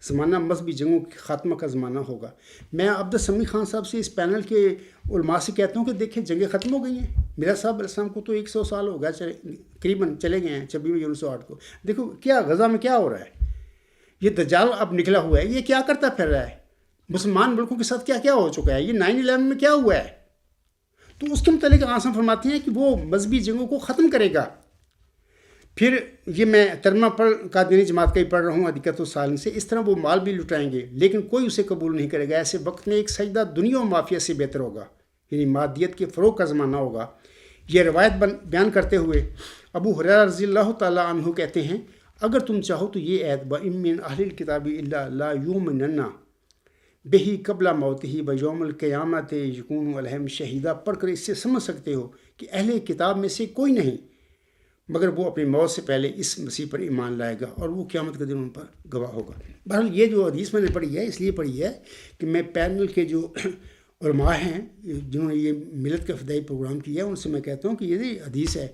S1: زمانہ مذہبی جنگوں کے خاتمہ کا زمانہ ہوگا۔ میں عبد السمیع خان صاحب سے اس پینل کے علماء سے کہتا ہوں کہ دیکھیں جنگیں ختم ہو گئی ہیں، میرا صاحب علیہ السلام کو تو 100 سال ہو گیا قریباً چلے گئے ہیں 26/1908 کو۔ دیکھو کیا غزہ میں کیا ہو رہا ہے، یہ دجال اب نکلا ہوا ہے، یہ کیا کرتا پھر رہا ہے، مسلمان ملکوں کے ساتھ کیا کیا ہو چکا ہے، یہ 9/11 میں کیا ہوا ہے۔ تو اس کے متعلق آسم فرماتے ہیں کہ وہ مذہبی جنگوں کو ختم کرے گا۔ پھر یہ میں ترجمہ قادیانی جماعت کا ہی پڑھ رہا ہوں حدیقۃ الصالحین سے، اس طرح وہ مال بھی لٹائیں گے لیکن کوئی اسے قبول نہیں کرے گا۔ ایسے وقت میں ایک سجدہ دنیا و مافیا سے بہتر ہوگا، یعنی مادیت کے فروغ کا زمانہ ہوگا۔ یہ روایت بیان کرتے ہوئے ابو ہریرہ رضی اللہ تعالیٰ عنہ کہتے ہیں، اگر تم چاہو تو یہ عید وَإِن مِّنْ أَهْلِ الْكِتَابِ إِلَّا لَا يُؤْمِنَنَّ بِهِ قَبْلَ مَوْتِهِ وَيَوْمَ الْقِيَامَةِ يَكُونُ عَلَيْهِمْ شَهِيدًا پڑھ کر اس سے سمجھ سکتے ہو کہ اہل کتاب میں سے کوئی نہیں مگر وہ اپنی موت سے پہلے اس مسیح پر ایمان لائے گا اور وہ قیامت کے دن ان پر گواہ ہوگا۔ بہرحال یہ جو حدیث میں نے پڑھی ہے اس لیے پڑھی ہے کہ میں پینل کے جو علماء ہیں جنہوں نے یہ ملت کا فدائی پروگرام کیا ہے ان سے میں کہتا ہوں کہ یہ حدیث ہے،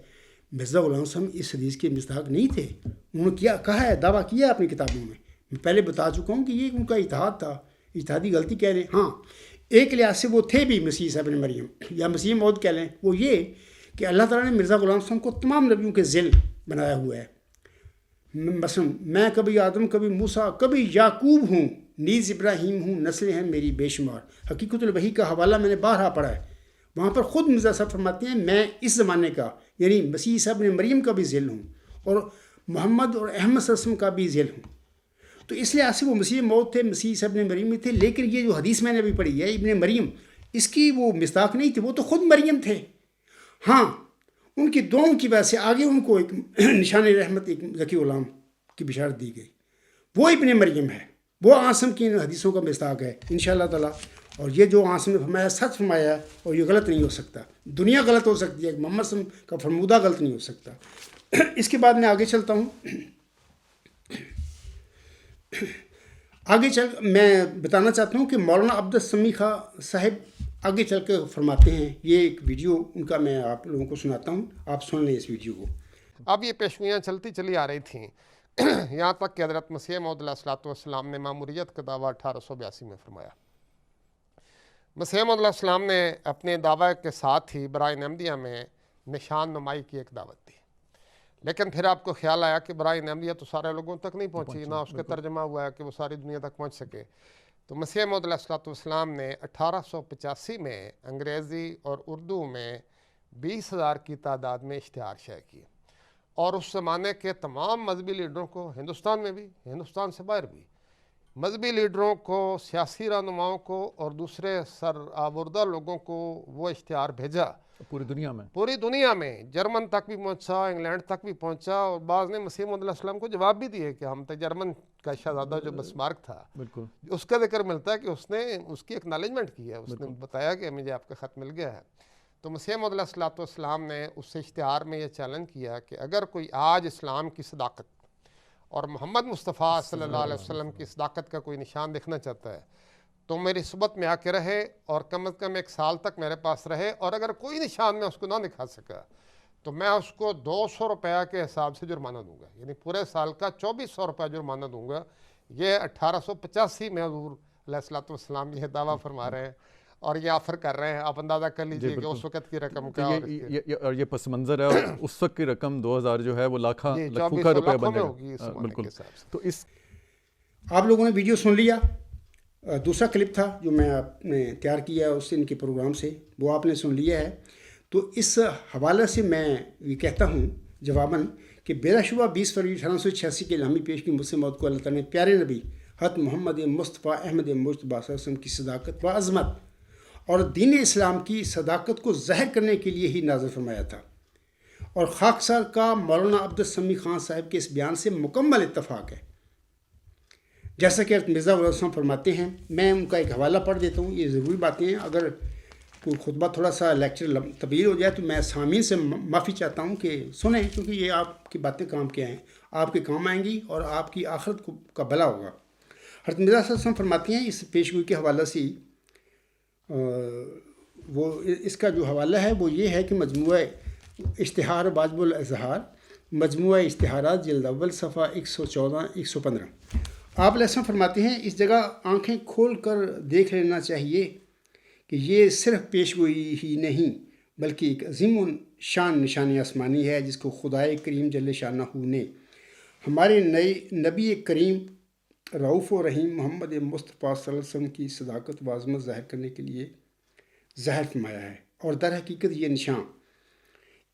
S1: مرزا غلام احمد اس حدیث کے مصداق نہیں تھے، انہوں نے کہا ہے، دعویٰ کیا ہے اپنی کتابوں میں پہلے بتا چکا ہوں کہ یہ ان کا اجتہاد تھا، اجتہادی غلطی کہہ لیں۔ ہاں ایک لحاظ سے وہ تھے بھی مسیح عیسیٰ بن مریم یا مسیح موعود کہہ لیں، وہ یہ کہ اللہ تعالیٰ نے مرزا غلام احمد کو تمام نبیوں کے ذیل بنایا ہوا ہے۔ مثلا میں کبھی آدم، کبھی موسیٰ، کبھی یعقوب ہوں، نیز ابراہیم ہوں، نسلیں ہیں میری بے شمار۔ حقیقت الوحی کا حوالہ میں نے بارہا پڑھا ہے، وہاں پر خود مرزا صاحب فرماتے ہیں میں اس زمانے کا یعنی مسیح عیسیٰ بن مریم کا بھی ذیل ہوں اور محمد اور احمد صلی اللہ علیہ وسلم کا بھی ذیل ہوں۔ تو اس لحاظ سے وہ مسیح موعود تھے، مسیح عیسیٰ بن مریم میں تھے، لیکن یہ جو حدیث میں نے ابھی پڑھی ہے ابن مریم، اس کی وہ مصداق نہیں تھی، وہ تو خود مریم تھے۔ ہاں ان کی دعاؤں کی وجہ سے آگے ان کو ایک نشان رحمت، ایک ذکی غلام کی بشارت دی گئی، وہ ابن مریم ہے، وہ عاصم کی ان حدیثوں کا مصداق ہے انشاءاللہ تعالیٰ۔ اور یہ جو عاصم نے فرمایا سچ فرمایا ہے اور یہ غلط نہیں ہو سکتا، دنیا غلط ہو سکتی ہے، محمد صلی اللہ علیہ وسلم کا فرمودہ غلط نہیں ہو سکتا۔ اس کے بعد میں آگے چلتا ہوں، آگے چل میں بتانا چاہتا ہوں کہ مولانا عبد السمیع خان صاحب آگے چل کے فرماتے ہیں، یہ ایک ویڈیو ان کا میں آپ لوگوں کو سناتا ہوں، آپ سن لیں اس ویڈیو کو۔
S3: اب یہ پیشگوئیاں چلتی چلی آ رہی تھیں یہاں تک کہ حضرت مسیح موعود علیہ الصلوۃ والسلام نے ماموریت کا دعویٰ 1882 میں فرمایا۔ مسیح موعود علیہ السلام نے اپنے دعویٰ کے ساتھ ہی برائے احمدیہ میں نشان نمائی کی ایک دعوت دی، لیکن پھر آپ کو خیال آیا کہ برائے احمدیہ تو سارے لوگوں تک نہیں پہنچی، نہ اس کا ترجمہ ہوا ہے کہ وہ ساری دنیا تک پہنچ سکے۔ تو مسیح موعود علیہ الصلوۃ والسلام نے 1885 میں انگریزی اور اردو میں 20,000 کی تعداد میں اشتہار شائع کیے، اور اس زمانے کے تمام مذہبی لیڈروں کو، ہندوستان میں بھی، ہندوستان سے باہر بھی، مذہبی لیڈروں کو، سیاسی رہنماؤں کو اور دوسرے سر آوردہ لوگوں کو وہ اشتہار بھیجا
S2: پوری دنیا میں،
S3: پوری دنیا میں، جرمن تک بھی پہنچا، انگلینڈ تک بھی پہنچا، اور بعض نے مسیح موعود علیہ السلام کو جواب بھی دیے کہ ہم تک جرمن کا شہزادہ جو بسمارک تھا،
S2: بالکل
S3: اس کا ذکر ملتا ہے کہ اس نے اس کی اکنالجمنٹ کی ہے، اس نے بتایا کہ مجھے آپ کا خط مل گیا ہے۔ تو مسیح موعود علیہ السلام نے اس سے اشتہار میں یہ چیلنج کیا کہ اگر کوئی آج اسلام کی صداقت اور محمد مصطفیٰ صلی اللہ علیہ وسلم کی صداقت کا کوئی نشان دیکھنا چاہتا ہے تو میری صحبت میں آ کے رہے اور کم از کم 1 سال تک میرے پاس رہے، اور اگر کوئی نشان میں اس کو نہ دکھا سکا تو میں اس کو 200 روپیہ کے حساب سے جرمانہ دوں گا، یعنی پورے سال کا 2400 روپیہ جرمانہ دوں گا۔ یہ 1885 میں حضور علیہ السلام یہ دعویٰ فرما رہے ہیں اور یہ آفر کر رہے ہیں۔ آپ اندازہ کر لیجئے کہ اس وقت کی رقم کا،
S2: اور یہ پس منظر ہے، اور اس وقت کی رقم 2000 جو ہے وہ لاکھوں کا روپے بنے گا، بالکل۔ تو اس
S1: آپ لوگوں نے ویڈیو سن لیا۔ دوسرا کلپ تھا جو میں آپ نے تیار کیا اس ان کے پروگرام سے، وہ آپ نے سن لیا ہے۔ تو اس حوالے سے میں یہ کہتا ہوں جواباً کہ بلا شبہ 20 فروری 1886 کے الہامی پیش کی مسلم موت کو اللہ تعالیٰ نے پیارے نبی حضرت محمد مصطفیٰ احمد مجتبیٰ صلی اللہ علیہ وسلم کی صداقت و عظمت اور دین اسلام کی صداقت کو ظاہر کرنے کے لیے ہی نازل فرمایا تھا، اور خاکسار کا مولانا عبدالسمیع خان صاحب کے اس بیان سے مکمل اتفاق ہے۔ جیسا کہ مرزا غلام صاحب فرماتے ہیں، میں ان کا ایک حوالہ پڑھ دیتا ہوں، یہ ضروری باتیں ہیں، اگر کوئی خطبہ تھوڑا سا لیکچر طویل ہو جائے تو میں سامعین سے معافی چاہتا ہوں کہ سنیں، کیونکہ یہ آپ کی باتیں کام کے ہیں، آپ کے کام آئیں گی اور آپ کی آخرت کا بھلا ہوگا۔ حضرت مرزا صلی اللہ علیہ وسلم فرماتے ہیں اس پیشگوئی کے حوالہ سے، وہ اس کا جو حوالہ ہے وہ یہ ہے کہ مجموعہ اشتہار واجب الاظہار، مجموعہ اشتہارات جلد اول صفحہ 114-115۔ آپ علیہ السلام فرماتے ہیں اس جگہ آنکھیں کھول کر دیکھ لینا چاہیے کہ یہ صرف پیشگوئی ہی نہیں بلکہ ایک عظیم شان نشانی آسمانی ہے جس کو خدائے کریم جل شانہ نے ہمارے نئے نبی کریم رعوف و رحیم محمد مصطفیٰ صلی اللہ علیہ وسلم کی صداقت و عظمت ظاہر کرنے کے لیے ظاہر فرمایا ہے۔ اور در حقیقت یہ نشان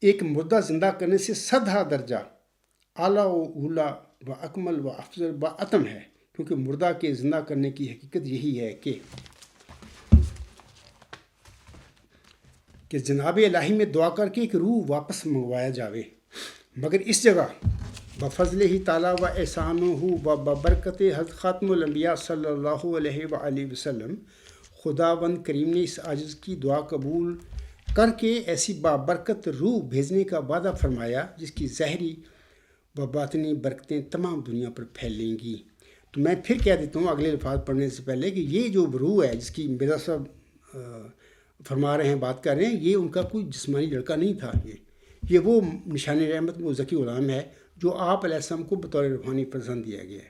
S1: ایک مردہ زندہ کرنے سے 100 درجہ اعلیٰ و اولیٰ و اکمل و افضل و اتم ہے، کیونکہ مردہ کے زندہ کرنے کی حقیقت یہی ہے کہ جناب الہی میں دعا کر کے ایک روح واپس منگوایا جاوے، مگر اس جگہ بفضل ہی تعالیٰ و احسانہ و ببرکت حضرت خاتم الانبیاء صلی اللہ علیہ وآلہ وسلم خداوند کریم نے اس عاجز کی دعا قبول کر کے ایسی بابرکت روح بھیجنے کا وعدہ فرمایا جس کی ظاہری و باطنی برکتیں تمام دنیا پر پھیلیں گی۔ تو میں پھر کہہ دیتا ہوں اگلے الفاظ پڑھنے سے پہلے کہ یہ جو روح ہے جس کی مرزا صاحب فرما رہے ہیں، بات کر رہے ہیں، یہ ان کا کوئی جسمانی لڑکا نہیں تھا، یہ وہ نشان رحمت وہ ذکی غلام ہے جو آپ علیہ السلام کو بطور روحانی فرزند دیا گیا ہے۔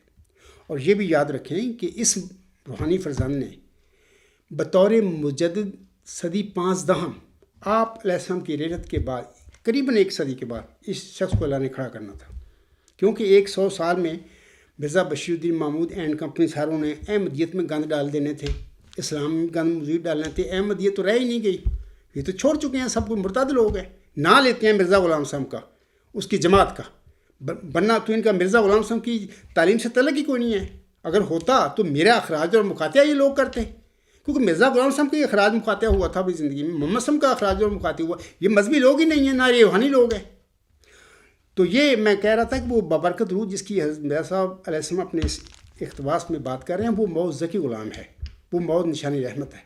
S1: اور یہ بھی یاد رکھیں کہ اس روحانی فرزند نے بطور مجدد صدی 5 دہم آپ علیہ السلام کی رحلت کے بعد قریباً 1 صدی کے بعد اس شخص کو اللہ نے کھڑا کرنا تھا، کیونکہ 100 سال میں مرزا بشیر الدین محمود اینڈ کمپنی ساروں نے احمدیت میں گند ڈال دینے تھے، اسلام میں گند مزید ڈالنے تھے، احمدیت تو رہ ہی نہیں گئی، یہ تو چھوڑ چکے ہیں، سب کو مرتد لوگ ہیں، نہ لیتے ہیں مرزا غلام صاحب کا، اس کی جماعت کا، بننا تو ان کا مرزا غلام صاحب کی تعلیم سے تعلق ہی کوئی نہیں ہے۔ اگر ہوتا تو میرا اخراج اور مقاطعہ یہ لوگ کرتے، کیونکہ مرزا غلام صاحب کا یہ اخراج مقاطعہ ہوا تھا اپنی زندگی میں، محمد صاحب کا اخراج اور مقاطعہ ہوا، یہ مذہبی لوگ ہی نہیں ہیں، نہ یہ روحانی لوگ ہیں۔ تو یہ میں کہہ رہا تھا کہ وہ بابرکت روح جس کی حضرت مرزا صاحب علیہ السلام اپنے اس اقتباس میں بات کر رہے ہیں، وہ بہت ذکی غلام ہے، وہ بہت نشانی رحمت ہے۔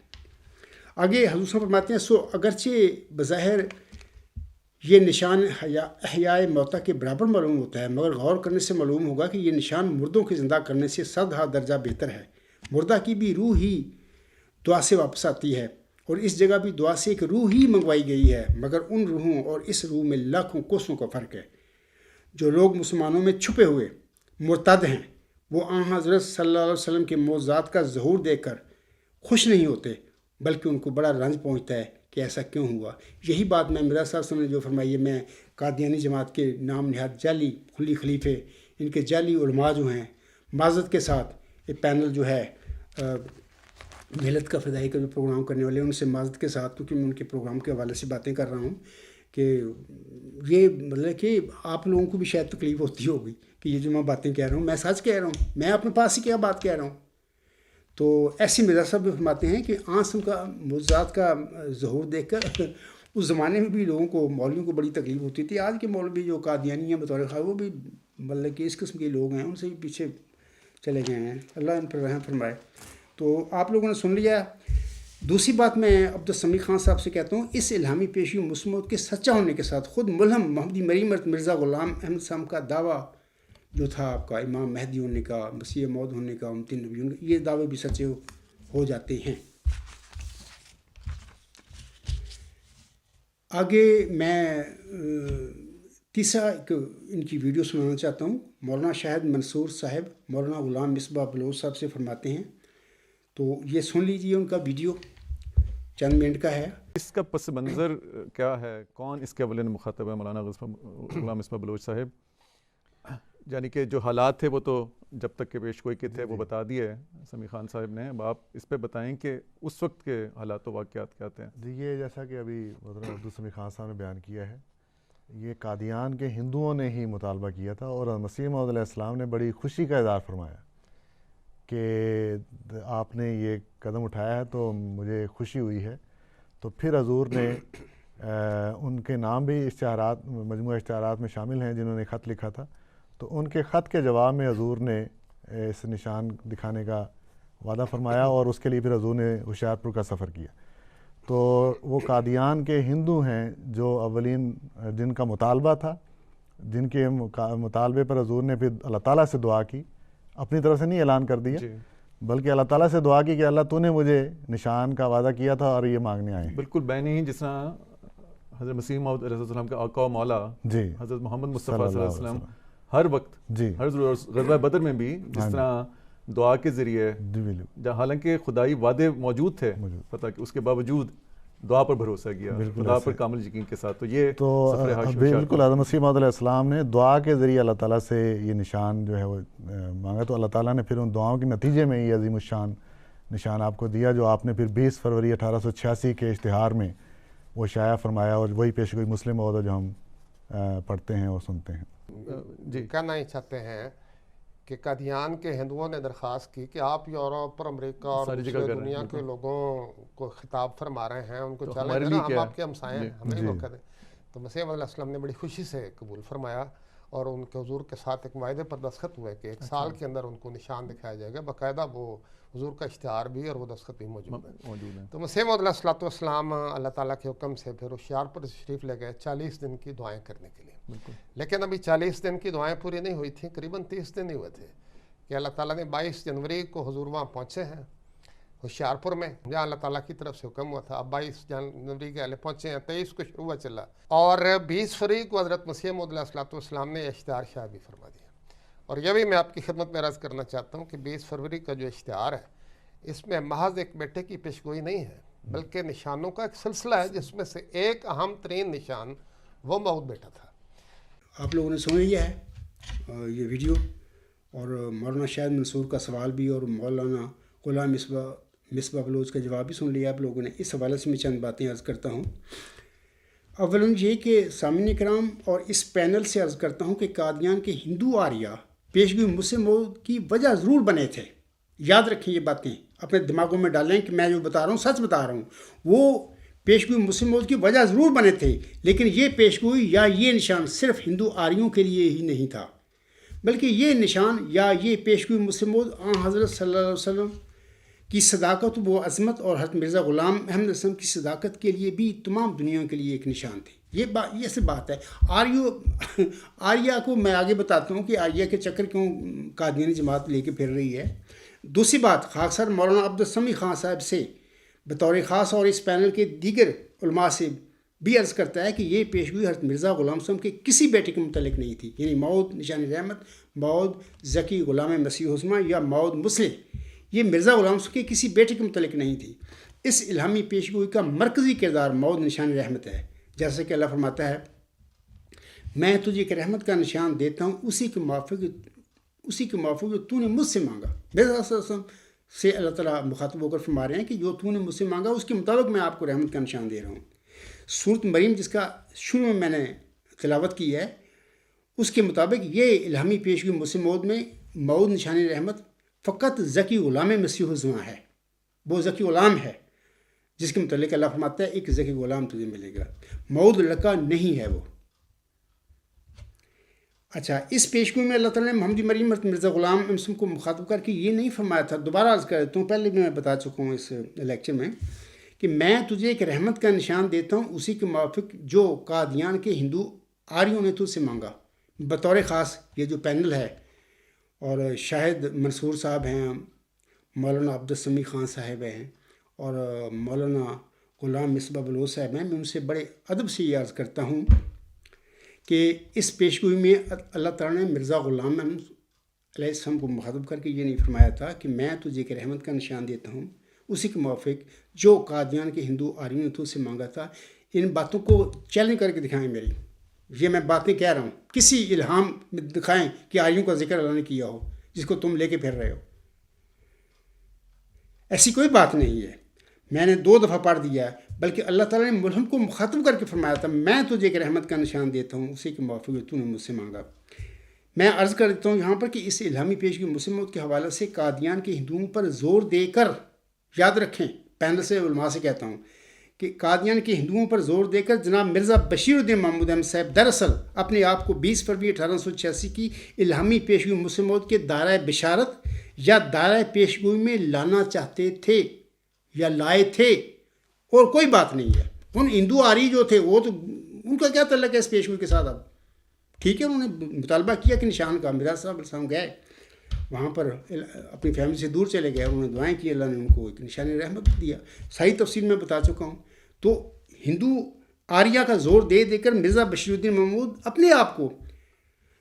S1: آگے حضور صاحب فرماتے ہیں، سو اگرچہ بظاہر یہ نشان احیاء موتا کے برابر معلوم ہوتا ہے، مگر غور کرنے سے معلوم ہوگا کہ یہ نشان مردوں کے زندہ کرنے سے 100 درجہ بہتر ہے۔ مردہ کی بھی روح ہی دعا سے واپس آتی ہے، اور اس جگہ بھی دعا سے ایک روح ہی منگوائی گئی ہے، مگر ان روحوں اور اس روح میں لاکھوں کوسوں کا فرق ہے۔ جو لوگ مسلمانوں میں چھپے ہوئے مرتد ہیں، وہ آن حضرت صلی اللہ علیہ وسلم کے معجزات کا ظہور دیکھ کر خوش نہیں ہوتے، بلکہ ان کو بڑا رنج پہنچتا ہے کہ ایسا کیوں ہوا۔ یہی بات میں مرزا صاحب نے جو فرمائی ہے، میں قادیانی جماعت کے نام نہاد جعلی خلیفے، ان کے جعلی علماء جو ہیں، معذرت کے ساتھ ایک پینل جو ہے ملت کا فدائی کا جو پروگرام کرنے والے ہیں، ان سے معذرت کے ساتھ، کیونکہ میں ان کے پروگرام کے حوالے سے باتیں کر رہا ہوں، کہ یہ مطلب کہ آپ لوگوں کو بھی شاید تکلیف ہوتی ہوگی کہ یہ جو میں باتیں کہہ رہا ہوں میں سچ کہہ رہا ہوں، میں اپنے پاس ہی کیا بات کہہ رہا ہوں۔ تو ایسی مرزا صاحب بھی فرماتے ہیں کہ آنسم کا معجزات کا ظہور دیکھ کر اس زمانے میں بھی لوگوں کو مولویوں کو بڑی تکلیف ہوتی تھی. آج کے مولوی جو قادیانی ہیں بطور خاص وہ بھی مطلب کہ اس قسم کے لوگ ہیں، ان سے بھی پیچھے چلے گئے ہیں. اللہ ان پر رحم فرمائے. تو آپ لوگوں نے سن لیا. دوسری بات میں عبدالسمیع خان صاحب سے کہتا ہوں، اس الہامی پیشی مسلم موعود کے سچا ہونے کے ساتھ خود ملہم محمدی مریمت مرزا غلام احمد صاحب کا دعویٰ جو تھا آپ کا امام مہدی ہونے کا، مسیح موعود ہونے کا، امتی نبی ہونے کا، یہ دعوے بھی سچے ہو جاتے ہیں. آگے میں تیسرا ایک ان کی ویڈیو سنانا چاہتا ہوں. مولانا شاہد منصور صاحب مولانا غلام مصباح بلوچ صاحب سے فرماتے ہیں. تو یہ سن لیجیے، ان کا ویڈیو چند منٹ کا ہے.
S2: اس کا پس منظر کیا ہے؟ کون اس کے اولین مخاطب ہے؟ مولانا غلام مصباح بلوچ صاحب. یعنی کہ جو حالات تھے وہ تو جب تک کہ پیش گوئی کے تھے وہ بتا دیے سمیع خان صاحب نے. اب آپ اس پہ بتائیں کہ اس وقت کے حالات و واقعات کیا تھے.
S6: جی، یہ جیسا کہ ابھی محترم عبدالسمیع خان صاحب نے بیان کیا ہے، یہ قادیان کے ہندوؤں نے ہی مطالبہ کیا تھا، اور مسیح موعود علیہ السلام نے بڑی خوشی کا اظہار فرمایا کہ آپ نے یہ قدم اٹھایا ہے تو مجھے خوشی ہوئی ہے. تو پھر حضور نے ان کے نام بھی اشتہارات، مجموعہ اشتہارات میں شامل ہیں جنہوں نے خط لکھا تھا. تو ان کے خط کے جواب میں حضور نے اس نشان دکھانے کا وعدہ فرمایا، اور اس کے لیے پھر حضور نے ہوشیارپور کا سفر کیا. تو وہ قادیان کے ہندو ہیں جو اولین جن کا مطالبہ تھا، جن کے مطالبے پر حضور نے پھر اللہ تعالیٰ سے دعا کی. اپنی طرف سے نہیں اعلان کر دیا، بلکہ اللہ تعالیٰ سے دعا کی کہ اللہ تو نے مجھے نشان کا وعدہ کیا تھا اور یہ مانگنے آئے ہیں.
S2: بالکل بینی ہی، جس طرح حضرت مسیح موعود علیہ السلام کے آقا و مولا
S6: جی
S2: حضرت محمد مصطفیٰ صلی اللہ علیہ وسلم ہر وقت،
S6: جی
S2: ہر غزوہ بدر میں بھی جس طرح دعا کے ذریعے، حالانکہ خدائی وعدے موجود تھے پتہ کہ اس کے باوجود دعا پر بھروسہ کیا، خدا پر کامل یقین کے ساتھ. تو یہ
S6: بالکل حضرت مسیح موعود علیہ السلام نے دعا کے ذریعے اللہ تعالیٰ سے یہ نشان جو ہے وہ مانگا. تو اللہ تعالیٰ نے پھر ان دعاؤں کے نتیجے میں یہ عظیم الشان نشان آپ کو دیا، جو آپ نے پھر 20 فروری 1886 کے اشتہار میں وہ شائع فرمایا، اور وہی پیش گوئی مسلم موعود جو ہم پڑھتے ہیں اور سنتے ہیں.
S3: جی کہنا ہی چاہتے ہیں کہ قادیان کے ہندوؤں نے درخواست کی کہ آپ یورپ اور امریکہ اور دوسرے دنیا کے لوگوں کو خطاب فرما رہے ہیں، ان کو چلیں دینا، ہم آپ کے ہمسائے ہیں، ہمیں موقع دیں. تو مسیح علیہ السلام نے بڑی خوشی سے قبول فرمایا، اور ان کے حضور کے ساتھ ایک معاہدے پر دستخط ہوئے کہ 1 سال کے اندر ان کو نشان دکھایا جائے گا. باقاعدہ وہ حضور کا اشتہار بھی اور وہ دستخط بھی موجود ہے. تو مسیح موعود علیہ السلام اللہ تعالیٰ کے حکم سے پھر ہوشیارپور تشریف لے گئے 40 دن کی دعائیں کرنے کے لیے. لیکن ابھی 40 دن کی دعائیں پوری نہیں ہوئی تھیں، قریباً 30 دن ہی ہوئے تھے کہ اللہ تعالیٰ نے 22 جنوری کو حضور وہاں پہنچے ہیں ہوشیارپور میں، جہاں اللہ تعالیٰ کی طرف سے حکم ہوا تھا. اب 22 جنوری کے پہنچے ہیں، 23 کو شروع ہوا چلا، اور 20 فروری کو حضرت مسیح موعود علیہ السلام نے اشتہار شائع بھی فرما دیا. اور یہ بھی میں آپ کی خدمت میں عرض کرنا چاہتا ہوں کہ 20 فروری کا جو اشتہار ہے، اس میں محض ایک بیٹے کی پیشگوئی نہیں ہے، بلکہ نشانوں کا ایک سلسلہ ہے، جس میں سے ایک اہم ترین نشان وہ موعود بیٹا تھا.
S1: آپ لوگوں نے سن لیا ہے یہ ویڈیو، اور مولانا شاہد منصور کا سوال بھی اور مولانا غلام مصباح بلوچ کا جواب بھی سن لیا آپ لوگوں نے. اس حوالے سے میں چند باتیں عرض کرتا ہوں. اولاً یہ کہ سامعین کرام اور اس پینل سے عرض کرتا ہوں کہ قادیان کے ہندو آریہ پیشگوئی مسلم موعود کی وجہ ضرور بنے تھے. یاد رکھیں یہ باتیں، اپنے دماغوں میں ڈالیں کہ میں جو بتا رہا ہوں سچ بتا رہا ہوں. وہ پیشگوئی مسلم موعود کی وجہ ضرور بنے تھے، لیکن یہ پیشگوئی یا یہ نشان صرف ہندو آریوں کے لیے ہی نہیں تھا، بلکہ یہ نشان یا یہ پیشگوئی مسلم موعود حضرت صلی اللہ علیہ وسلم کی صداقت و عظمت اور حضرت مرزا غلام احمد وسلم کی صداقت کے لیے بھی تمام دنیا کے لیے ایک نشان تھی. یہ سے بات ہے. آریہ کو میں آگے بتاتا ہوں کہ آریہ کے چکر کیوں قادیانی جماعت لے کے پھر رہی ہے. دوسری بات، خاکسار مولانا عبدالسمیع خان صاحب سے بطور خاص اور اس پینل کے دیگر علماء سے بھی عرض کرتا ہے کہ یہ پیشگوئی حضرت مرزا غلام وسلم کے کسی بیٹے کے متعلق نہیں تھی، یعنی موعود نشان رحمت، موعود ذکی غلام مسیح عظمیٰ یا موعود مسلح، یہ مرزا غلام وسلم کے کسی بیٹے کے متعلق نہیں تھی. اس الہامی پیشگوئی کا مرکزی کردار موعود نشان رحمت ہے. جیسے کہ اللہ فرماتا ہے، میں تجھے ایک رحمت کا نشان دیتا ہوں اسی کے موافق جو تو نے مجھ سے مانگا. مرزا صلی اللہ علیہ وسلم سے اللہ تعالیٰ مخاطب ہو کر فرما رہے ہیں کہ جو تو نے مجھ سے مانگا اس کے مطابق میں آپ کو رحمت کا نشان دے رہا ہوں. سورۃ مریم جس کا شروع میں نے تلاوت کی ہے، اس کے مطابق یہ الہامی پیشگوئی مسلم موعود میں موعود نشان رحمت فقط ذکی غلام مسیح عظمیٰ ہے. وہ ذکی غلام ہے جس کے متعلق اللہ فرماتا ہے ایک ذکی غلام تجھے ملے گا. مؤد لڑکا نہیں ہے وہ. اچھا، اس پیشگوئی میں اللہ تعالیٰ نے محمد مریم مرزا غلام مسلم کو مخاطب کر کے یہ نہیں فرمایا تھا. دوبارہ عرض کر دیتا ہوں، پہلے بھی میں بتا چکا ہوں اس لیکچر میں، کہ میں تجھے ایک رحمت کا نشان دیتا ہوں اسی کے موافق جو قادیان کے ہندو آریوں نے تجھ سے مانگا. بطور خاص یہ جو پینل ہے، اور شاہد منصور صاحب ہیں، مولانا عبدالسمیع خان صاحب ہیں، اور مولانا غلام مصباح بلوچ صاحب ہیں. میں ان سے بڑے ادب سے یہ عرض کرتا ہوں کہ اس پیشگوئی میں اللہ تعالیٰ نے مرزا غلام علیہ السلام کو مخاطب کر کے یہ نہیں فرمایا تھا کہ میں تجھے ایک رحمت کا نشان دیتا ہوں اسی کے موافق جو قادیان کے ہندو آریوں نے تو سے مانگا تھا. ان باتوں کو چیلنج کر کے دکھائیں میری، یہ میں باتیں کہہ رہا ہوں، کسی الہام میں دکھائیں کہ آریوں کا ذکر اللہ نے کیا ہو جس کو تم لے کے پھر رہے ہو. ایسی کوئی بات نہیں ہے. میں نے 2 دفعہ پڑھ دیا ہے، بلکہ اللہ تعالیٰ نے ملہم کو مخاطب کر کے فرمایا تھا میں تجھے ایک رحمت کا نشان دیتا ہوں اسی کے موافق جو تو نے مجھ سے مانگا. میں عرض کر دیتا ہوں یہاں پر کہ اس الہامی پیشگوئی مسلم موعود کے حوالے سے قادیان کے ہندوؤں پر زور دے کر، یاد رکھیں، پینل سے علماء سے کہتا ہوں کہ قادیان کے ہندوؤں پر زور دے کر جناب مرزا بشیر الدین محمود احمد صاحب دراصل اپنے آپ کو 20 فروری 1886 کی الہامی پیشگوئی مسلم موعود کے دائرۂ بشارت یا دائرۂ پیشگوئی میں لانا چاہتے تھے یا لائے تھے، اور کوئی بات نہیں ہے. ان ہندو آری جو تھے وہ تو ان کا کیا تعلق ہے اس پیشگوئی کے ساتھ؟ اب ٹھیک ہے، انہوں نے مطالبہ کیا کہ نشان کا. مرزا صاحب السلام گئے وہاں پر، اپنی فیملی سے دور چلے گئے، انہوں نے دعائیں کی، اللہ نے ان کو ایک نشان رحمت دیا. صحیح تفصیل میں بتا چکا ہوں. تو ہندو آریہ کا زور دے دے کر مرزا بشیر الدین محمود اپنے آپ کو،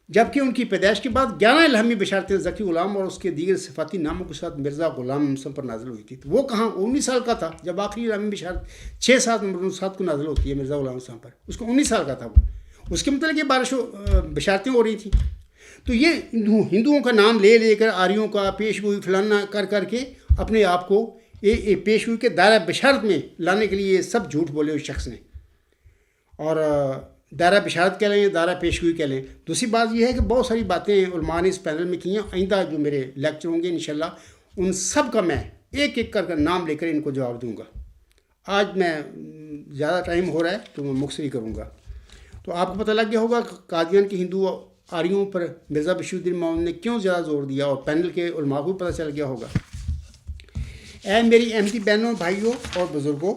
S1: جبکہ ان کی پیدائش کے بعد 11 الہامی بشارتیں ذکی غلام اور اس کے دیگر صفاتی ناموں کے ساتھ مرزا غلام مسلم پر نازل ہوئی تھی. تو وہ کہاں 19 سال کا تھا جب آخری الہامی بشارت 6/7 نمبر 7 کو نازل ہوتی ہے مرزا غلام مسلم پر. اس کو 19 سال کا تھا وہ. اس کے متعلق یہ 12 بشارتیں ہو رہی تھیں. تو یہ ہندوؤں کا نام لے لے کر آریوں کا پیشگوئی فلانا کر کر کے اپنے آپ کو پیشگوئی کے دائرہ بشارت میں لانے کے لیے یہ سب جھوٹ بولے اس شخص نے. اور دائرہ بشارت کہہ لیں یا دائرہ پیشگوئی کہہ لیں. دوسری بات یہ ہے کہ بہت ساری باتیں علماء نے اس پینل میں کی ہیں. آئندہ جو میرے لیکچر ہوں گے انشاءاللہ ان سب کا میں ایک ایک کر نام لے کر ان کو جواب دوں گا. آج میں زیادہ ٹائم ہو رہا ہے تو میں مختصری کروں گا. تو آپ کو پتہ لگ گیا ہوگا قادیان کے ہندو آریوں پر مرزا بشیر الدین محمود نے کیوں زیادہ زور دیا، اور پینل کے علماء کو پتہ چل گیا ہوگا. اے میری احمدی بہنوں، بھائیوں اور بزرگوں،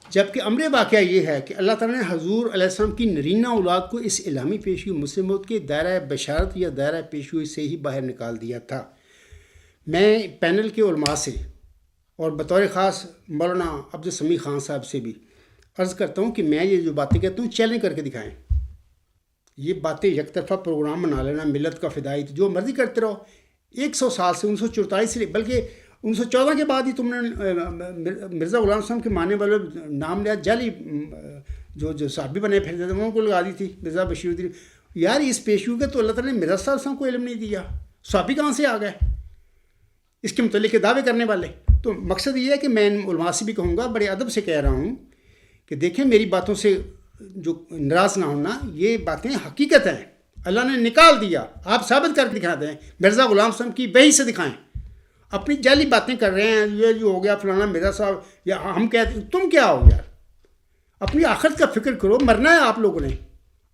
S1: جبکہ امر واقعہ یہ ہے کہ اللہ تعالیٰ نے حضور علیہ السلام کی نرینہ اولاد کو اس الہامی پیشگوئی مسلم موعود کے دائرہ بشارت یا دائرہ پیشگوئی سے ہی باہر نکال دیا تھا. میں پینل کے علماء سے اور بطور خاص مولانا عبدالسمیع خان صاحب سے بھی عرض کرتا ہوں کہ میں یہ جو باتیں کہتا ہوں چیلنج کر کے دکھائیں. یہ باتیں یک طرفہ پروگرام بنا لینا، ملت کا فدائی، جو مرضی کرتے رہو. 100 سال سے 1944 سے، بلکہ 1914 کے بعد ہی تم نے مرزا غلام صاحب کے ماننے والے نام لیا، جعلی جو صحابی بنے پھرتے تھے انہوں کو لگا دی تھی مرزا بشیر الدین. یار اس پیشگوئی کا تو اللہ تعالیٰ نے مرزا صاحب کو علم نہیں دیا، صحابی کہاں سے آ گئے اس کے متعلق کے دعوے کرنے والے؟ تو مقصد یہ ہے کہ میں علماء سے بھی کہوں گا، بڑے ادب سے کہہ رہا ہوں کہ دیکھیں میری باتوں سے جو ناراض نہ ہونا، یہ باتیں حقیقت ہیں. اللہ نے نکال دیا، آپ ثابت کر کے دکھا دیں. مرزا غلام صاحب کی وحی سے دکھائیں. اپنی جعلی باتیں کر رہے ہیں، یہ جو ہو گیا فلانا مرزا صاحب، یا ہم کہتے تم کیا ہو یار؟ اپنی آخرت کا فکر کرو. مرنا ہے آپ لوگوں نے،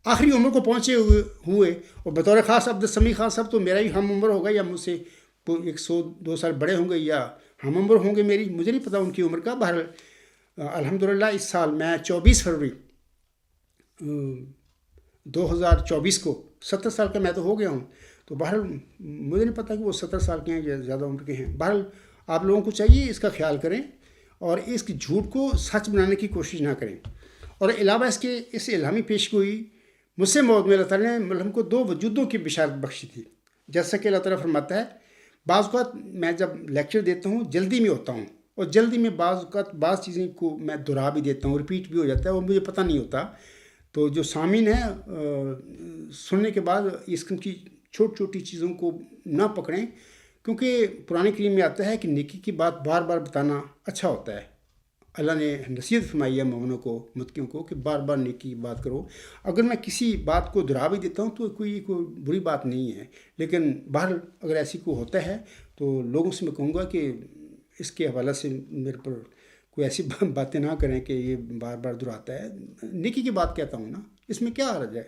S1: آخری عمر کو پہنچے ہوئے. اور بطور خاص عبدالسمیع خان صاحب تو میرا ہی ہم عمر ہوگا، یا مجھ سے 102 سال بڑے ہوں گے، یا ہم عمر ہوں گے میری، مجھے نہیں پتہ ان کی عمر کا. بہرحال الحمدللہ اس سال میں 24 فروری 2024 کو 70 سال کا میں تو ہو گیا ہوں. تو بہرحال مجھے نہیں پتہ کہ وہ 70 سال کے ہیں یا زیادہ عمر کے ہیں. بہرحال آپ لوگوں کو چاہیے اس کا خیال کریں اور اس کی جھوٹ کو سچ بنانے کی کوشش نہ کریں. اور علاوہ اس کے اس الہامی پیشگوئی مسلم موعود میں اللہ تعالیٰ نے ملہم کو 2 وجودوں کی بشارت بخشی تھی. جیسا کہ اللہ تعالیٰ فرماتا ہے، بعض اوقات میں جب لیکچر دیتا ہوں جلدی میں ہوتا ہوں، اور جلدی میں بعض اوقات بعض چیزیں کو میں دہرا بھی دیتا ہوں، رپیٹ بھی ہو جاتا ہے، وہ مجھے پتہ نہیں ہوتا. تو جو سامعین ہیں سننے کے بعد اس قسم کی چھوٹی چھوٹی چیزوں کو نہ پکڑیں، کیونکہ قرآن کریم میں آتا ہے کہ نیکی کی بات بار بار بتانا اچھا ہوتا ہے. اللہ نے نصیحت فرمائی ہے مومنوں کو، متقیوں کو، کہ بار بار نیکی کی بات کرو. اگر میں کسی بات کو دہرا بھی دیتا ہوں تو کوئی بری بات نہیں ہے، لیکن بہرحال اگر ایسی کو ہوتا ہے تو لوگوں سے میں کہوں گا کہ اس کے حوالے سے میرے پر کوئی ایسی باتیں نہ کریں کہ یہ بار بار دہراتا ہے. نیکی کی بات کہتا ہوں نا، اس میں کیا حرج ہے.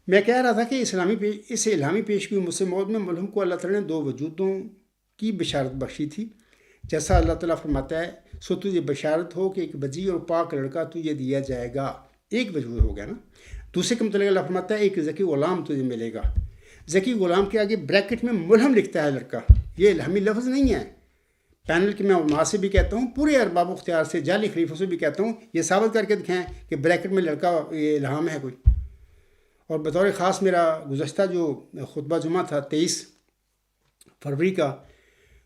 S1: میں کہہ رہا تھا کہ اس الہامی پیشگوئی مسلم موعود میں ملحم کو اللہ تعالیٰ نے 2 وجودوں کی بشارت بخشی تھی. جیسا اللہ تعالیٰ فرماتا ہے سو تجھے بشارت ہو کہ ایک وجیح اور پاک لڑکا تجھے دیا جائے گا. ایک وجود ہو گیا نا. دوسرے کے متعلق اللہ فرماتا ہے ایک ذکی غلام تجھے ملے گا. ذکی غلام کے آگے بریکٹ میں ملحم لکھتا ہے لڑکا. یہ الہامی لفظ نہیں ہے. پینل کے میں علماء سے بھی کہتا ہوں، پورے ارباب اختیار سے، جعلی خلیفوں سے بھی کہتا ہوں، یہ ثابت کر کے دکھائیں کہ بریکٹ میں لڑکا یہ الہام ہے کوئی. اور بطور خاص میرا گزشتہ جو خطبہ جمعہ تھا 23 فروری کا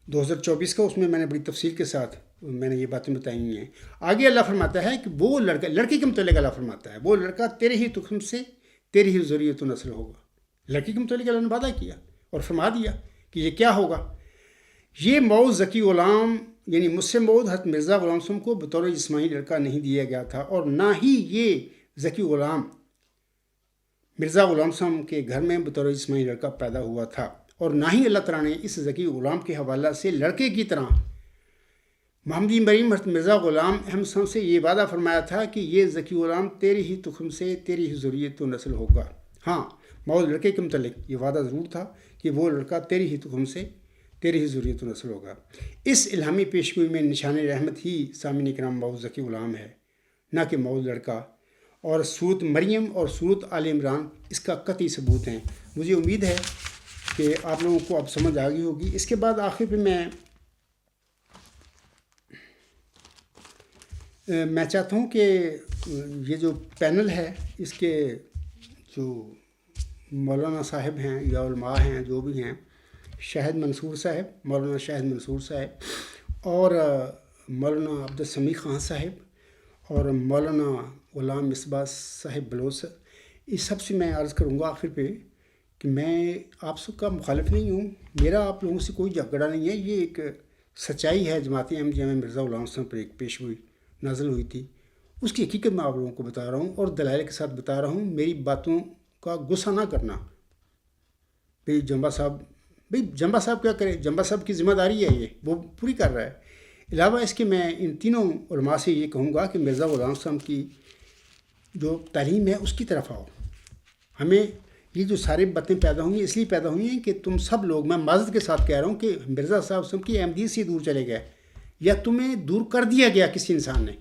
S1: 2024 کا، اس میں میں نے بڑی تفصیل کے ساتھ میں نے یہ باتیں بتائی ہوئی ہیں. آگے اللہ فرماتا ہے کہ وہ لڑکا، لڑکی کے متعلق اللہ فرماتا ہے وہ لڑکا تیرے ہی تخم سے تیری ہی ذریت و نسل ہوگا. لڑکی کے متعلق اللہ نے وعدہ کیا اور فرما دیا کہ یہ کیا ہوگا. یہ موعود ذکی غلام یعنی مسلم موعود حضرت مرزا غلام صاحب کو بطور جسمانی لڑکا نہیں دیا گیا تھا، اور نہ ہی یہ ذکی غلام مرزا غلام صاحب کے گھر میں بطور جسمانی لڑکا پیدا ہوا تھا، اور نہ ہی اللہ تعالیٰ نے اس ذکی غلام کے حوالہ سے لڑکے کی طرح محمدی مریم حضرت مرزا غلام احمد صاحب سے یہ وعدہ فرمایا تھا کہ یہ ذکی غلام تیری ہی تخم سے تیری ہی ذریت و نسل ہوگا. ہاں، موعود لڑکے کے متعلق یہ وعدہ ضرور تھا کہ وہ لڑکا تیری ہی تخم سے تیری ہی ذریت و نسل ہوگا. اس الہامی پیشگوئی میں نشان رحمت ہی سامعین کرام موعود ذکی غلام ہے، نہ کہ موعود لڑکا. اور سورت مریم اور سورت آل عمران اس کا قطعی ثبوت ہیں. مجھے امید ہے کہ آپ لوگوں کو اب سمجھ آ گئی ہوگی. اس کے بعد آخر پہ میں چاہتا ہوں کہ یہ جو پینل ہے اس کے جو مولانا صاحب ہیں یا علماء ہیں جو بھی ہیں، شاہد منصور صاحب، مولانا شاہد منصور صاحب اور مولانا عبدالسمیع خان صاحب اور مولانا غلام مصباح صاحب بلوچ، اس سب سے میں عرض کروں گا آخر پہ کہ میں آپ سب کا مخالف نہیں ہوں، میرا آپ لوگوں سے کوئی جھگڑا نہیں ہے. یہ ایک سچائی ہے. جماعت احمدیہ میں مرزا غلام صاحب پر ایک پیشگوئی نازل ہوئی تھی، اس کی حقیقت میں آپ لوگوں کو بتا رہا ہوں اور دلائل کے ساتھ بتا رہا ہوں. میری باتوں کا غصہ نہ کرنا. بھئی جمبا صاحب کیا کرے؟ جمبا صاحب کی ذمہ داری ہے، یہ وہ پوری کر رہا ہے. علاوہ اس کے میں ان تینوں علماء سے یہ کہوں گا کہ مرزا غلام صاحب کی جو تعلیم ہے اس کی طرف آؤ. ہمیں یہ جو سارے باتیں پیدا ہوئی اس لیے پیدا ہوئی ہیں کہ تم سب لوگ، میں معذرت کے ساتھ کہہ رہا ہوں کہ مرزا صاحب کی احمدیت سے دور چلے گئے یا تمہیں دور کر دیا گیا کسی انسان نے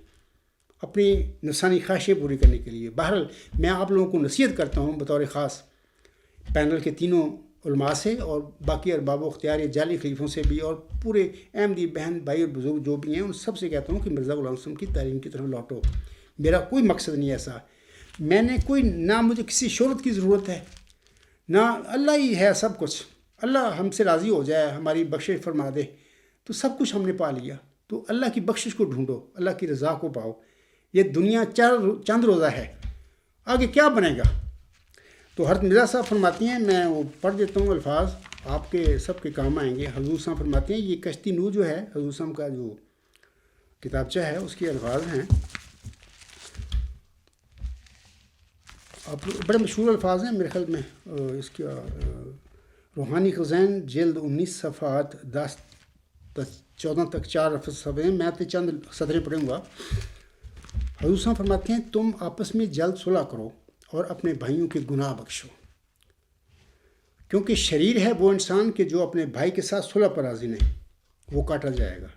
S1: اپنی نفسانی خواہشیں پوری کرنے کے لیے. بہرحال میں آپ لوگوں کو نصیحت کرتا ہوں بطور خاص پینل کے تینوں علماء سے اور باقی ارباب و اختیار جعلی خلیفوں سے بھی اور پورے احمدی بہن بھائی اور بزرگ جو بھی ہیں ان سب سے کہتا ہوں کہ مرزا غلام صاحب کی تعلیم کی طرف لوٹو. میرا کوئی مقصد نہیں ایسا. میں نے کوئی، نہ مجھے کسی شہرت کی ضرورت ہے، نہ اللہ ہی ہے سب کچھ. اللہ ہم سے راضی ہو جائے، ہماری بخشش فرما دے تو سب کچھ ہم نے پا لیا. تو اللہ کی بخشش کو ڈھونڈو، اللہ کی رضا کو پاؤ. یہ دنیا چند روزہ ہے، آگے کیا بنے گا. تو حضرت مرزا صاحب فرماتی ہیں، میں وہ پڑھ دیتا ہوں الفاظ، آپ کے سب کے کام آئیں گے. حضور صاحب فرماتے ہیں، یہ کشتی نو جو ہے حضور صاحب کا جو کتابچہ ہے اس کے الفاظ ہیں، آپ بڑے مشہور الفاظ ہیں میرے خیال میں. اس کا روحانی خزین جلد 19 صفحات 10-14 تک 4 صفحے ہیں. میں تو چند صدریں پڑھوں گا. حضور صاحب فرماتے ہیں، تم آپس میں جلد صلح کرو اور اپنے بھائیوں کے گناہ بخشو، کیونکہ شریر ہے وہ انسان کہ جو اپنے بھائی کے ساتھ صلح پر راضی نہیں، وہ کاٹا جائے گا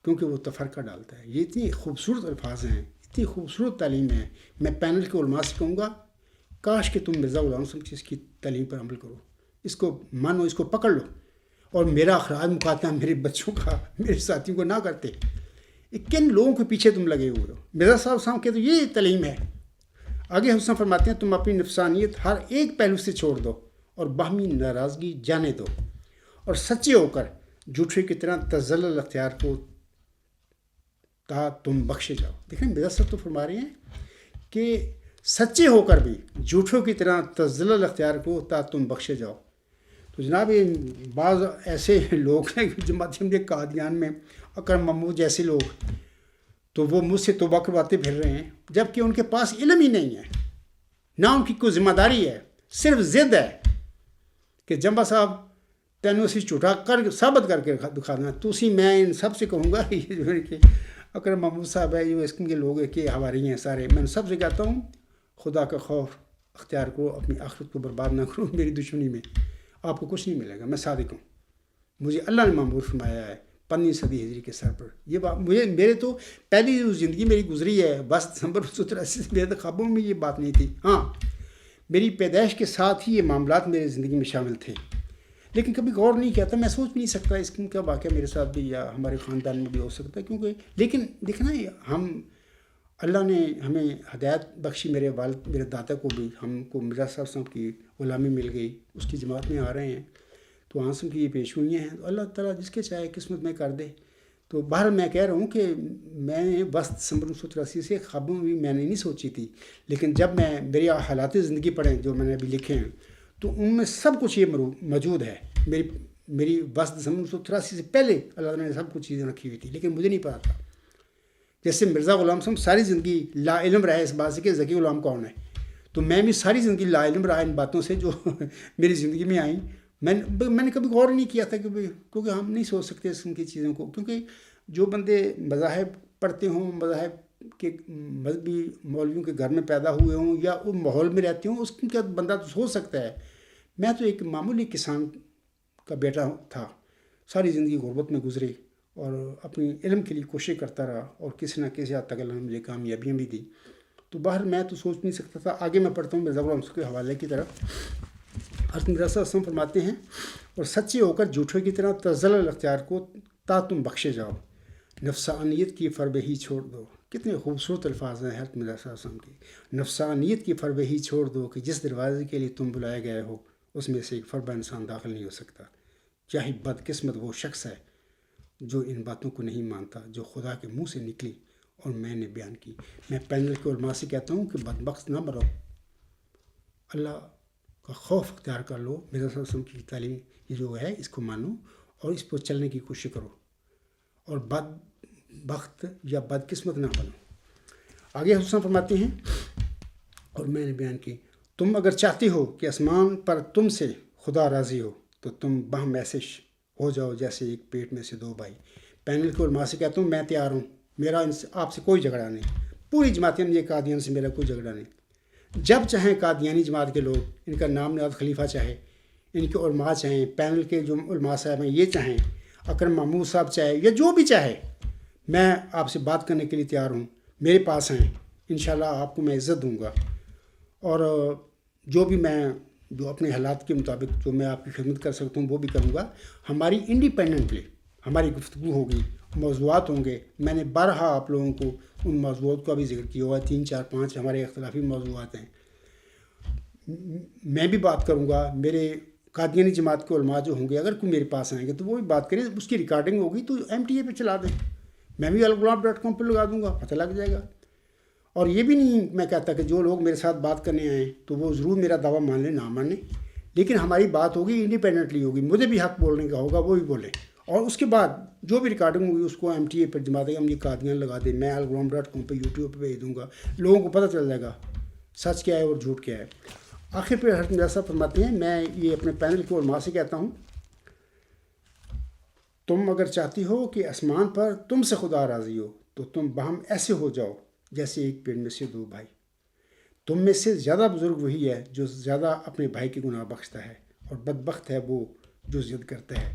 S1: کیونکہ وہ تفرقہ ڈالتا ہے. یہ اتنی خوبصورت الفاظ ہیں، اتنی خوبصورت تعلیم ہے. میں پینل کے علماء سے کہوں گا کاش کہ تم مرزا غلام صاحب کی اس کی تعلیم پر عمل کرو، اس کو مانو، اس کو پکڑ لو. اور میرا اخراج مقاطع میرے بچوں کا، میرے ساتھیوں کو نہ کرتے. کن لوگوں کے پیچھے تم لگے ہوئے ہو؟ مرزا صاحب کے تو یہ تعلیم ہے. آگے حسن فرماتے ہیں، تم اپنی نفسانیت ہر ایک پہلو سے چھوڑ دو اور باہمی ناراضگی جانے دو اور سچے ہو کر جھوٹے کی طرح تزلل اختیار کو تا تم بخشے جاؤ. دیکھیں مرزا صاحب تو فرما رہے ہیں کہ سچے ہو کر بھی جھوٹوں کی طرح تزلل اختیار کو تا تم بخشے جاؤ. تو جناب یہ بعض ایسے لوگ ہیں جماعت احمدیہ قادیان میں، اکرم محمود جیسے لوگ، تو وہ مجھ سے توبہ کرواتے پھر رہے ہیں، جبکہ ان کے پاس علم ہی نہیں ہے، نہ ان کی کوئی ذمہ داری ہے، صرف ضد ہے کہ جمبا صاحب تینوں اسی چھوٹا کر ثابت کر کے دکھا دینا. تو اسی میں ان سب سے کہوں گا یہ جو ہے کہ اکرم محمود صاحب ہے، جو اس کے لوگ ہیں کہ ہماری ہیں سارے، میں سب سے کہتا ہوں خدا کا خوف اختیار کرو، اپنی آخرت کو برباد نہ کرو میری دشمنی میں. آپ کو کچھ نہیں ملے گا. میں صادق ہوں، مجھے اللہ نے معمور فرمایا ہے 15ویں صدی ہجری کے سر پر. یہ بات مجھے میرے تو پہلی جو زندگی میری گزری ہے 22 دسمبر 1983 سے، میرے تو خوابوں میں یہ بات نہیں تھی. ہاں میری پیدائش کے ساتھ ہی یہ معاملات میری زندگی میں شامل تھے، لیکن کبھی غور نہیں کیا تھا. میں سوچ بھی نہیں سکتا اس کا واقعہ میرے ساتھ بھی یا ہمارے خاندان میں بھی ہو سکتا ہے، کیونکہ لیکن دیکھنا ہم اللہ نے ہمیں ہدایت بخشی، میرے والد میرے دادا کو بھی، ہم کو مرزا صاحب کی غلامی مل گئی، اس کی جماعت میں آ رہے ہیں، تو آنسوں کی یہ پیشگوئیاں ہیں. تو اللہ تعالیٰ جس کے چاہے قسمت میں کر دے. تو بہر میں کہہ رہا ہوں کہ میں نے 22 دسمبر 1983 سے خوابوں میں میں نے نہیں سوچی تھی، لیکن جب میں میری حالات زندگی پڑھیں جو میں نے ابھی لکھے ہیں تو ان میں سب کچھ یہ موجود ہے. میری 22 دسمبر 1983 سے پہلے اللہ تعالیٰ نے سب کچھ چیزیں رکھی ہوئی تھی، لیکن مجھے نہیں پتا تھا. جیسے مرزا غلام صاحب ساری زندگی لا علم رہے اس بات سے کہ ذکی غلام کون ہے، تو میں بھی ساری زندگی لا علم رہا ان باتوں سے جو میری زندگی میں آئیں. میں نے کبھی غور نہیں کیا تھا کیونکہ ہم نہیں سوچ سکتے اس کی چیزوں کو، کیونکہ جو بندے مذاہب پڑھتے ہوں، مذاہب کے مذہبی مولویوں کے گھر میں پیدا ہوئے ہوں یا وہ ماحول میں رہتے ہوں، اس کا بندہ تو سوچ سکتا ہے. میں تو ایک معمولی کسان کا بیٹا تھا، ساری زندگی غربت میں گزری اور اپنی علم کے لیے کوشش کرتا رہا، اور کسی نہ کسی حد تک اللہ نے مجھے کامیابیاں بھی دی. تو باہر میں تو سوچ نہیں سکتا تھا. آگے میں پڑھتا ہوں مرزا غلام صاحب کے حوالے کی طرف. حضرت مرزا صاحب فرماتے ہیں، اور سچے ہو کر جھوٹوں کی طرح تزلل اختیار کو تا تم بخشے جاؤ، نفسانیت کی فربہی چھوڑ دو. کتنے خوبصورت الفاظ ہیں حضرت مرزا صاحب کی. نفسانیت کی فربہی چھوڑ دو کہ جس دروازے کے لیے تم بلائے گئے ہو اس میں سے ایک فربہ انسان داخل نہیں ہو سکتا. کیا ہی بدقسمت وہ شخص ہے جو ان باتوں کو نہیں مانتا جو خدا کے منہ سے نکلی اور میں نے بیان کی. میں پینل کے علماء سے کہتا ہوں کہ بدبخت نہ مرو، اللہ کا خوف اختیار کر لو. مرزا صلی اللہ علیہ وسلم کی تعلیم یہ جو ہے اس کو مانو اور اس پر چلنے کی کوشش کرو، اور بدبخت یا بدقسمت نہ بنو. آگے حسن فرماتے ہیں، اور میں نے بیان کی، تم اگر چاہتے ہو کہ آسمان پر تم سے خدا راضی ہو تو تم باہم ایسے ہو جاؤ جیسے ایک پیٹ میں سے 2 بھائی. پینل کے علماء سے کہتا ہوں میں تیار ہوں، میرا آپ سے کوئی جھگڑا نہیں. پوری جماعتیں یہ قادیان سے میرا کوئی جھگڑا نہیں. جب چاہیں قادیانی جماعت کے لوگ، ان کا نام نہاد خلیفہ چاہے، ان کے علماء چاہیں، پینل کے جو علماء صاحب ہیں یہ چاہیں، اکرم محمود صاحب چاہے یا جو بھی چاہے، میں آپ سے بات کرنے کے لیے تیار ہوں. میرے پاس ہیں، انشاءاللہ آپ کو میں عزت دوں گا، اور جو بھی میں جو اپنے حالات کے مطابق جو میں آپ کی خدمت کر سکتا ہوں وہ بھی کروں گا. ہماری انڈیپینڈنٹلی ہماری گفتگو ہوگی، موضوعات ہوں گے. میں نے بارہا آپ لوگوں کو ان موضوعات کا بھی ذکر کیا ہوا ہے، 3 4 5 ہمارے اختلافی موضوعات ہیں. میں بھی بات کروں گا. میرے قادیانی جماعت کے علماء جو ہوں گے اگر کوئی میرے پاس آئیں گے تو وہ بھی بات کریں، اس کی ریکارڈنگ ہوگی تو MTA پہ چلا دیں. میں بھی الغلام.com پہ لگا دوں گا، پتہ لگ جائے گا. اور یہ بھی نہیں میں کہتا کہ جو لوگ میرے ساتھ بات کرنے آئیں تو وہ ضرور میرا دعویٰ مان لیں نہ مان لیں، لیکن ہماری بات ہوگی انڈیپینڈنٹلی ہوگی. مجھے بھی حق بولنے کا ہوگا، وہ بھی بولیں، اور اس کے بعد جو بھی ریکارڈنگ ہوگی اس کو MTA پر جماعت امنی قادیان لگا دیں. میں الغلام.com پہ YouTube پہ بھیج دوں گا، لوگوں کو پتہ چل جائے گا سچ کیا ہے اور جھوٹ کیا ہے. آخر پہ حضرت مرزا صاحب فرماتے ہیں، میں یہ اپنے پینل کے علماء سے کہتا ہوں، تم اگر چاہتی ہو کہ آسمان پر تم سے خدا راضی ہو تو تم باہم ایسے ہو جاؤ جیسے ایک پیڑ میں سے 2 بھائی. تم میں سے زیادہ بزرگ وہی ہے جو زیادہ اپنے بھائی کے گناہ بخشتا ہے، اور بدبخت ہے وہ جو ضد کرتا ہے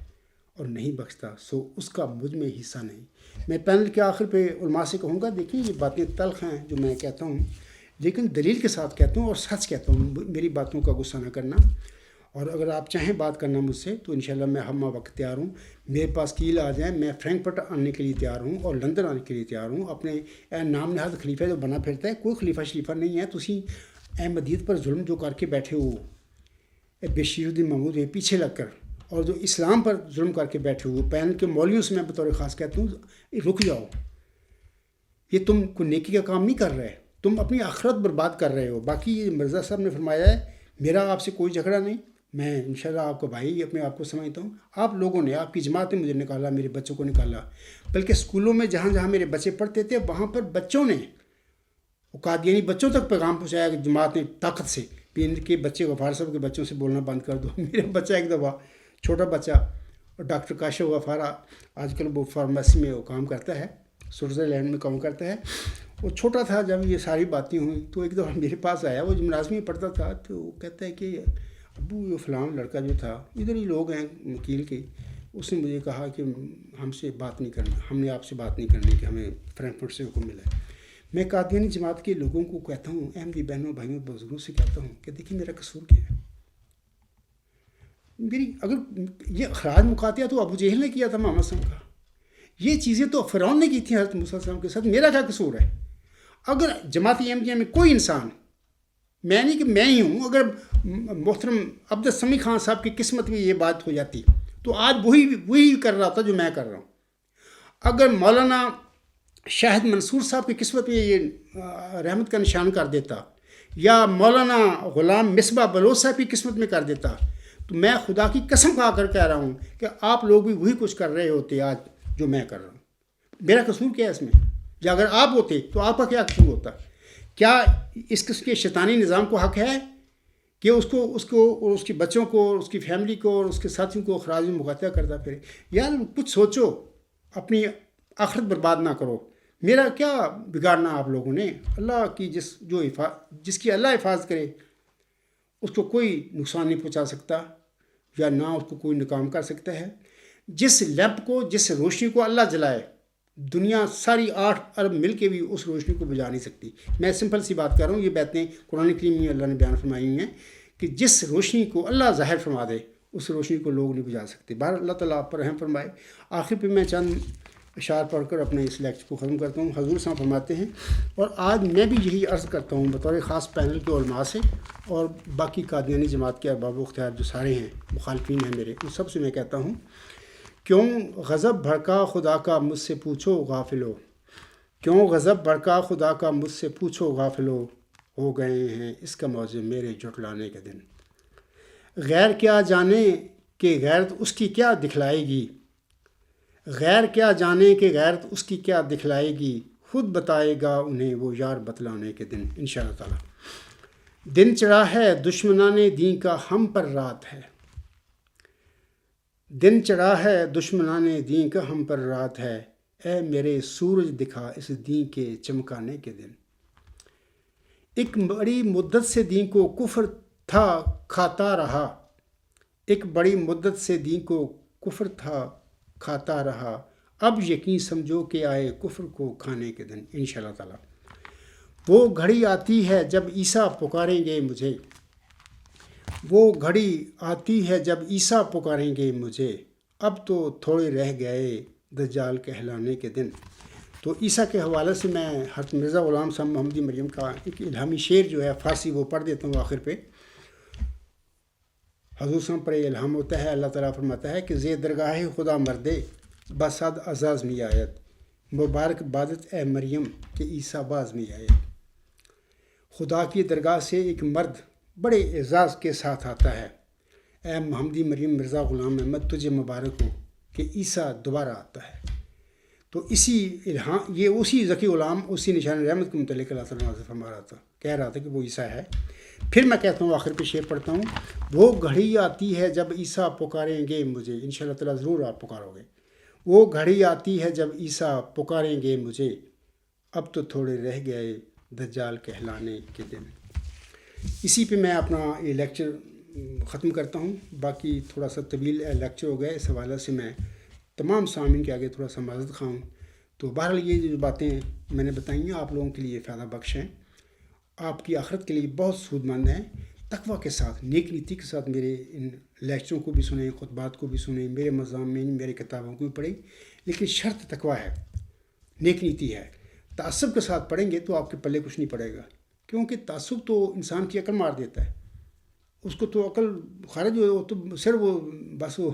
S1: اور نہیں بخشتا، سو اس کا مجھ میں حصہ نہیں. میں پینل کے آخر پہ علماء سے کہوں گا، دیکھیں یہ باتیں تلخ ہیں جو میں کہتا ہوں، لیکن دلیل کے ساتھ کہتا ہوں اور سچ کہتا ہوں. میری باتوں کا غصہ نہ کرنا، اور اگر آپ چاہیں بات کرنا مجھ سے تو انشاءاللہ میں ہم وقت تیار ہوں. میرے پاس کیل آ جائیں، میں فرینکفرٹ آنے کے لیے تیار ہوں اور لندن آنے کے لیے تیار ہوں. اپنے نام نہاد خلیفہ جو بنا پھرتا ہے، کوئی خلیفہ شریفہ نہیں ہے. تسی احمدیت پر ظلم جو کر کے بیٹھے ہو، بشیر الدین محمود ہے پیچھے لگ کر، اور جو اسلام پر ظلم کر کے بیٹھے ہو، پین کے مولویوں سے میں بطور خاص کہتا ہوں رک جاؤ. یہ تم کو نیکی کا کام نہیں کر رہے، تم اپنی آخرت برباد کر رہے ہو. باقی یہ مرزا صاحب نے فرمایا ہے، میرا آپ سے کوئی جھگڑا نہیں، میں انشاءاللہ آپ کو بھائی اپنے آپ کو سمجھتا ہوں. آپ لوگوں نے، آپ کی جماعت نے مجھے نکالا، میرے بچوں کو نکالا، بلکہ اسکولوں میں جہاں جہاں میرے بچے پڑھتے تھے وہاں پر بچوں نے، قادیانی بچوں تک پیغام پہنچایا کہ جماعت نے طاقت سے بھی ان کے بچے غفار صاحب کے بچوں سے بولنا بند کر دو. میرا بچہ ایک دفعہ چھوٹا بچہ ڈاکٹر کاشف غفارہ آج کل وہ فارمیسی میں وہ کام کرتا ہے، سوئٹزرلینڈ میں کام کرتا ہے. وہ چھوٹا تھا جب یہ ساری باتیں ہوئیں تو ایک دفعہ میرے پاس آیا، وہ جمنازیم میں پڑھتا تھا، تو وہ کہتا ہے کہ ابو یہ فلاں لڑکا جو تھا، ادھر ہی لوگ ہیں وکیل کے، اس نے مجھے کہا کہ ہم سے بات نہیں کرنا، ہم نے آپ سے بات نہیں کرنی کہ ہمیں فرینکفرٹ سے حکم ملا ہے. میں قادیانی جماعت کے لوگوں کو کہتا ہوں، احمدی بہنوں بھائیوں بزرگوں سے کہتا ہوں کہ دیکھیے میرا قصور کیا ہے. میری اگر یہ اخراج مقاطعہ تو ابو جہل نے کیا تھا محمد صلی اللہ علیہ وسلم کا، یہ چیزیں تو فرعون نے کی تھیں حضرت موسیٰ علیہ السلام کے ساتھ، میرا کیا قصور ہے؟ اگر جماعت احمدیہ میں کوئی انسان، میں نہیں کہ میں ہی ہوں، اگر محترم عبد السمیع خان صاحب کی قسمت میں یہ بات ہو جاتی تو آج وہی کر رہا تھا جو میں کر رہا ہوں. اگر مولانا شاہد منصور صاحب کی قسمت میں یہ رحمت کا نشان کر دیتا، یا مولانا غلام مصباح بلوچ صاحب کی قسمت میں کر دیتا، تو میں خدا کی قسم کھا کر کہہ رہا ہوں کہ آپ لوگ بھی وہی کچھ کر رہے ہوتے آج جو میں کر رہا ہوں. میرا قصور کیا ہے اس میں؟ یا اگر آپ ہوتے تو آپ کا کیا قصور ہوتا؟ کیا اس قسم کے شیطانی نظام کو حق ہے کہ اس کو اور اس کے بچوں کو اور اس کی فیملی کو اور اس کے ساتھیوں کو اخراج میں مقاطعہ کرتا پھرے؟ یار کچھ سوچو، اپنی آخرت برباد نہ کرو. میرا کیا بگاڑنا آپ لوگوں نے؟ اللہ کی جس کی اللہ حفاظت کرے اس کو کوئی نقصان نہیں پہنچا سکتا، یا نہ اس کو کوئی ناکام کر سکتا ہے. جس لیمپ کو، جس روشنی کو اللہ جلائے، دنیا ساری 8 ارب مل کے بھی اس روشنی کو بجھا نہیں سکتی. میں سمپل سی بات کر رہا ہوں، یہ باتیں قرآن کریم میں اللہ نے بیان فرمائی ہوئی ہیں کہ جس روشنی کو اللہ ظاہر فرما دے اس روشنی کو لوگ نہیں بجھا سکتے. بہر اللہ تعالیٰ آپ پر رحم فرمائے. آخر پہ میں چند اشعار پڑھ کر اپنے اس لیکچر کو ختم کرتا ہوں. حضور صاحب فرماتے ہیں، اور آج میں بھی یہی عرض کرتا ہوں بطور خاص پینل کے علماء سے اور باقی قادیانی جماعت کے ارباب و اختیار جو سارے ہیں، مخالفین ہیں میرے، ان سب سے میں کہتا ہوں، کیوں غضب بھڑکا خدا کا مجھ سے پوچھو غافلو، کیوں غضب بھڑکا خدا کا مجھ سے پوچھو غافلو، ہو گئے ہیں اس کا موضوع میرے جھٹلانے کے دن. غیر کیا جانے کہ غیرت اس کی کیا دکھلائے گی، غیر کیا جانے کہ غیرت اس کی کیا دکھلائے گی، خود بتائے گا انہیں وہ یار بتلانے کے دن انشاءاللہ تعالی. دن چڑھا ہے دشمنان دین کا ہم پر رات ہے، دن چڑھا ہے دشمنان دین کا ہم پر رات ہے، اے میرے سورج دکھا اس دین کے چمکانے کے دن. ایک بڑی مدت سے دین کو کفر تھا کھاتا رہا، ایک بڑی مدت سے دین کو کفر تھا کھاتا رہا، اب یقین سمجھو کہ آئے کفر کو کھانے کے دن انشاءاللہ تعالی. وہ گھڑی آتی ہے جب عیسیٰ پکاریں گے مجھے، وہ گھڑی آتی ہے جب عیسیٰ پکاریں گے مجھے، اب تو تھوڑے رہ گئے دجال کہلانے کے دن. تو عیسیٰ کے حوالے سے میں حضرت مرزا غلام صاحب محمدی مریم کا ایک الہامی شعر جو ہے فارسی وہ پڑھ دیتا ہوں آخر پہ. حضور صاحب پر یہ الہام ہوتا ہے، اللہ تعالیٰ فرماتا ہے کہ زی درگاہ خدا مردے بسد اعزاز میں آیت، مبارک بادت اے مریم کہ عیسیٰ باز میں آئے. خدا کی درگاہ سے ایک مرد بڑے اعزاز کے ساتھ آتا ہے، اے محمدی مریم مرزا غلام احمد تجھے مبارک ہو کہ عیسیٰ دوبارہ آتا ہے. تو اسی الہام، یہ اسی ذکی غلام اسی نشان رحمت کے متعلق اللہ تعالیٰ سے فرما رہا تھا، کہہ رہا تھا کہ وہ عیسیٰ ہے. پھر میں کہتا ہوں آخر پہ شعر پڑھتا ہوں، وہ گھڑی آتی ہے جب عیسیٰ پکاریں گے مجھے، انشاءاللہ تعالیٰ ضرور آپ پکارو گے. وہ گھڑی آتی ہے جب عیسیٰ پکاریں گے مجھے، اب تو تھوڑے رہ گئے دجال کہلانے کے دن. اسی پہ میں اپنا یہ لیکچر ختم کرتا ہوں. باقی تھوڑا سا طویل لیکچر ہو گیا، اس حوالے سے میں تمام سامعین کے آگے تھوڑا سا معذرت خواہ ہوں. تو بہرحال یہ جو باتیں میں نے بتائی ہیں آپ لوگوں کے لیے فائدہ بخش ہیں، آپ کی آخرت کے لیے بہت سود مند ہیں. تقوی کے ساتھ، نیک نیتی کے ساتھ میرے ان لیکچروں کو بھی سنیں، خطبات کو بھی سنیں، میرے مضامین میرے کتابوں کو بھی پڑھیں، لیکن شرط تقوی ہے، نیک نیتی ہے. تعصب کے ساتھ پڑھیں گے تو آپ کے پلے کچھ نہیں پڑے گا، کیونکہ تعصب تو انسان کی عقل مار دیتا ہے، اس کو تو عقل خارج ہو تو صرف وہ بس وہ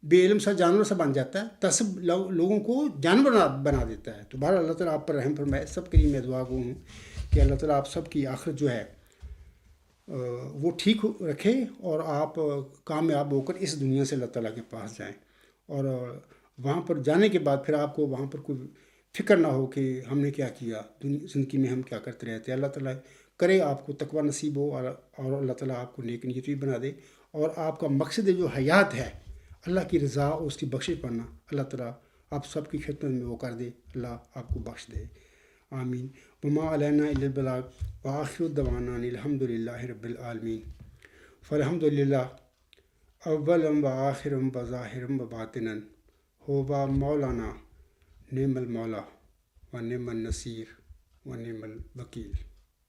S1: بے علم سا جانور سا بن جاتا ہے. تعصب لوگوں کو جانور بنا دیتا ہے. تو بہرحال اللہ تعالیٰ آپ پر رحم فرمائے. سب کے لیے میں دعا گو ہوں کہ اللہ تعالیٰ آپ سب کی آخرت جو ہے وہ ٹھیک رکھے اور آپ کامیاب ہو کر اس دنیا سے اللہ تعالیٰ کے پاس جائیں، اور وہاں پر جانے کے بعد پھر آپ کو وہاں پر کوئی فکر نہ ہو کہ ہم نے کیا کیا زندگی میں، ہم کیا کرتے رہتے. اللہ تعالیٰ کرے آپ کو تقوی نصیب ہو، اور اللہ تعالیٰ آپ کو نیک نیت بھی بنا دے، اور آپ کا مقصد جو حیات ہے اللہ کی رضا اور اس کی بخشش پانا اللہ تعالیٰ آپ سب کی خدمت میں وہ کر دے، اللہ آپ کو بخش دے، آمین۔ وما علینا الا البلاغ وآخر دعوانا الحمد للہ رب العالمین۔ فالحمد للہ اولم و آخرم و ظاہرم و باطنن ہوبا مولانا نعم المولا و نعم النصیر و نعم الوکیل۔